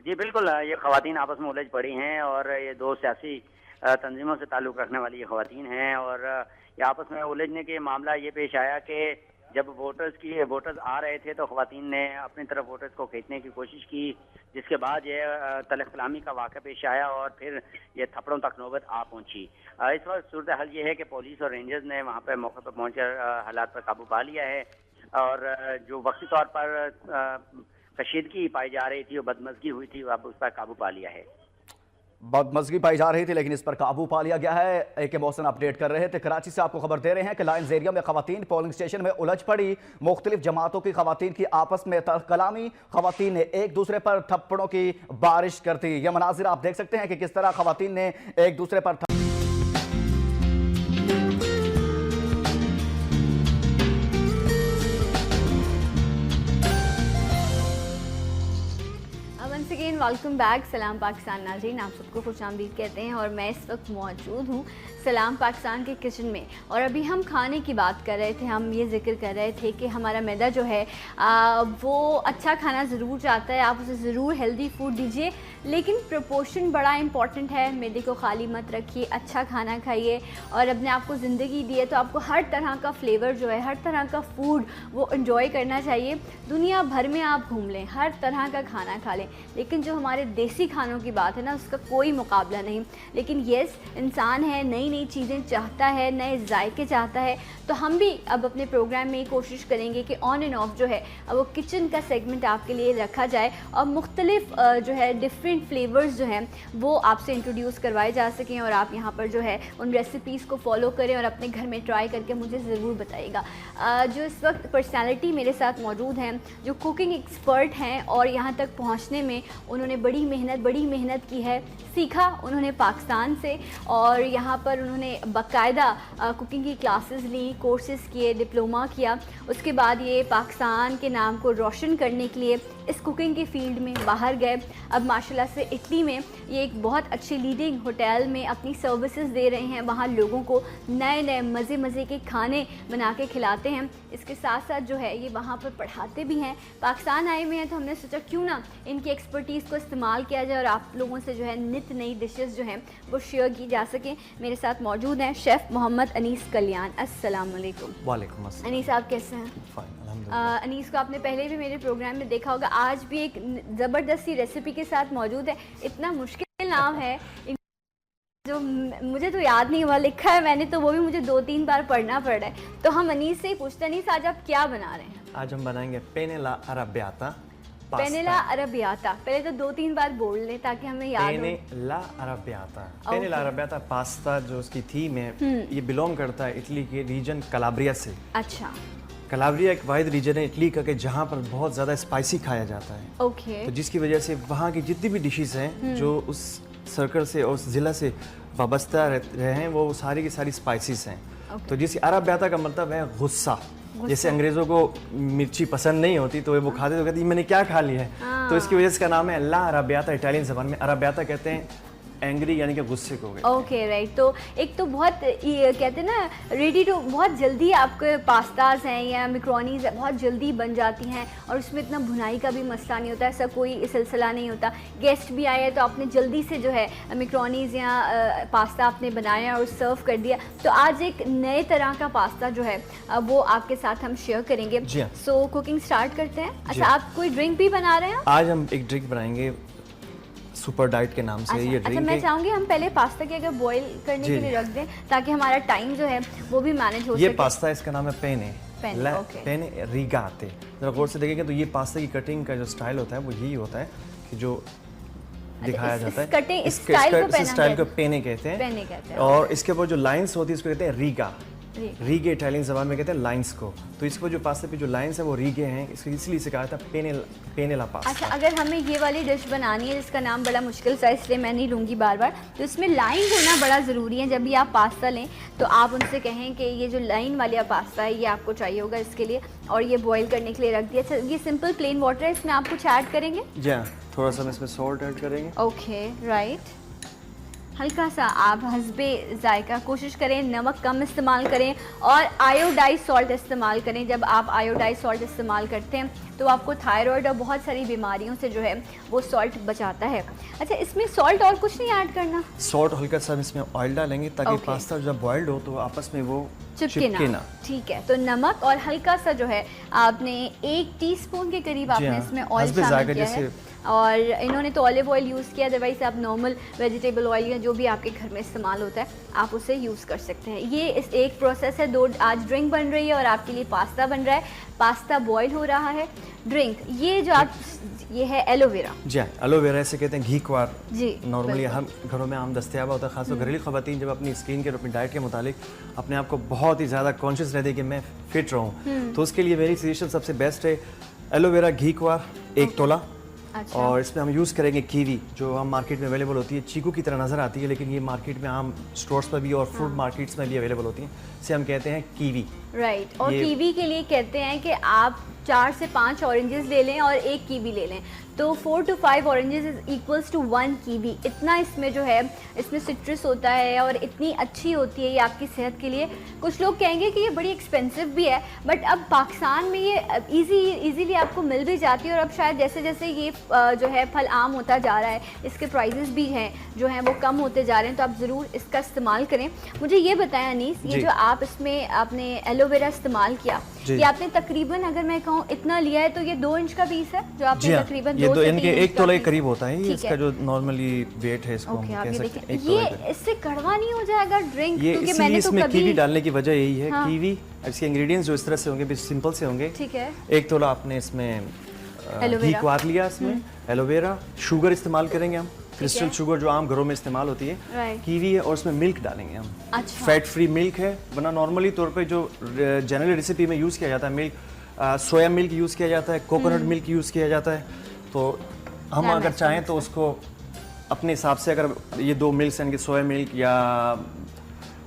R: जी बिल्कुल, ये खवातीन आपस में उलझ पड़ी हैं और ये दो सियासी तंजीमों से ताल्लुक़ रखने वाली ये खवातीन हैं और ये आपस में उलझने के मामला ये पेश आया कि जब वोटर्स आ रहे थे तो खवातीन ने अपनी तरफ वोटर्स को खींचने की कोशिश की, जिसके बाद ये तलक कलामी का वाक़ा पेश आया और फिर ये थप्पड़ों तक नौबत आ पहुंची। इस वक्त सूरत हाल ये है कि पुलिस और रेंजर्स ने वहाँ पर मौके पर पहुँचकर हालात पर काबू पा लिया है और जो वक्ती तौर पर कशीदगी पाई जा रही थी और बदमज़गी हुई थी, अब उस पर काबू पा लिया है।
L: बदमज़गी पाई जा रही थी लेकिन इस पर काबू पा लिया गया है। AK मोहसिन अपडेट कर रहे थे। कराची से आपको खबर दे रहे हैं कि लाइंस एरिया में खवातीन पोलिंग स्टेशन में उलझ पड़ी, मुख्तलिफ जमातों की खवातीन की आपस में कलामी, खवातीन ने एक दूसरे पर थप्पड़ों की बारिश कर दी। यह मनाजिर आप देख सकते हैं कि किस तरह खवातीन ने एक दूसरे पर
B: वेलकम बैक। सलाम पाकिस्तान नाज़रीन, आप सबको खुशामदीद कहते हैं और मैं इस वक्त मौजूद हूँ सलाम पाकिस्तान के किचन में। और अभी हम खाने की बात कर रहे थे, हम ये जिक्र कर रहे थे कि हमारा मैदा जो है वो अच्छा खाना ज़रूर चाहता है, आप उसे ज़रूर हेल्दी फूड दीजिए, लेकिन प्रोपोर्शन बड़ा इंपॉर्टेंट है। मैदे को खाली मत रखिए, अच्छा खाना खाइए और अपने आप को ज़िंदगी दी है तो आपको हर तरह का फ्लेवर जो है, हर तरह का फूड वो इंजॉय करना चाहिए। दुनिया भर में आप घूम लें, हर तरह का खाना खा लें, लेकिन जो हमारे देसी खानों की बात है ना, उसका कोई मुकाबला नहीं। लेकिन येस, इंसान है, नई नई चीज़ें चाहता है, नए जायके चाहता है, तो हम भी अब अपने प्रोग्राम में कोशिश करेंगे कि ऑन एंड ऑफ जो है अब वो किचन का सेगमेंट आपके लिए रखा जाए और मुख्तलिफ जो है डिफरेंट फ्लेवर्स जो हैं वो आपसे इंट्रोड्यूस करवाए जा सकें और आप यहाँ पर जो है उन रेसिपीज़ को फॉलो करें और अपने घर में ट्राई करके मुझे ज़रूर बताइएगा। जो इस वक्त पर्सनैलिटी मेरे साथ मौजूद हैं, जो कुकिंग एक्सपर्ट हैं और यहाँ तक पहुँचने में उन्होंने बड़ी मेहनत की है, सीखा उन्होंने पाकिस्तान से और यहाँ पर उन्होंने बाकायदा कुकिंग की क्लासेस ली, कोर्सेज़ किए, डिप्लोमा किया। उसके बाद ये पाकिस्तान के नाम को रोशन करने के लिए इस कुकिंग की फील्ड में बाहर गए। अब माशाल्लाह से इटली में ये एक बहुत अच्छे लीडिंग होटल में अपनी सर्विसेज दे रहे हैं, वहाँ लोगों को नए नए मज़े के खाने बना के खिलाते हैं। इसके साथ साथ जो है ये वहाँ पर पढ़ाते भी हैं। पाकिस्तान आए हुए हैं तो हमने सोचा क्यों ना इनकी एक्सपर्टीज़ को इस्तेमाल किया जाए और आप लोगों से जो है नित नई डिशेस जो हैं वो शेयर की जा सकें। मेरे साथ मौजूद हैं शेफ़ मोहम्मद अनीस कल्याण। अस्सलाम वालेकुम।
L: वालेकुम अस्सलाम।
B: अनीस, आप कैसे हैं? अनीस को आपने पहले भी मेरे प्रोग्राम में देखा होगा, आज भी एक ज़बरदस्ती रेसिपी के साथ मौजूद है। इतना मुश्किल नाम है जो मुझे तो याद नहीं हुआ, लिखा है मैंने तो वो भी मुझे 2-3 बार पढ़ना पड़ रहा है। तो हम अनीस से ही पूछते हैं, अनीस आज आप क्या बना रहे हैं?
S: आज हम बनाएंगे पेने ला अरबियाता।
B: पेने ला अरबियाता, पहले तो 2-3 बार बोल लें ताकि हमें याद हो।
S: पेने ला अरबियाता, पेने ला अरबियाता पास्ता जो उसकी थीम है ये बिलोंग करता है इटली के रीजन कलाब्रिया से।
B: अच्छा।
S: कलाब्रिया एक वाहिद रीजन है इटली का कि जहाँ पर बहुत ज़्यादा स्पाइसी खाया जाता है।
B: ओके।
S: तो जिसकी वजह से वहाँ की जितनी भी डिशेस हैं जो उस सर्कल से और उस ज़िला से वाबस्ता रहे हैं वो सारी की सारी स्पाइसीज हैं। तो जिस अरबियाता का मतलब है गुस्सा। जैसे अंग्रेज़ों को मिर्ची पसंद नहीं होती तो वो खाते तो कहते हैं मैंने क्या खा लिया है, तो इसकी वजह से इसका नाम है ला अरबियाता। इटालियन ज़बान में अरबियाता कहते हैं एंग्री यानी कि गुस्से को।
B: Okay right. तो एक तो बहुत कहते हैं ना रेडी टू, बहुत जल्दी आपके पास्ताज हैं या मैक्रोनीज है बहुत जल्दी बन जाती हैं और उसमें इतना भुनाई का भी मसला नहीं होता, ऐसा कोई सिलसिला नहीं होता। गेस्ट भी आए तो आपने जल्दी से जो है मैक्रोनीज या पास्ता आपने बनाया और सर्व कर दिया। तो आज एक नए तरह का पास्ता जो है वो आपके साथ हम शेयर करेंगे। सो कुकिंग स्टार्ट करते हैं। अच्छा, आप कोई ड्रिंक भी बना रहे हैं?
S: आज हम एक ड्रिंक बनाएंगे सुपर डाइट के नाम से ये
B: अच्छा,
S: ड्रिंक
B: मैं
S: है।
B: चाहूंगी हम पहले पास्ता के अगर बॉईल करने
S: जी,
B: के लिए रख दें ताकि हमारा टाइम जो है वो भी मैनेज हो
S: ये
B: सके।
S: पास्ता इसका नाम है पेने।
B: पेने, ओके।
S: पेने रीगा आते जरा गौर से देखेंगे तो ये पास्ता की कटिंग का जो स्टाइल होता है वो यही होता है कि जो दिखाया जाता है।
B: इस स्टाइल
S: को पेने कहते हैं।
B: पेने कहते हैं।
S: और इसके ऊपर जो लाइंस होती है उसको कहते हैं रीगा। रीगे इटालियन ज़बान में कहते हैं लाइंस को। तो इसको जो पास्ता पे जो लाइंस है वो रीगे हैं, इसको इसलिए से कहा था पेनेला पास्ता।
B: अच्छा, अगर हमें ये वाली डिश बनानी है जिसका नाम बड़ा मुश्किल सा इसलिए मैं नहीं लूँगी बार बार, तो इसमें लाइन होना बड़ा ज़रूरी है। जब भी आप पास्ता लें तो आप उनसे कहें कि ये जो लाइन वाला पास्ता है ये आपको चाहिए होगा इसके लिए, और ये बॉईल करने के लिए रख दिया। अच्छा, ये सिंपल प्लेन वाटर है, इसमें आप कुछ ऐड करेंगे?
S: जी हाँ, थोड़ा सा हम इसमें सॉल्ट ऐड करेंगे।
B: Okay, right. हल्का सा आप हस्बे जायका कोशिश करें, नमक कम इस्तेमाल करें और आयोडाइज सॉल्ट इस्तेमाल करें। जब आप आयोडाइज सॉल्ट इस्तेमाल करते हैं तो आपको थायराइड और बहुत सारी बीमारियों से जो है वो सॉल्ट बचाता है। अच्छा, इसमें सॉल्ट और कुछ नहीं ऐड करना?
S: सॉल्ट हल्का सा इसमें ऑयल डालेंगे ताकि पास्ता जब बॉइल्ड हो तो आपस में वो चिपके ना।
B: ठीक है, तो नमक और हल्का सा जो है आपने 1 टीस्पून के करीब आपने इसमें ऑयल शामिल किया है। और इन्होंने तो ऑलिव ऑयल यूज़ किया, अदरवाइज आप नॉर्मल वेजिटेबल ऑयल या जो भी आपके घर में इस्तेमाल होता है आप उसे यूज़ कर सकते हैं। ये इस एक प्रोसेस है। आज ड्रिंक बन रही है और आपके लिए पास्ता बन रहा है। पास्ता बॉईल हो रहा है, ड्रिंक ये जो आप ये है एलोवेरा।
S: जी हाँ, एलोवेरा इसे कहते हैं घी क्वार।
B: जी,
S: नॉर्मली हम घरों में आम दस्तयाब होता है, खासकर घरेलू ख़वातीन जब अपनी स्किन के और अपनी डाइट के मुतालिक अपने आप को बहुत ही ज़्यादा कॉन्शियस रहते हैं कि मैं फिट रहूँ, तो उसके लिए मेरी सजेशन सबसे बेस्ट है एलोवेरा घी क्वार 1 तोला।
B: अच्छा।
S: और इसमें हम यूज़ करेंगे कीवी, जो हम मार्केट में अवेलेबल होती है, चीकू की तरह नज़र आती है लेकिन ये मार्केट में आम स्टोर्स पर भी और फ्रूट मार्केट्स में भी अवेलेबल होती हैं। इसे हम कहते हैं कीवी।
B: राइट। और कीवी के लिए कहते हैं कि आप 4 से 5 ऑरेंजेस ले लें और 1 कीवी ले लें, तो 4 to 5 oranges is equals to 1 kiwi. इतना इसमें जो है इसमें सिट्रस होता है और इतनी अच्छी होती है ये आपकी सेहत के लिए। कुछ लोग कहेंगे कि ये बड़ी एक्सपेंसिव भी है, बट अब पाकिस्तान में ये इजीली आपको मिल भी जाती है। और अब शायद जैसे जैसे ये जो है फल आम होता जा रहा है, इसके प्राइजेस भी हैं जो हैं वो कम होते जा रहे हैं, तो आप ज़रूर इसका इस्तेमाल करें। मुझे ये बताएं अनीस, ये जो आप इसमें आपने एलोवेरा इस्तेमाल किया, ये आपने तकरीबन अगर मैं कहूँ इतना लिया है तो ये 2 इंच का पीस है जो आपने तकरीबन
S: ये 2 इनके 1 तोले के करीब होता है ये इसका जो नॉर्मली वेट है, इसको हम
B: कह सकते हैं।
S: 1
B: ये इससे कड़वा नहीं हो जाएगा ड्रिंक?
S: क्योंकि मैंने तो कभी कीवी डालने की वजह यही है। कीवी इसके इंग्रेडिएंट्स जो इस तरह से होंगे भी सिंपल से होंगे।
B: ठीक है।
S: 1 तोला आपने इसमें घी क्वार लिया, इसमें एलोवेरा, शुगर इस्तेमाल करेंगे हम, क्रिस्टल शुगर जो आम घरों में इस्तेमाल होती है, कीवी है और इसमें मिल्क डालेंगे हम।
B: अच्छा।
S: फैट फ्री मिल्क है, वरना नॉर्मली तौर पे जो जनरल रेसिपी में यूज़ किया जाता है मिल्क, सोया मिल्क यूज़ किया जाता है, कोकोनट मिल्क यूज़ किया जाता है। तो हम अगर चाहें तो उसको अपने हिसाब से, अगर ये 2 मिल्क यानी कि सोया मिल्क या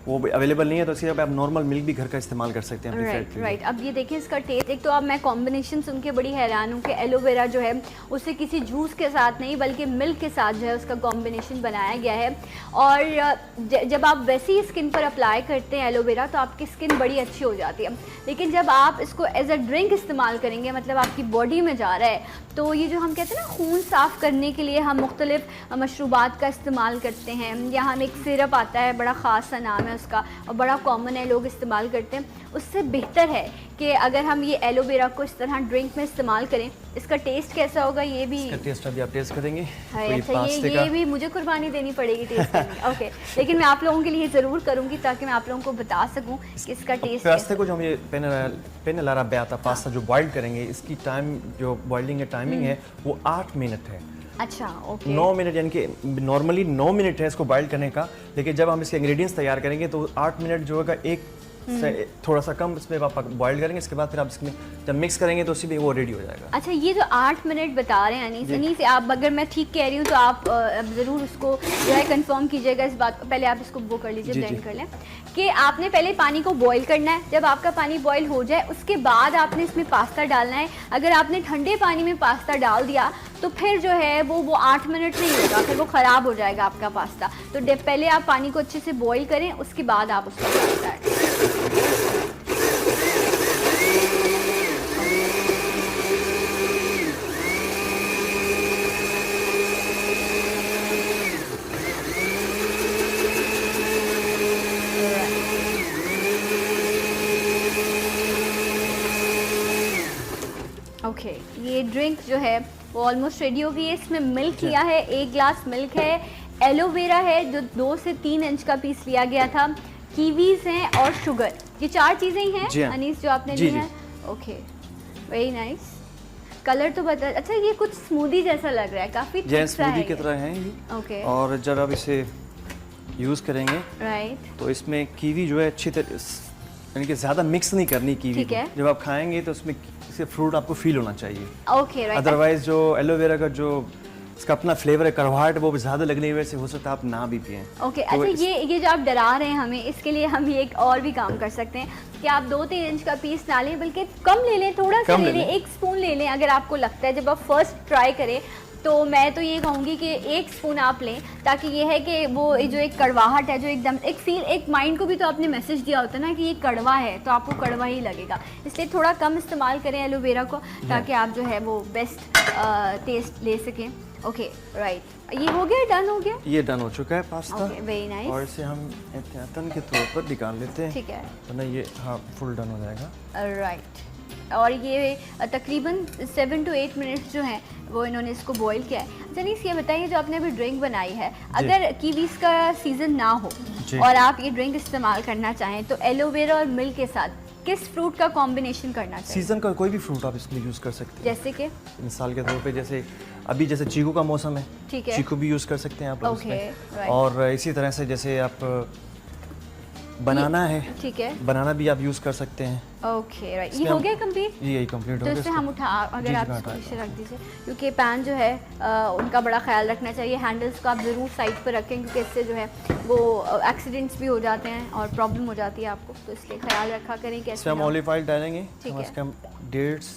S: वो अवेलेबल नहीं है तो इसके आप नॉर्मल मिल्क भी घर का इस्तेमाल कर सकते हैं।
B: राइट। अब ये देखिए इसका टेस्ट, एक तो अब मैं कॉम्बिनेशन सुन के बड़ी हैरान हूँ कि एलोवेरा जो है उसे किसी जूस के साथ नहीं बल्कि मिल्क के साथ जो है उसका कॉम्बिनेशन बनाया गया है। और जब आप वैसे ही स्किन पर अप्लाई करते हैं एलोवेरा तो आपकी स्किन बड़ी अच्छी हो जाती है, लेकिन जब आप इसको एज अ ड्रिंक इस्तेमाल करेंगे, मतलब आपकी बॉडी में जा रहा है, तो ये जो हम कहते हैं ना खून साफ़ करने के लिए हम मुख्तलिफ मशरूबात का इस्तेमाल करते हैं। यहाँ में एक सिरप आता है, बड़ा ख़ास सा नाम है उसका और बड़ा कॉमन है, लोग इस्तेमाल करते हैं। उससे बेहतर है कि अगर हम ये एलोवेरा को इस तरह ड्रिंक में इस्तेमाल करें। इसका टेस्ट कैसा होगा ये भी
S: टेस्ट अभी आप टेस्ट करेंगे।
B: अच्छा, ये भी मुझे कुर्बानी देनी पड़ेगी टेस्ट करने। ओके, लेकिन मैं आप लोगों के लिए ज़रूर करूँगी ताकि मैं आप लोगों को बता सकूँ कि इसका टेस्ट।
S: पास्ते को जो हम ये पेनेला अराबियाता पास्ता जो बॉइल्ड करेंगे, इसकी टाइम जो बॉइलिंग है टाइमिंग है वो 8 मिनट है।
B: अच्छा, ओके।
S: 9 मिनट यानी कि नॉर्मली 9 मिनट है इसको बॉइल करने का, लेकिन जब हम इसके इंग्रेडिएंट्स तैयार करेंगे तो 8 मिनट जो होगा, एक से थोड़ा सा कम इसमें आप बॉइल करेंगे। इसके बाद फिर आप इसमें जब मिक्स करेंगे तो उसी में वो रेडी हो जाएगा।
B: अच्छा, ये जो 8 मिनट बता रहे हैं अनीस, आप अगर मैं ठीक कह रही हूँ तो आप ज़रूर उसको जो है कंफर्म कीजिएगा इस बात को। पहले आप इसको वो कर लीजिए, ब्लेंड कर लें कि आपने पहले पानी को बॉईल करना है। जब आपका पानी बॉईल हो जाए उसके बाद आपने इसमें पास्ता डालना है। अगर आपने ठंडे पानी में पास्ता डाल दिया तो फिर जो है वो 8 मिनट नहीं होगा, फिर वो ख़राब हो जाएगा आपका पास्ता। तो पहले आप पानी को अच्छे से बॉईल करें, उसके बाद आप उसका पास्ता ऐड करें। ओके, ये ड्रिंक जो है वो ऑलमोस्ट रेडी हो गई है। इसमें मिल्क लिया है, 1 ग्लास मिल्क है, एलोवेरा है जो 2 से 3 इंच का पीस लिया गया था, कीवीज हैं और शुगर। ये 4 चीज़ें ही हैं अनीस जो आपने ली है। Okay, very nice. कलर तो बता, अच्छा ये कुछ स्मूदी जैसा लग रहा है, काफ़ी
S: स्मूदी की तरह है ये।
B: ओके, और
S: जब आप इसे यूज़ करेंगे तो इसमें कीवी जो है अच्छी तरह यानी कि ज़्यादा मिक्स नहीं करनी कीवी को। जब आप खाएंगे तो उसमें से फ्रूट आपको फील होना चाहिए।
B: Okay, right.
S: अदरवाइज जो एलोवेरा का जो इसका अपना फ्लेवर है, कड़वाहट, वो भी ज़्यादा लगने की वजह से हो सकता है आप ना भी पिएं।
B: ओके, अच्छा ये जो आप डरा रहे हैं हमें, इसके लिए हम ये एक और भी काम कर सकते हैं कि आप 2-3 इंच का पीस ना लें, बल्कि कम ले लें, थोड़ा सा ले लें, 1 स्पून ले लें। अगर आपको लगता है जब आप फर्स्ट ट्राई करें तो मैं तो ये कहूँगी कि 1 स्पून आप लें, ताकि ये है कि वो जो एक कड़वाहट है, जो एकदम एक फील, एक माइंड को भी तो आपने मैसेज दिया होता है ना कि ये कड़वा है, तो आपको कड़वा ही लगेगा। इसलिए थोड़ा कम इस्तेमाल करें एलोवेरा को, ताकि आप जो है वो बेस्ट टेस्ट ले सकें। Okay, right. ये हो गया, डन हो गया?
S: ये डन हो चुका है पास्ता।
B: Okay, very nice.
S: और इसे हम एहतियातन के तौर पर निकाल लेते हैं।
B: ठीक है,
S: वरना ये हाँ फुल डन हो जाएगा।
B: राइट। और ये तकरीबन 7 to 8 मिनट्स जो हैं वो इन्होंने इसको बॉईल किया है। चलिए ये बताइए, जो आपने अभी ड्रिंक बनाई है, अगर कीवीज का सीज़न ना हो और आप ये ड्रिंक इस्तेमाल करना चाहें तो एलोवेरा और मिल्क के साथ किस फ्रूट का कॉम्बिनेशन करना चाहिए?
S: सीज़न का कोई भी फ्रूट आप इसमें यूज़ कर सकते हैं।
B: जैसे कि
S: मिसाल के तौर पे जैसे अभी जैसे चीकू का मौसम है,
B: ठीक है,
S: चीकू भी यूज़ कर सकते हैं आप लोग उसमें। और इसी तरह से जैसे आप बनाना है,
B: ठीक है,
S: बनाना भी आप यूज़ कर सकते हैं।
B: Okay, right. ये हो गया कंप्लीट?
S: यही कंप्लीट हो गया।
B: तो इससे हम उठा, अगर आप इसको रख दीजिए, क्योंकि पैन जो है उनका बड़ा ख्याल रखना चाहिए। हैंडल्स को आप ज़रूर साइड पर रखें, क्योंकि इससे जो है वो एक्सीडेंट्स भी हो जाते हैं और प्रॉब्लम हो जाती है आपको, तो इसलिए ख्याल रखा करें। कैसे
S: हम ऑलिव ऑयल डालेंगे,
B: ठीक है,
S: हम 1.5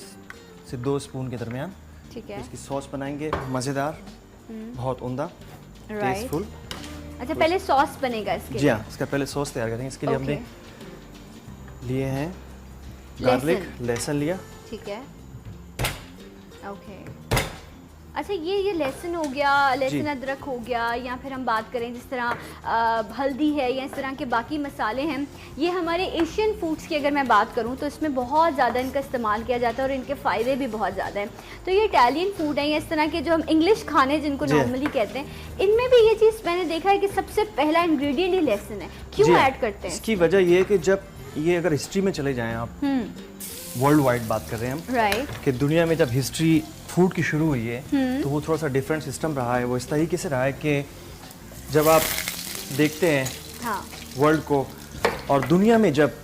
S: से 2 स्पून के दरमियान,
B: ठीक है।
S: इसकी सॉस बनाएंगे मज़ेदार, बहुत उम्दा, टेस्टफुल।
B: अच्छा, पहले सॉस बनेगा इसके?
S: जी हाँ, इसका पहले सॉस तैयार करेंगे। इसके लिए हमने लिए हैं गार्लिक, लहसुन लिया,
B: ठीक है। ओके, अच्छा ये लहसुन हो गया, लहसुन अदरक हो गया, या फिर हम बात करें जिस तरह हल्दी है या इस तरह के बाकी मसाले हैं, ये हमारे एशियन फूड्स की अगर मैं बात करूं तो इसमें बहुत ज़्यादा इनका इस्तेमाल किया जाता है और इनके फ़ायदे भी बहुत ज़्यादा हैं। तो ये इटालियन फूड है या इस तरह के जो हम इंग्लिश खाने जिनको नॉर्मली कहते हैं, इनमें भी ये चीज़ मैंने देखा है कि सबसे पहला इंग्रेडिएंट ही लहसुन है। क्यों ऐड करते हैं?
S: इसकी वजह ये है कि जब ये अगर हिस्ट्री में चले जाएँ आप, वर्ल्ड वाइड बात कर रहे हैं हम,
B: राइट,
S: कि दुनिया में जब हिस्ट्री फूड की शुरू हुई है तो वो थोड़ा सा डिफरेंट सिस्टम रहा है। वो इस तरीके से रहा है कि जब आप देखते हैं वर्ल्ड को और दुनिया में जब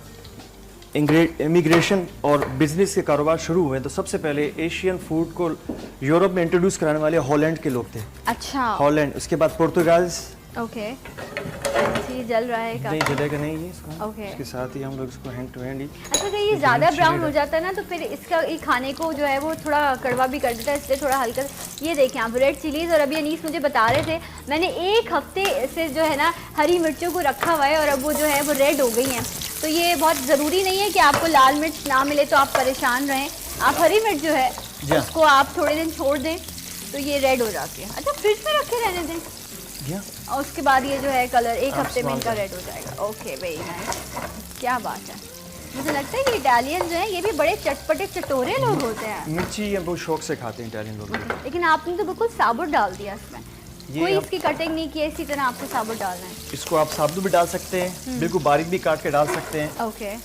S: इमिग्रेशन और बिजनेस के कारोबार शुरू हुए तो सबसे पहले एशियन फूड को यूरोप में इंट्रोड्यूस कराने वाले हॉलैंड के लोग थे।
B: अच्छा,
S: हॉलैंड, उसके बाद पुर्तगाल।
B: ओके, ये जल रहा है
S: नहीं जलेगा नहीं ये इसको।
B: ओके,
S: इसके साथ ही हम लोग इसको हैंड टू हैंड ही।
B: अच्छा, तो ये ज़्यादा ब्राउन हो जाता है ना तो फिर इसका ये खाने को जो है वो थोड़ा कड़वा भी कर देता है, इसलिए थोड़ा हल्का। ये देखें आप, रेड चिलीज़, और अभी अनीस मुझे बता रहे थे मैंने 1 हफ्ते से जो है ना हरी मिर्चों को रखा हुआ है और अब वो जो है वो रेड हो गई हैं। तो ये बहुत ज़रूरी नहीं है कि आपको लाल मिर्च ना मिले तो आप परेशान रहें। आप हरी मिर्च जो है उसको आप थोड़े दिन छोड़ दें तो ये रेड हो जाती है। अच्छा, फ्रिज में रखे रहने दें और उसके बाद ये जो है कलर 1 हफ्ते में इनका रेड हो जाएगा। ओके, वेरी नाइस, क्या बात है। मुझे लगता है कि इटालियन जो है ये भी बड़े चटपटे चटोरे लोग होते हैं।
S: मिर्ची ये बहुत शौक से खाते हैं इटालियन लोग।
B: लेकिन आपने तो बिल्कुल साबुत डाल दिया इसमें, कोई इसकी कटिंग नहीं की, इसी तरह आपको साबुत डालना है।
S: इसको आप साबुत भी डाल सकते हैं, बिल्कुल बारीक भी काट के डाल सकते हैं।
B: ओके,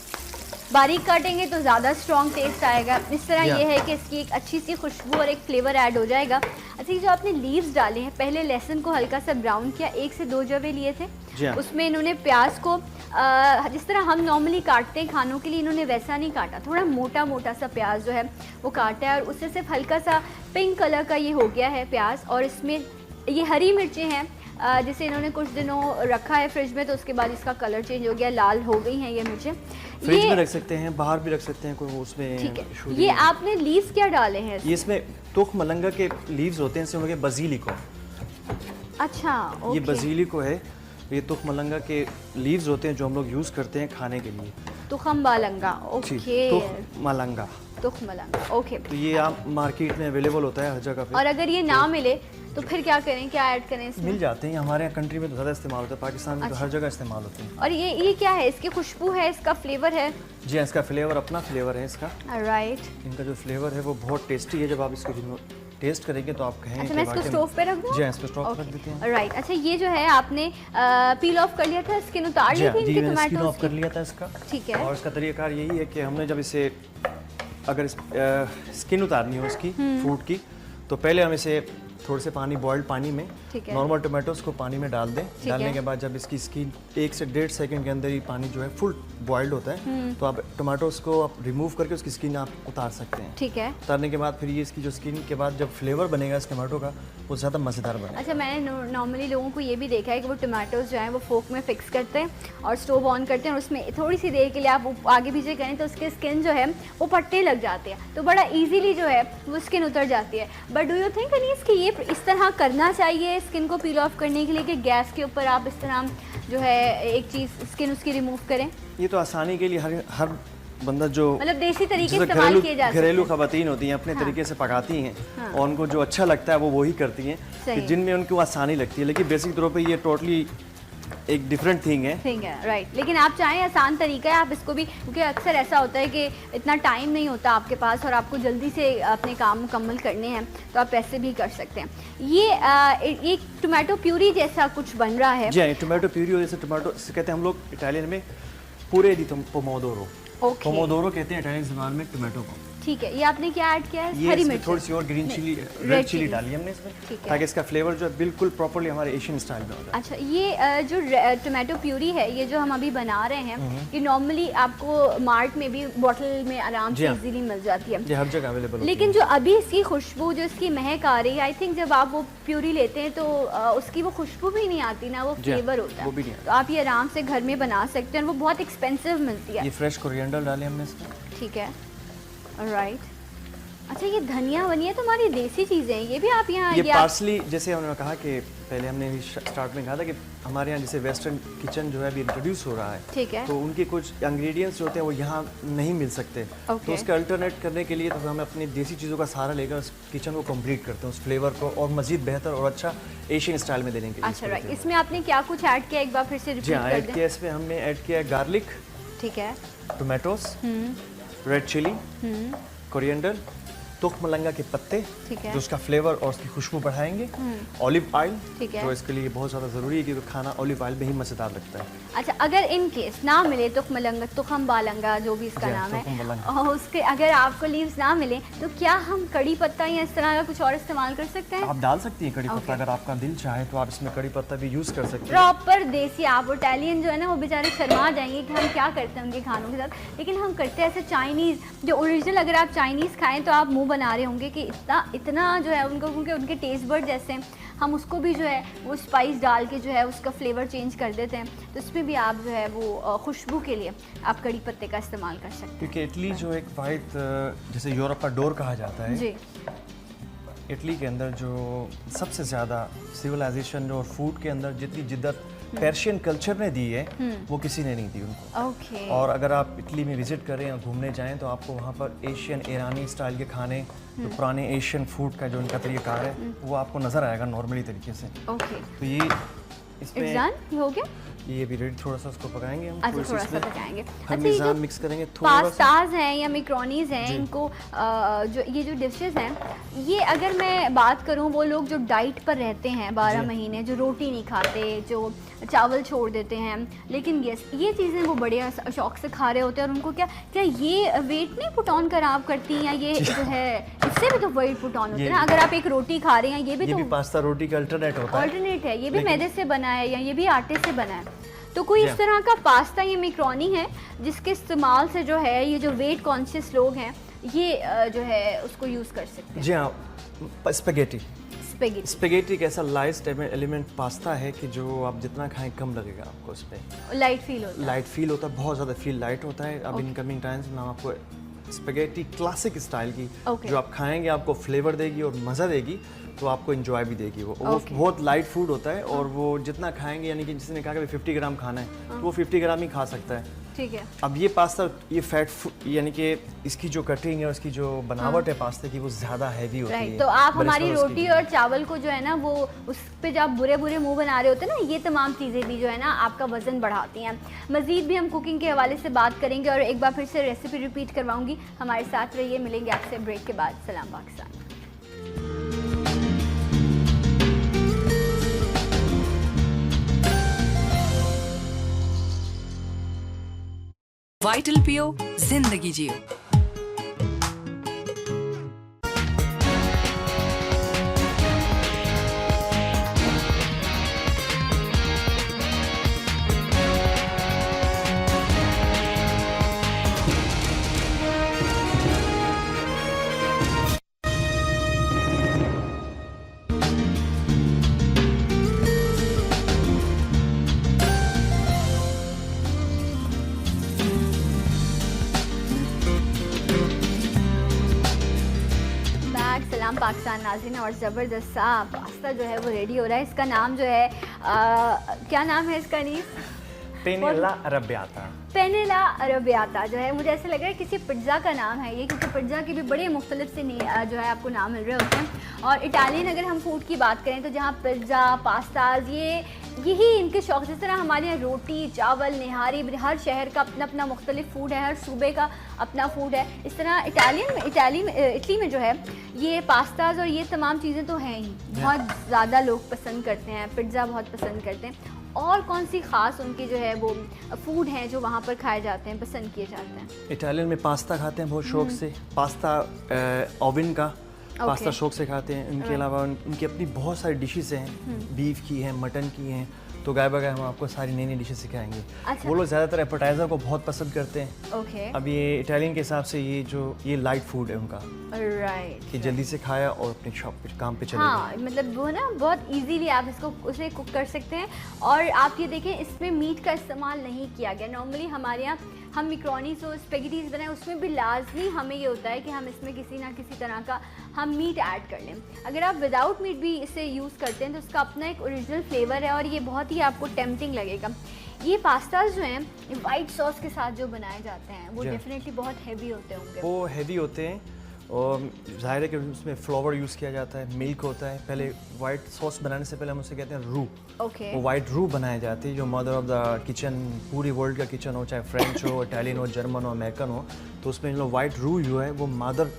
B: बारीक काटेंगे तो ज़्यादा स्ट्रॉन्ग टेस्ट आएगा। इस तरह ये है कि इसकी एक अच्छी सी खुशबू और एक फ्लेवर ऐड हो जाएगा। अच्छा, ये जो आपने लीव्स डाले हैं, पहले लहसुन को हल्का सा ब्राउन किया, 1 से 2 जवे लिए थे, उसमें इन्होंने प्याज को जिस तरह हम नॉर्मली काटते हैं खानों के लिए, इन्होंने वैसा नहीं काटा, थोड़ा मोटा मोटा सा प्याज जो है वो काटा है और उससे सिर्फ हल्का सा पिंक कलर का ये हो गया है प्याज। और इसमें ये हरी मिर्चें हैं जिसे इन्होंने कुछ दिनों रखा है फ्रिज में, तो उसके बाद इसका कलर चेंज हो गया, लाल हो गई हैं ये मिर्चें।
S: फ्रिज में रख सकते हैं, बाहर भी रख सकते हैं, कोई उसमें
B: ठीक है। ये आपने लीव्स क्या डाले हैं?
S: ये इसमें तुख मलंगा के लीव्स होते हैं, इसमें बजीलिको।
B: अच्छा,
S: ये बजीलिको है, ये तुख मलंगा के लीव्स होते हैं जो हम लोग यूज़ करते हैं खाने के लिए।
B: तुखम मलंगा, ओके,
S: तुख मलंगा,
B: तुख मलंगा, ओके।
S: तो ये आप मार्केट में अवेलेबल होता है हर जगह पे।
B: और अगर ये ना मिले तो फिर क्या करें, क्या ऐड करें इसमें?
S: मिल जाते हैं, हमारे यहाँ कंट्री में तो ज़्यादा इस्तेमाल होता है, पाकिस्तान में तो हर जगह इस्तेमाल होते हैं।
B: और ये क्या है? इसकी खुशबू है, इसका फ्लेवर है?
S: जी हाँ, इसका फ्लेवर अपना फ्लेवर है इसका।
B: राइट,
S: इनका जो फ्लेवर है वो बहुत टेस्टी है। जब आप इसको टेस्ट करेंगे तो आप कहेंगे
B: अच्छा, मैं इसको स्टोव पे रख दूं?
S: जी, इसको स्टोव पे रख देते हैं।
B: राइट, अच्छा ये जो है आपने पील ऑफ कर लिया था, स्किन उतार ली थी इनके टमाटो
S: स्किन ऑफ कर लिया था इसका।
B: ठीक है।
S: और इसका तरीकाकार यही है कि हमने जब इसे अगर स्किन उतारनी हो इसकी फ्रूट की, तो पहले हम इसे थोड़े से पानी बॉइल्ड पानी में नॉर्मल टोमेटोज को पानी में डाल दें। डालने के बाद जब इसकी स्किन 1 से 1.5 सेकंड के अंदर ही पानी जो है फुल बॉइल्ड होता है, तो आप टोमेटोज को आप रिमूव करके उसकी स्किन आप उतार सकते हैं।
B: ठीक है।
S: उतारने के बाद फिर ये इसकी जो स्किन के बाद जब फ्लेवर बनेगा इस टमाटो का वो ज़्यादा मज़ेदार बनेगा।
B: अच्छा, मैंने नॉर्मली लोगों को ये भी देखा है कि वो टमाटोज जो है वो फोक में फिक्स करते हैं और स्टोव ऑन करते हैं और उसमें थोड़ी सी देर के लिए आप आगे पीछे करें तो उसके स्किन जो है वो फटने लग जाते हैं, तो बड़ा ईजीली जो है वो स्किन उतर जाती है। But do you think Anees कि ये इस तरह करना चाहिए स्किन को पील ऑफ करने के लिए कि गैस के ऊपर आप इस तरह जो है एक चीज़ स्किन उसकी रिमूव करें?
S: ये तो आसानी के लिए हर बंदा जो
B: मतलब देसी तरीके इस्तेमाल किए जा सकते हैं।
S: घरेलू खवातीन होती हैं अपने तरीके से पकाती हैं और उनको जो अच्छा लगता है वो वही करती हैं कि जिनमें उनको आसानी लगती है, लेकिन बेसिक तौर पे ये टोटली एक डिफरेंट थिंग है।
B: राइट। लेकिन आप चाहें आसान तरीका है, आप इसको भी, क्योंकि अक्सर ऐसा होता है कि इतना टाइम नहीं होता आपके पास और आपको जल्दी से अपने काम मुकम्मल करने हैं, तो आप ऐसे भी कर सकते हैं। ये एक टोमेटो प्यूरी जैसा कुछ बन रहा है।
S: जी, टोमेटो प्यूरी, जैसे टोमेटो कहते हैं हम लोग इटालियन में पूरे दी पोमोदोरो। पोमोदोरो कहते हैं इटालियन ज़बान में टोमेटो को।
B: ठीक है। ये आपने क्या ऐड किया है?
S: हरी मिर्च, थोड़ी सी और ग्रीन चिली, रेड चिली डाली हमने इसमें, ताकि इसका फ्लेवर जो है बिल्कुल प्रॉपर्ली हमारे एशियन स्टाइल में हो जाए।
B: अच्छा, ये जो टोमेटो प्यूरी है ये जो हम अभी बना रहे हैं, ये नॉर्मली आपको मार्ट में भी बॉटल में आराम से इजीली मिल जाती है,
S: हर जगह अवेलेबल।
B: लेकिन जो अभी इसकी खुशबू, जो इसकी महक आ रही है, आई थिंक जब आप वो प्यूरी लेते हैं तो उसकी वो खुशबू भी नहीं आती ना, वो फ्लेवर होता है, तो आप ये आराम से घर में बना सकते हैं। वो बहुत एक्सपेंसिव मिलती है।
S: ये फ्रेश कोरिएंडर डाले हमने इसमें।
B: ठीक है, राइट। अच्छा, ये धनिया वनिया तो हमारी देसी चीज़ें हैं, ये भी आप यहाँ
S: ये पार्सली, जैसे हमने कहा कि पहले हमने स्टार्ट में कहा था कि हमारे यहाँ जैसे वेस्टर्न किचन जो है अभी इंट्रोड्यूस हो रहा है,
B: ठीक है,
S: तो उनके कुछ इंग्रेडिएंट्स जो होते हैं वो यहाँ नहीं मिल सकते, तो उसका अल्टरनेट करने के लिए तो हम अपनी देसी चीज़ों का सहारा लेकर उस किचन को कंप्लीट करते हैं, उस फ्लेवर को और मजीद बेहतर और अच्छा एशियन स्टाइल में देने के लिए।
B: अच्छा, राइट। इसमें आपने क्या कुछ ऐड किया, एक बार फिर से रिपीट कर दें।
S: ऐड किया, इसमें हमने ऐड किया गार्लिक,
B: ठीक है,
S: टोमेटोज, रेड चिली, कोरिएंडर, तुख मलंगा के पत्ते, जो उसका फ्लेवर और उसकी खुशबू बढ़ाएंगे, ऑलिव ऑयल, तो इसके लिए बहुत ज़्यादा ज़रूरी है कि खाना ऑलिव ऑयल में ही मज़ेदार लगता है।
B: अच्छा, अगर इन केस ना मिले तुख मलंगा, तुखम बालंगा जो भी इसका नाम है, और उसके अगर आपको लीव्स ना मिले तो क्या हम कड़ी पत्ता या इस तरह का कुछ और इस्तेमाल कर सकते हैं?
S: आप डाल सकती हैं कड़ी पत्ता, अगर आपका दिल चाहे तो आप इसमें कड़ी पत्ता भी यूज़ कर सकते हैं।
B: प्रॉपर देसी, आप इटालियन जो है ना वो बेचारे शर्मा जाएंगे कि हम क्या करते हैं उनके खानों के साथ, लेकिन हम करते हैं ऐसे चाइनीज़ जो ओरिजिनल। अगर आप चाइनीज़ खाएँ तो आप मुँह बना रहे होंगे कि इतना जो है उनको, क्योंकि उनके टेस्ट बर्ड जैसे हैं, हम उसको भी जो है वो स्पाइस डाल के जो है उसका फ्लेवर चेंज कर देते हैं, तो इसमें भी आप जो है वो खुशबू के लिए आप कड़ी पत्ते का इस्तेमाल कर सकते हैं।
S: क्योंकि इटली जो एक वाइट, जैसे यूरोप का डोर कहा जाता है जी, इटली के अंदर जो सबसे ज़्यादा सिविलाइजेशन और फूड के अंदर जितनी जिद्दत पर्शियन कल्चर ने दी है वो किसी ने नहीं दी उनको। और अगर आप इटली में विजिट करें या घूमने जाएं तो आपको वहाँ पर एशियन ईरानी स्टाइल के खाने, जो पुराने एशियन फूड का जो उनका तरीक़ाकार है वो आपको नज़र आएगा नॉर्मली तरीके से। तो ये इसमें
B: हो गया,
S: ये भी रेडी, थोड़ा सा उसको पकाएंगे हम।
B: अच्छा, थोड़ा सा पकाएंगे।
S: अच्छा, मिक्स करेंगे थोड़ा सा।
B: पास्ताज हैं या मैक्रोनीज हैं, इनको जो ये जो डिशेस हैं, ये अगर मैं बात करूं, वो लोग जो डाइट पर रहते हैं 12 महीने, जो रोटी नहीं खाते, जो चावल छोड़ देते हैं, लेकिन ये चीज़ें वो बड़े शौक से खा रहे होते हैं, और उनको क्या ये वेट नहीं पुट ऑन खराब करती हैं? ये जो है इससे भी तो वेट पुट ऑन होता है ना। अगर आप एक रोटी खा रहे हैं, ये भी
S: पास्ता रोटी का अल्टरनेट होता है,
B: अल्टरनेट है, ये भी मैदे से बना है या ये भी आटे से बना है। तो कोई इस तरह का पास्ता या मैक्रोनी है जिसके इस्तेमाल से जो है ये जो वेट कॉन्शियस लोग हैं ये जो है उसको यूज़ कर सकते हैं?
S: जी हाँ, स्पेगेटी एक ऐसा लाइट एलिमेंट पास्ता है कि जो आप जितना खाएं कम लगेगा आपको, उस पर
B: लाइट फील होता है,
S: बहुत ज़्यादा फील लाइट होता है। अब इनकमिंग टाइम्स में आपको स्पेगेटी क्लासिक स्टाइल की जो आप खाएंगे आपको फ्लेवर देगी और मज़ा देगी, तो आपको एंजॉय भी देगी। वो बहुत लाइट फूड होता है और वो जितना खाएंगे, यानी कि जिसने कहा कि 50 ग्राम खाना है तो वो 50 ग्राम ही खा सकता है।
B: ठीक है।
S: अब ये पास्ता, ये फैट यानी कि इसकी जो कटिंग है, उसकी जो बनावट है पास्ते की, वो ज़्यादा हैवी होती है।
B: तो आप हमारी रोटी और चावल को जो है ना वो उस पर जब आप बुरे बुरे मुंह बना रहे होते हैं ना, ये तमाम चीज़ें भी जो है ना आपका वज़न बढ़ाती हैं। मज़ीद भी हम कुकिंग के हवाले से बात करेंगे और एक बार फिर से रेसिपी रिपीट करवाऊँगी। हमारे साथ रहिए, मिलेंगे आपसे ब्रेक के बाद। सलाम पाकिस्तान।
C: वाइटल पियो, जिंदगी जियो।
B: पाकिस्तान नाज़रीन, और ज़बरदस्त सा पास्ता जो है वो रेडी हो रहा है। इसका नाम जो है क्या नाम है इसका नीस?
S: पेनेला अरबियाता।
B: पेनेला अरबियाता जो है, मुझे ऐसा लग रहा है किसी पिज़्ज़ा का नाम है ये, क्योंकि पिज़्ज़ा के भी बड़े मुख्तलिफ से जो है आपको नाम मिल रहे होते हैं। और इटालियन अगर हम फूड की बात करें तो जहाँ पिज़्ज़ा, पास्ताज, यही इनके शौक। जिस तरह हमारे यहाँ रोटी, चावल, निहारी, हर शहर का अपना अपना मुख्तलिफ फूड है, हर सूबे का अपना फूड है। इस तरह इटली में जो है ये पास्ताज और ये तमाम चीज़ें तो हैं ही, बहुत ज़्यादा लोग पसंद करते हैं, पिज़्ज़ा बहुत पसंद करते हैं। और कौन सी ख़ास उनकी जो है वो फूड हैं जो वहाँ पर खाए जाते हैं, पसंद किए जाते हैं?
S: इटालियन में पास्ता खाते हैं बहुत शौक से, पास्ता ओवन का पास्ता शौक से खाते हैं। इनके अलावा उनकी अपनी बहुत सारी डिशेस हैं, बीफ की हैं, मटन की हैं, तो गाय बगाए हम आपको सारी नई नई डिशेस सिखाएंगे।
B: अच्छा।
S: वो लोग ज़्यादातर एपेटाइज़र को बहुत पसंद करते हैं।
B: ओके।
S: अब ये इटालियन के हिसाब से ये लाइट फूड है उनका,
B: राइट,
S: कि जल्दी से खाया और अपने शॉप पे काम पे चले गए।
B: हाँ, मतलब वो ना बहुत इजीली आप उसे कुक कर सकते हैं। और आप ये देखें, इसमें मीट का इस्तेमाल नहीं किया गया। नॉर्मली हमारे यहाँ हम मिक्रोनीस और स्पेगेटीज बनाए, उसमें भी लाजमी हमें ये होता है कि हम इसमें किसी ना किसी तरह का हम मीट ऐड कर लें। अगर आप विदाउट मीट भी इसे यूज़ करते हैं तो उसका अपना एक ओरिजिनल फ्लेवर है और ये बहुत ही आपको टेम्पटिंग लगेगा। ये पास्ताज जो हैं वाइट सॉस के साथ जो बनाए जाते हैं वो डेफिनेटली बहुत हैवी होते होंगे।
S: वो हैवी होते हैं और ज़ाहिर है कि उसमें फ्लावर यूज़ किया जाता है, मिल्क होता है। पहले वाइट सॉस बनाने से पहले हम उसे कहते हैं रू।
B: ओके।
S: वो वाइट रू बनाए जाती है, जो मदर ऑफ द किचन, पूरी वर्ल्ड का किचन हो, चाहे फ्रेंच हो, इटालियन हो, जर्मन हो, अमेरिकन हो, तो उसमें जो वाइट रू जो है वो mother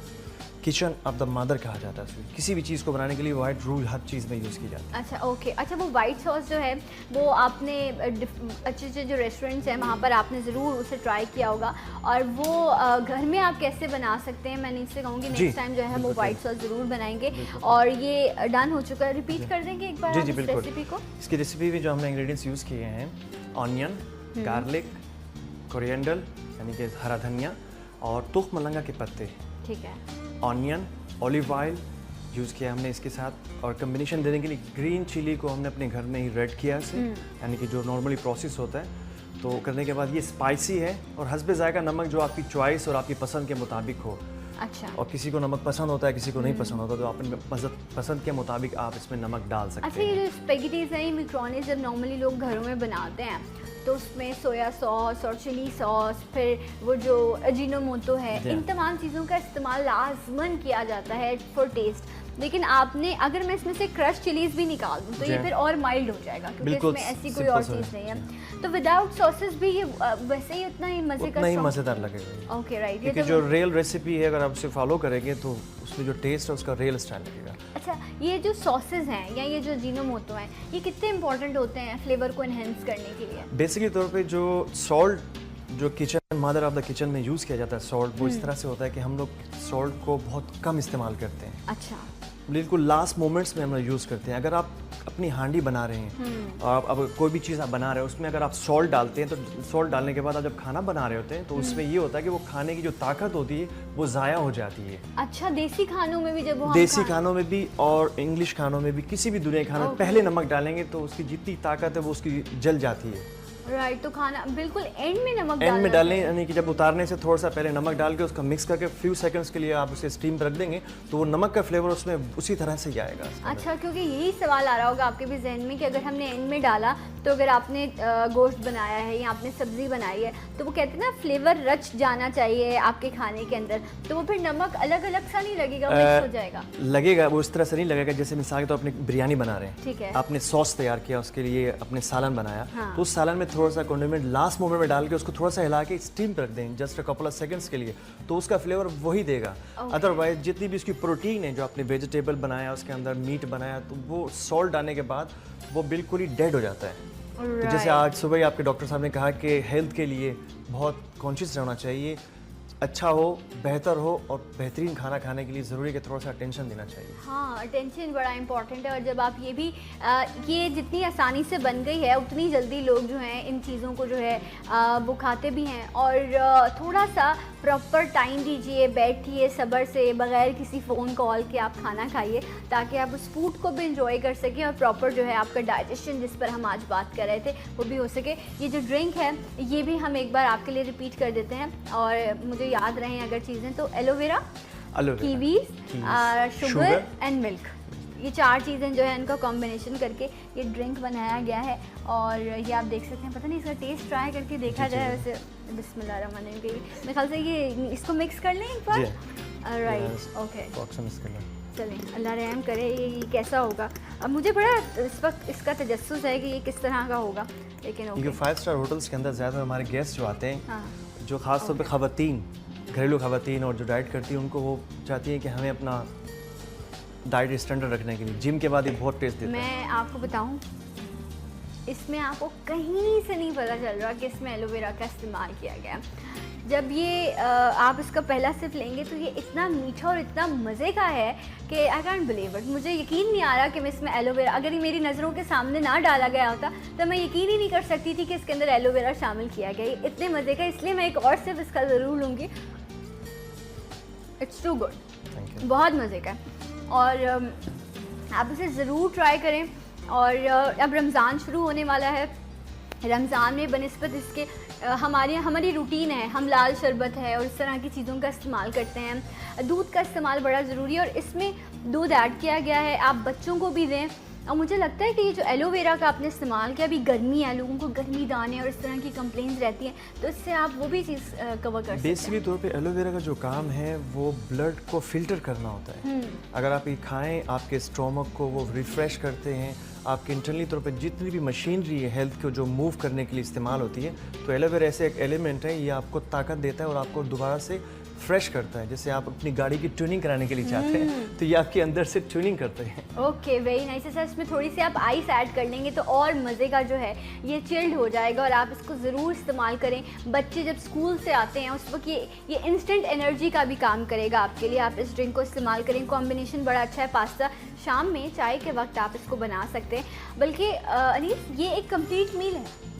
S: kitchen of the mother कहा जाता है। किसी भी चीज़ को बनाने के लिए वाइट रू हर चीज़ में यूज़ की जाती है।
B: अच्छा, ओके। अच्छा, वो वाइट सॉस जो है वो आपने अच्छे अच्छे जो रेस्टोरेंट्स हैं वहाँ पर आपने ज़रूर उसे ट्राई किया होगा, और वो घर में आप कैसे बना सकते हैं? मैं इससे कहूँगी नेक्स्ट टाइम जो है वो वाइट सॉस ज़रूर बनाएंगे। और ये डन हो चुका है, रिपीट कर देंगे एक बार
S: जी बिल्कुल
B: रेसिपी को।
S: इसकी रेसिपी में जो हमने इंग्रेडिएंट्स यूज़ किए हैं, ऑनियन, गार्लिक, कोरिएंडर यानी कि हरा धनिया, और तुख मलंगा के पत्ते,
B: ठीक है,
S: ऑनियन, ऑलिव ऑयल यूज़ किया हमने इसके साथ। और कम्बिनेशन देने के लिए ग्रीन चिली को हमने अपने घर में ही रेड किया से, यानी कि जो नॉर्मली प्रोसेस होता है। तो करने के बाद ये स्पाइसी है और हस्बे ज़ायका नमक जो आपकी चॉइस और आपकी पसंद के मुताबिक हो।
B: अच्छा।
S: और किसी को नमक पसंद होता है, किसी को नहीं पसंद होता, तो अपने पसंद के मुताबिक आप इसमें नमक डाल सकते हैं।
B: अच्छा, ये जो स्पेगेटीज हैं, मिक्रोनीज जब नॉर्मली लोग घरों में बनाते हैं तो उसमें सोया सॉस और चिली सॉस, फिर वो जो अजीनोमोटो है, इन तमाम चीज़ों का इस्तेमाल लाजमन किया जाता है फॉर टेस्ट। लेकिन आपने अगर मैं इसमें से क्रश चिलीज भी निकाल दूँ तो ये फिर और माइल्ड हो जाएगा, क्योंकि इसमें ऐसी कोई और चीज़ नहीं है। तो विदाउट सॉसेस भी ये वैसे ही उतना ही
S: मज़ेदार लगेगा।
B: Okay, right.
S: क्योंकि जो रियल रेसिपी है अगर आप उसे फॉलो करेंगे तो उसमें जो टेस्ट है उसका रियल स्टाइल लगेगा।
B: अच्छा, ये जो सॉसेज हैं या ये जो अजीनोमोटो हैं, ये कितने इंपॉर्टेंट होते हैं फ्लेवर को एनहेंस करने के लिए?
S: बेसिकली तौर पे जो सॉल्ट जो kitchen mother of the kitchen में यूज़ किया जाता है सॉल्ट, वो इस तरह से होता है कि हम लोग सॉल्ट को बहुत कम इस्तेमाल करते हैं।
B: अच्छा।
S: बिल्कुल लास्ट मोमेंट्स में हम लोग यूज़ करते हैं। अगर आप अपनी हांडी बना रहे हैं और अब कोई भी चीज़ आप बना रहे हैं उसमें अगर आप सॉल्ट डालते हैं तो सॉल्ट डालने के बाद आप जब खाना बना रहे होते हैं तो उसमें ये होता है कि वो खाने की जो ताकत होती है वो ज़ाया हो जाती है।
B: अच्छा, देसी खानों में भी जब वो
S: देसी खानों में भी और इंग्लिश खानों में भी, किसी भी दुनिया के खानों में पहले नमक डालेंगे तो उसकी जितनी ताकत है वो उसकी जल जाती है।
B: राइट, तो खाना बिल्कुल एंड में नमक
S: एंड में डालें, यानी कि जब उतारने से थोड़ा सा पहले नमक डाल के उसका मिक्स करके फ्यू सेकंड्स के लिए आप उसे स्टीम पर रख देंगे तो वो नमक का फ्लेवर उसमें उसी तरह से ही आएगा।
B: अच्छा, क्योंकि यही सवाल आ रहा होगा आपके भी जहन में कि अगर हमने एंड में डाला तो अगर आपने गोश्त बनाया है या आपने सब्जी बनाई है तो वो कहते हैं ना फ्लेवर रच जाना चाहिए आपके खाने के अंदर, तो वो फिर नमक अलग अलग सा नहीं लगेगा, मिक्स हो जाएगा?
S: लगेगा, वो इस तरह से नहीं लगेगा। जैसे मिसाल के तो अपने बिरयानी बना रहे हैं,
B: ठीक है,
S: आपने सॉस तैयार किया, उसके लिए अपने सालन बनाया, तो उस सालन में थोड़ा सा कॉन्डिमेंट लास्ट मोमेंट में डाल के उसको थोड़ा सा हिला के स्टीम पर रख दें just a couple of seconds के लिए, तो उसका फ्लेवर वही देगा। अदरवाइज जितनी भी उसकी प्रोटीन है जो आपने वेजिटेबल बनाया, उसके अंदर मीट बनाया, तो वो सॉल्ट डालने के बाद वो बिल्कुल ही डेड हो जाता है। तो जैसे आज सुबह ही आपके डॉक्टर साहब ने कहा कि हेल्थ के लिए बहुत कॉन्शियस रहना चाहिए, अच्छा हो, बेहतर हो और बेहतरीन खाना खाने के लिए ज़रूरी है कि थोड़ा सा अटेंशन देना चाहिए।
B: हाँ, अटेंशन बड़ा इंपॉर्टेंट है। और जब आप ये भी ये जितनी आसानी से बन गई है उतनी जल्दी लोग जो हैं इन चीज़ों को जो है वो खाते भी हैं। और थोड़ा सा प्रॉपर टाइम दीजिए, बैठिए सब्र से, बगैर किसी फ़ोन कॉल के आप खाना खाइए ताकि आप उस फूड को भी इंजॉय कर सकें और प्रॉपर जो है आपका डाइजेशन, जिस पर हम आज बात कर रहे थे, वो भी हो सके। ये जो ड्रिंक है ये भी हम एक बार आपके लिए रिपीट कर देते हैं और मुझे याद रहें अगर चीज़ें, तो aloe vera, Kiwis, sugar and milk, ये 4 चीज़ें जो है इनका कॉम्बिनेशन करके ये ड्रिंक बनाया गया है। और ये आप देख सकते हैं, पता नहीं इसका टेस्ट ट्राई करके देखा जाए वैसे। बिस्मिल्लाहिर्रहमानिर्रहीम, मेरे ख्याल से ये इसको मिक्स कर लें एक बार। राइट, ओके, चलें, अल्लाह रहम करे ये कैसा होगा। अब मुझे बड़ा इस वक्त इसका तजस्सुस है कि ये किस तरह का होगा, लेकिन ओके।
S: 5 स्टार होटल्स के अंदर ज़्यादा हमारे गेस्ट जो आते हैं,
B: हाँ,
S: जो ख़ास तौर पे ख़वातीन, घरेलू ख़वातीन और जो डाइट करती हैं, उनको वो चाहती हैं कि हमें अपना डाइट स्टैंडर्ड रखने के लिए जिम के बाद ये बहुत टेस्ट देता है।
B: मैं आपको बताऊं, इसमें आपको कहीं से नहीं पता चल रहा कि इसमें एलोवेरा का इस्तेमाल किया गया। जब ये आप इसका पहला सिप लेंगे तो ये इतना मीठा और इतना मज़े का है कि आई कैंट बिलीव इट। मुझे यकीन नहीं आ रहा कि मैं इसमें एलोवेरा, अगर ये मेरी नज़रों के सामने ना डाला गया होता तो मैं यकीन ही नहीं कर सकती थी कि इसके अंदर एलोवेरा शामिल किया गया। ये इतने मज़े का, इसलिए मैं एक और सिप इसका ज़रूर लूँगी। इट्स टू गुड, बहुत मज़े का। और आप इसे ज़रूर ट्राई करें। और अब रमज़ान शुरू होने वाला है। रमज़ान में बनिस्बत इसके हमारी रूटीन है, हम लाल शरबत है और इस तरह की चीज़ों का इस्तेमाल करते हैं। दूध का इस्तेमाल बड़ा ज़रूरी है और इसमें दूध ऐड किया गया है, आप बच्चों को भी दें। और मुझे लगता है कि ये जो एलोवेरा का आपने इस्तेमाल किया, अभी गर्मी है, लोगों को गर्मी दाने और इस तरह की कंप्लेंट्स रहती हैं, तो इससे आप वो भी चीज़ कवर कर सकते हैं।
S: बेसिकली तौर पे एलोवेरा का जो काम है वो ब्लड को फिल्टर करना होता है। अगर आप ये खाएं, आपके स्टोमक को वो रिफ़्रेश करते हैं, आपके इंटरनली तौर पे जितनी भी मशीनरी है हेल्थ को जो मूव करने के लिए इस्तेमाल होती है, तो एलोवेरा ऐसे एक एलिमेंट है, ये आपको ताकत देता है और आपको दोबारा से फ्रेश करता है। जैसे आप अपनी गाड़ी की ट्यूनिंग कराने के लिए चाहते हैं तो ये आपके अंदर से ट्यूनिंग करते हैं।
B: Okay, very nice. सर इसमें थोड़ी सी आप आइस ऐड कर लेंगे तो और मज़े का जो है ये चिल्ड हो जाएगा और आप इसको ज़रूर इस्तेमाल करें। बच्चे जब स्कूल से आते हैं उस वक्त ये इंस्टेंट एनर्जी का भी काम करेगा आपके लिए। आप इस ड्रिंक को इस्तेमाल करें, कॉम्बिनेशन बड़ा अच्छा है। पास्ता शाम में चाय के वक्त आप इसको बना सकते हैं। बल्कि अनीस, ये एक कंप्लीट मील है।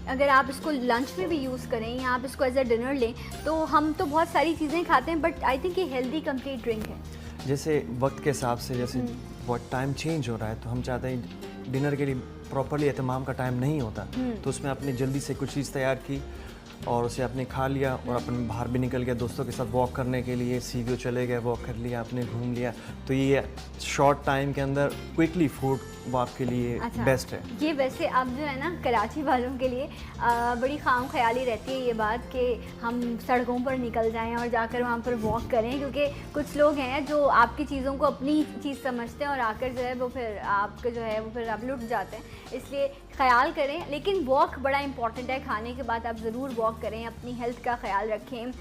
B: अगर आप इसको लंच में भी यूज़ करें या आप इसको एज अ डिनर लें, तो हम तो बहुत सारी चीज़ें खाते हैं, बट आई थिंक ये हेल्दी कंप्लीट ड्रिंक है।
S: जैसे वक्त के हिसाब से, जैसे बहुत टाइम चेंज हो रहा है, तो हम चाहते हैं डिनर के लिए प्रॉपरली एहतमाम का टाइम नहीं होता, तो उसमें आपने जल्दी से कुछ चीज़ तैयार की और उसे आपने खा लिया और अपन बाहर भी निकल गया दोस्तों के साथ वॉक करने के लिए, सीवीओ चले गए, वॉक कर लिया, आपने घूम लिया, तो ये शॉर्ट टाइम के अंदर क्विकली फूड वो आपके लिए बेस्ट है।
B: ये वैसे अब जो है ना, कराची वालों के लिए बड़ी खाम ख्याली रहती है ये बात कि हम सड़कों पर निकल जाएं और जाकर वहाँ पर वॉक करें, क्योंकि कुछ लोग हैं जो आपकी चीज़ों को अपनी चीज़ समझते हैं और आकर जो है वो फिर आपके जो है वो फिर आप लुट जाते हैं। इसलिए ख्याल करें, लेकिन वॉक बड़ा इंपॉर्टेंट है। खाने के बाद आप ज़रूर वॉक करें, अपनी हेल्थ का ख्याल रखें,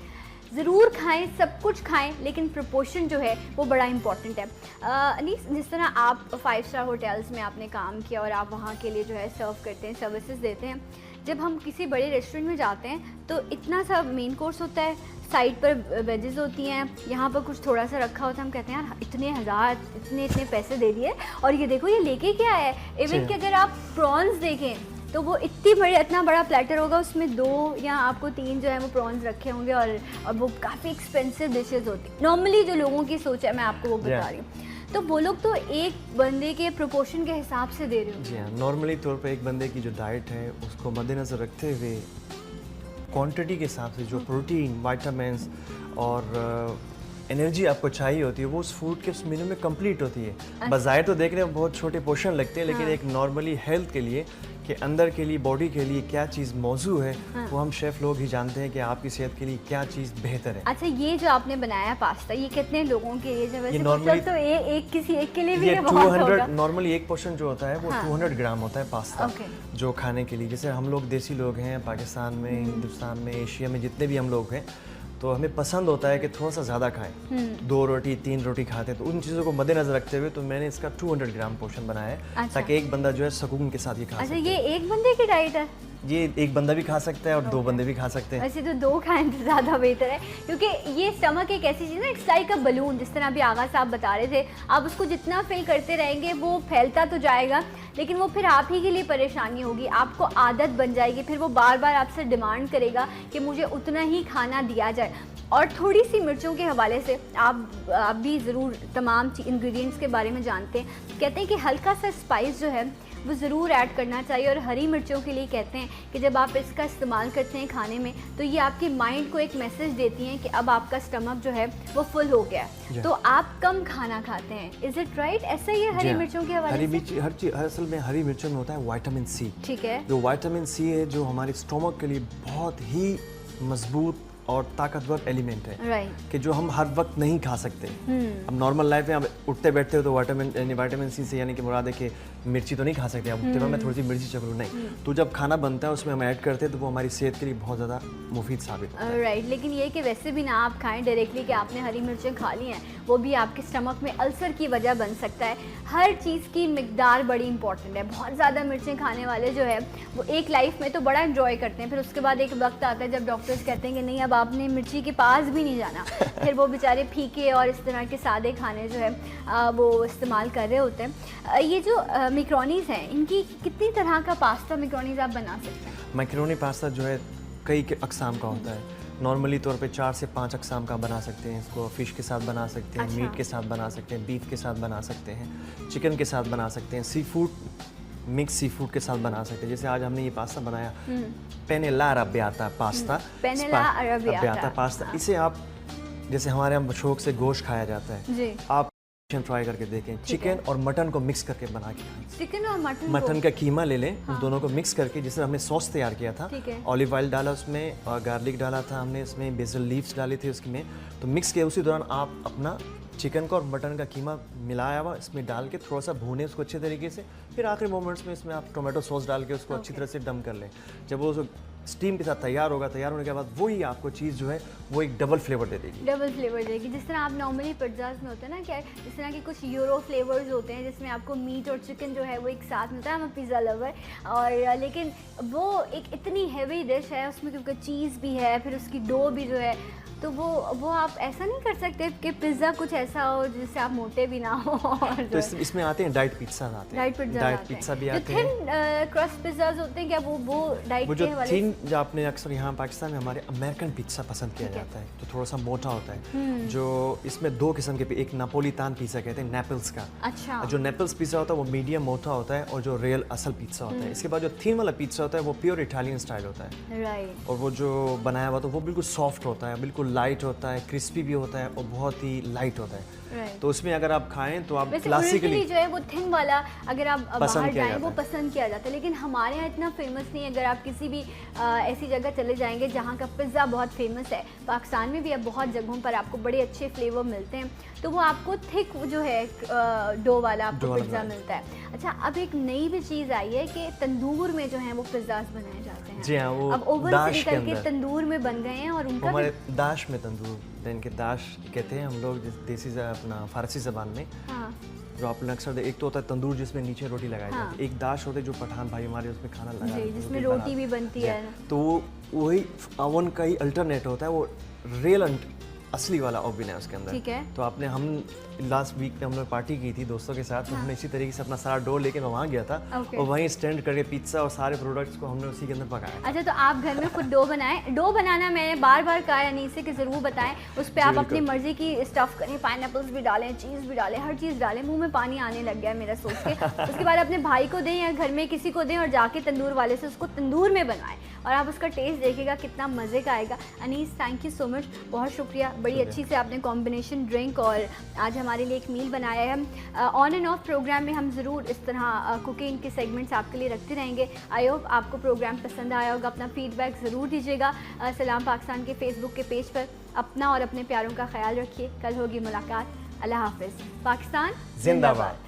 B: ज़रूर खाएं, सब कुछ खाएं, लेकिन प्रपोर्शन जो है वो बड़ा इंपॉर्टेंट है। अनीस, जिस तरह आप 5 स्टार होटल्स में आपने काम किया और आप वहाँ के लिए जो है सर्व करते हैं, सर्विसेज देते हैं, जब हम किसी बड़े रेस्टोरेंट में जाते हैं तो इतना सा मेन कोर्स होता है, साइड पर वेजेस होती हैं, यहाँ पर कुछ थोड़ा सा रखा होता है, हम कहते हैं यार इतने हज़ार इतने पैसे दे दिए और ये देखो ये लेके क्या है। इवन कि अगर आप प्रॉन्स देखें तो वो इतना बड़ा प्लेटर होगा, उसमें 2 या आपको 3 जो है वो प्रॉन्स रखे होंगे और वो काफ़ी एक्सपेंसिव डिशेस होती हैं। नॉर्मली जो लोगों की सोच है, मैं आपको वो बता रही हूँ, तो वो लोग तो एक बंदे के प्रोपोर्शन के हिसाब से दे रहे हो।
S: जी हाँ, नॉर्मली तौर पे एक बंदे की जो डाइट है उसको मद्देनज़र रखते हुए क्वांटिटी के हिसाब से जो प्रोटीन, विटामिन्स और एनर्जी आपको चाहिए होती है वो उस फूड के उस मेन्यू में कंप्लीट होती है। बज़ाहिर तो देखने में बहुत छोटे पोर्शन लगते हैं, लेकिन एक नॉर्मली हेल्थ के लिए, कि अंदर के लिए, बॉडी के लिए क्या चीज़ मौजू है, वो हम शेफ़ लोग ही जानते हैं कि आपकी सेहत के लिए क्या चीज़ बेहतर है।
B: अच्छा, ये जो आपने बनाया पास्ता, ये कितने लोगों के लिए? वैसे नॉर्मली तो किसी एक के लिए भी
S: 200, नॉर्मली एक पोर्शन जो होता है वो 200 ग्राम होता है पास्ता जो खाने के लिए। जैसे हम लोग देसी लोग हैं पाकिस्तान में, हिंदुस्तान में, एशिया में जितने भी हम लोग हैं, तो हमें पसंद होता है कि थोड़ा सा ज़्यादा खाएं, 2 रोटी 3 रोटी खाते हैं, तो उन चीज़ों को मद्देनजर रखते हुए तो मैंने इसका 200 ग्राम पोर्शन बनाया है।
B: अच्छा।
S: ताकि एक बंदा जो है सुकून के साथ ये खा
B: अच्छा, ये एक बंदे की डाइट है?
S: ये एक बंदा भी खा सकता है और 2 बंदे भी खा सकते हैं।
B: वैसे तो 2 खाएं तो ज़्यादा बेहतर है, क्योंकि ये स्टमक एक ऐसी चीज़ है, इट्स लाइक अ बलून, जिस तरह अभी आगा साहब बता रहे थे। आप उसको जितना फिल करते रहेंगे वो फैलता तो जाएगा, लेकिन वो फिर आप ही के लिए परेशानी होगी, आपको आदत बन जाएगी, फिर वो बार बार आपसे डिमांड करेगा कि मुझे उतना ही खाना दिया जाए। और थोड़ी सी मिर्चों के हवाले से आप भी ज़रूर तमाम इंग्रेडिएंट्स के बारे में जानते हैं। कहते हैं कि हल्का सा स्पाइस जो है वो ज़रूर ऐड करना चाहिए, और हरी miर्चों के लिए कहते हैं कि जब आप इसका इस्तेमाल करते हैं खाने में तो ये आपके माइंड को एक मैसेज देती हैं कि अब आपका स्टमक जो है वो फुल हो गया है, तो आप कम खाना खाते हैं। Is it right? ऐसा ही है हरी मिर्चों के हवाले से?
S: असल में हरी मिर्चों में होता है विटामिन सी।
B: ठीक है।
S: जो विटामिन सी है जो हमारे स्टोमक के लिए बहुत ही मजबूत और ताकतवर एलिमेंट है, कि जो हम हर वक्त नहीं खा सकते। अब नॉर्मल लाइफ में आप उठते बैठते हो तो विटामिन सी से यानी कि मुराद है कि मिर्ची तो नहीं खा सकते, अब उठते मैं थोड़ी सी मिर्ची चख लूँ, नहीं। तो जब खाना बनता है उसमें हम ऐड करते हैं तो वो हमारी सेहत के लिए बहुत ज़्यादा मुफीद साबित होता है।
B: राइट, लेकिन ये कि वैसे भी ना आप खाएं डायरेक्टली कि आपने हरी मिर्चें खा ली हैं, वो भी आपके स्टमक में अल्सर की वजह बन सकता है। हर चीज़ की मिकदार बड़ी इंपॉर्टेंट है। बहुत ज़्यादा मिर्चें खाने वाले जो है वो एक लाइफ में तो बड़ा इंजॉय करते हैं, फिर उसके बाद एक वक्त आता है जब डॉक्टर्स कहते हैं कि नहीं, अब आपने मिर्ची के पास भी नहीं जाना। फिर वो बेचारे फीके और इस तरह के सादे खाने जो है वो इस्तेमाल कर रहे होते हैं। ये जो मैकरोनीज़ हैं, इनकी कितनी तरह का पास्ता मैकरोनीज़ आप बना सकते हैं?
S: मैकरोनी पास्ता जो है कई अकसाम का होता है। नॉर्मली तौर पे 4 से 5 अकसाम का बना सकते हैं। इसको फ़िश के साथ बना सकते हैं, मीट के साथ बना सकते हैं, बीफ के साथ बना सकते हैं, चिकन के साथ बना सकते हैं, sea food mix sea food के साथ बना सकते हैं। जैसे आज हमने ये पास्ता बनाया, पेनेला अरबियाता पास्ता,
B: पेनेला अरबियाता
S: पास्ता। इसे आप जैसे हमारे यहाँ शौक से गोश्त खाया जाता है, आप फ्राई करके देखें, चिकन और मटन को मिक्स करके बना के खाएं।
B: चिकन और
S: मटन का कीमा ले लें, उन दोनों को मिक्स करके, जिससे हमने सॉस तैयार किया था, ऑलिव ऑयल डाला उसमें और गार्लिक डाला था हमने, इसमें बेसल लीव्स डाली थी उसमें, तो मिक्स किया। उसी दौरान आप अपना चिकन का और मटन का कीमा मिलाया हुआ इसमें डाल के थोड़ा सा भूनें उसको अच्छे तरीके से, फिर आखिरी मोमेंट्स में इसमें आप टोमेटो सॉस डाल के उसको अच्छी तरह से दम कर लें। जब वो स्टीम के साथ तैयार होगा, तैयार होने के बाद वही आपको चीज़ जो है वो एक डबल फ्लेवर दे देगी।
B: डबल फ्लेवर देगी, जिस तरह आप नॉर्मली पिज़्ज़ाज़ में होते हैं ना, क्या जिस तरह के कुछ यूरो फ्लेवर्स होते हैं जिसमें आपको मीट और चिकन जो है वो एक साथ मिलता है। मैं पिज़्ज़ा लवर, और लेकिन वो एक इतनी हैवी डिश है, उसमें क्योंकि चीज़ भी है, फिर उसकी डो भी जो है, तो वो आप ऐसा नहीं कर सकते कि पिज़्ज़ा कुछ ऐसा हो जिससे आप मोटे भी ना हो।
S: तो इसमें आते हैं डाइट पिज़्ज़ा आते हैं, डाइट पिज़्ज़ा भी आते हैं,
B: थिन क्रस्ट पिज़्ज़ाज़ होते हैं, क्या वो डाइट के हवाले से?
S: थिन जो आपने अक्सर यहाँ पाकिस्तान में हमारे अमेरिकन पिज़्ज़ा पसंद किया जाता है, तो थोड़ा सा मोटा होता है, जो इसमें 2 किस्म के, एक नापोलितान पिज़्ज़ा कहते हैं, नेपल्स का।
B: अच्छा।
S: जो नेपल्स पिज़्ज़ा होता है वो मीडियम मोटा होता है, और जो रियल असल पिज़्ज़ा होता है। इसके बाद जो थिन वाला पिज़्ज़ा होता है वो प्योर इटालियन स्टाइल होता है,
B: राइट,
S: और वो जो बनाया हुआ तो वो बिल्कुल सॉफ्ट होता है, बिल्कुल लाइट होता है, क्रिस्पी भी होता है और बहुत ही लाइट होता है। तो उसमें अगर आप खाएं तो आप क्लासिकली
B: जो है वो थिन वाला अगर आप बाहर जाएं वो पसंद किया जाता है, लेकिन हमारे यहाँ इतना फेमस नहीं है। अगर आप किसी भी ऐसी जगह चले जाएंगे जहाँ का पिज़्ज़ा बहुत फेमस है, पाकिस्तान में भी अब बहुत जगहों पर आपको बड़े अच्छे फ्लेवर मिलते हैं, तो वो आपको थिक जो है डो वाला आपको पिज़्ज़ा मिलता है। अच्छा, अब एक नई भी चीज़ आई है कि तंदूर में जो है वो पिज़्ज़ाज बनाए जाते हैं।
S: जी हाँ, वो
B: अब ओवन से निकल के तंदूर में बन गए हैं, और उनका
S: हमारे दाश में तंदूर, इनके दाश कहते हैं हम लोग देसी अपना फारसी ज़बान में। जो आपने अक्सर एक तो होता है तंदूर जिसमें नीचे रोटी लगाई जाती है, एक दाश होता है जो पठान भाई हमारे उसमें खाना लगा
B: जिसमें रोटी भी बनती है,
S: तो वही ओवन का ही अल्टरनेट होता है, वो रियल असली वाला ओवन है उसके अंदर।
B: ठीक है।
S: तो आपने हम लास्ट वीक में हम लोग पार्टी की थी दोस्तों के साथ, तो हमने इसी तरीके से अपना सारा डो लेके मैं वहाँ गया था, और वहीं स्टैंड करके पिज़्ज़ा और सारे प्रोडक्ट्स को हमने उसी के अंदर पकाया।
B: अच्छा, तो आप घर में खुद डो बनाएं। डो बनाना मैंने बार बार कहा है अनीस से कि ज़रूर बताएं, उस पर आप अपनी मर्जी की स्टफ़ करें, पाइनएप्पल्स भी डालें, चीज़ भी डालें, हर चीज़ डालें। मुँह में पानी आने लग गया मेरा सोच के। उसके बाद अपने भाई को दें या घर में किसी को दें, और जाके तंदूर वाले से उसको तंदूर में बनवाएं, और आप उसका टेस्ट देखिएगा कितना मज़े का आएगा। Anees, thank you so much, बहुत शुक्रिया। बड़ी अच्छी से आपने कॉम्बिनेशन ड्रिंक और आज हमारे लिए एक मील बनाया है। ऑन एंड ऑफ प्रोग्राम में हम ज़रूर इस तरह कुकिंग के सेगमेंट्स आपके लिए रखते रहेंगे। आई होप आपको प्रोग्राम पसंद आया होगा। अपना फीडबैक ज़रूर दीजिएगा सलाम पाकिस्तान के फेसबुक के पेज पर। अपना और अपने प्यारों का ख्याल रखिए। कल होगी मुलाकात। अल्लाह हाफिज़। पाकिस्तान
S: जिंदाबाद।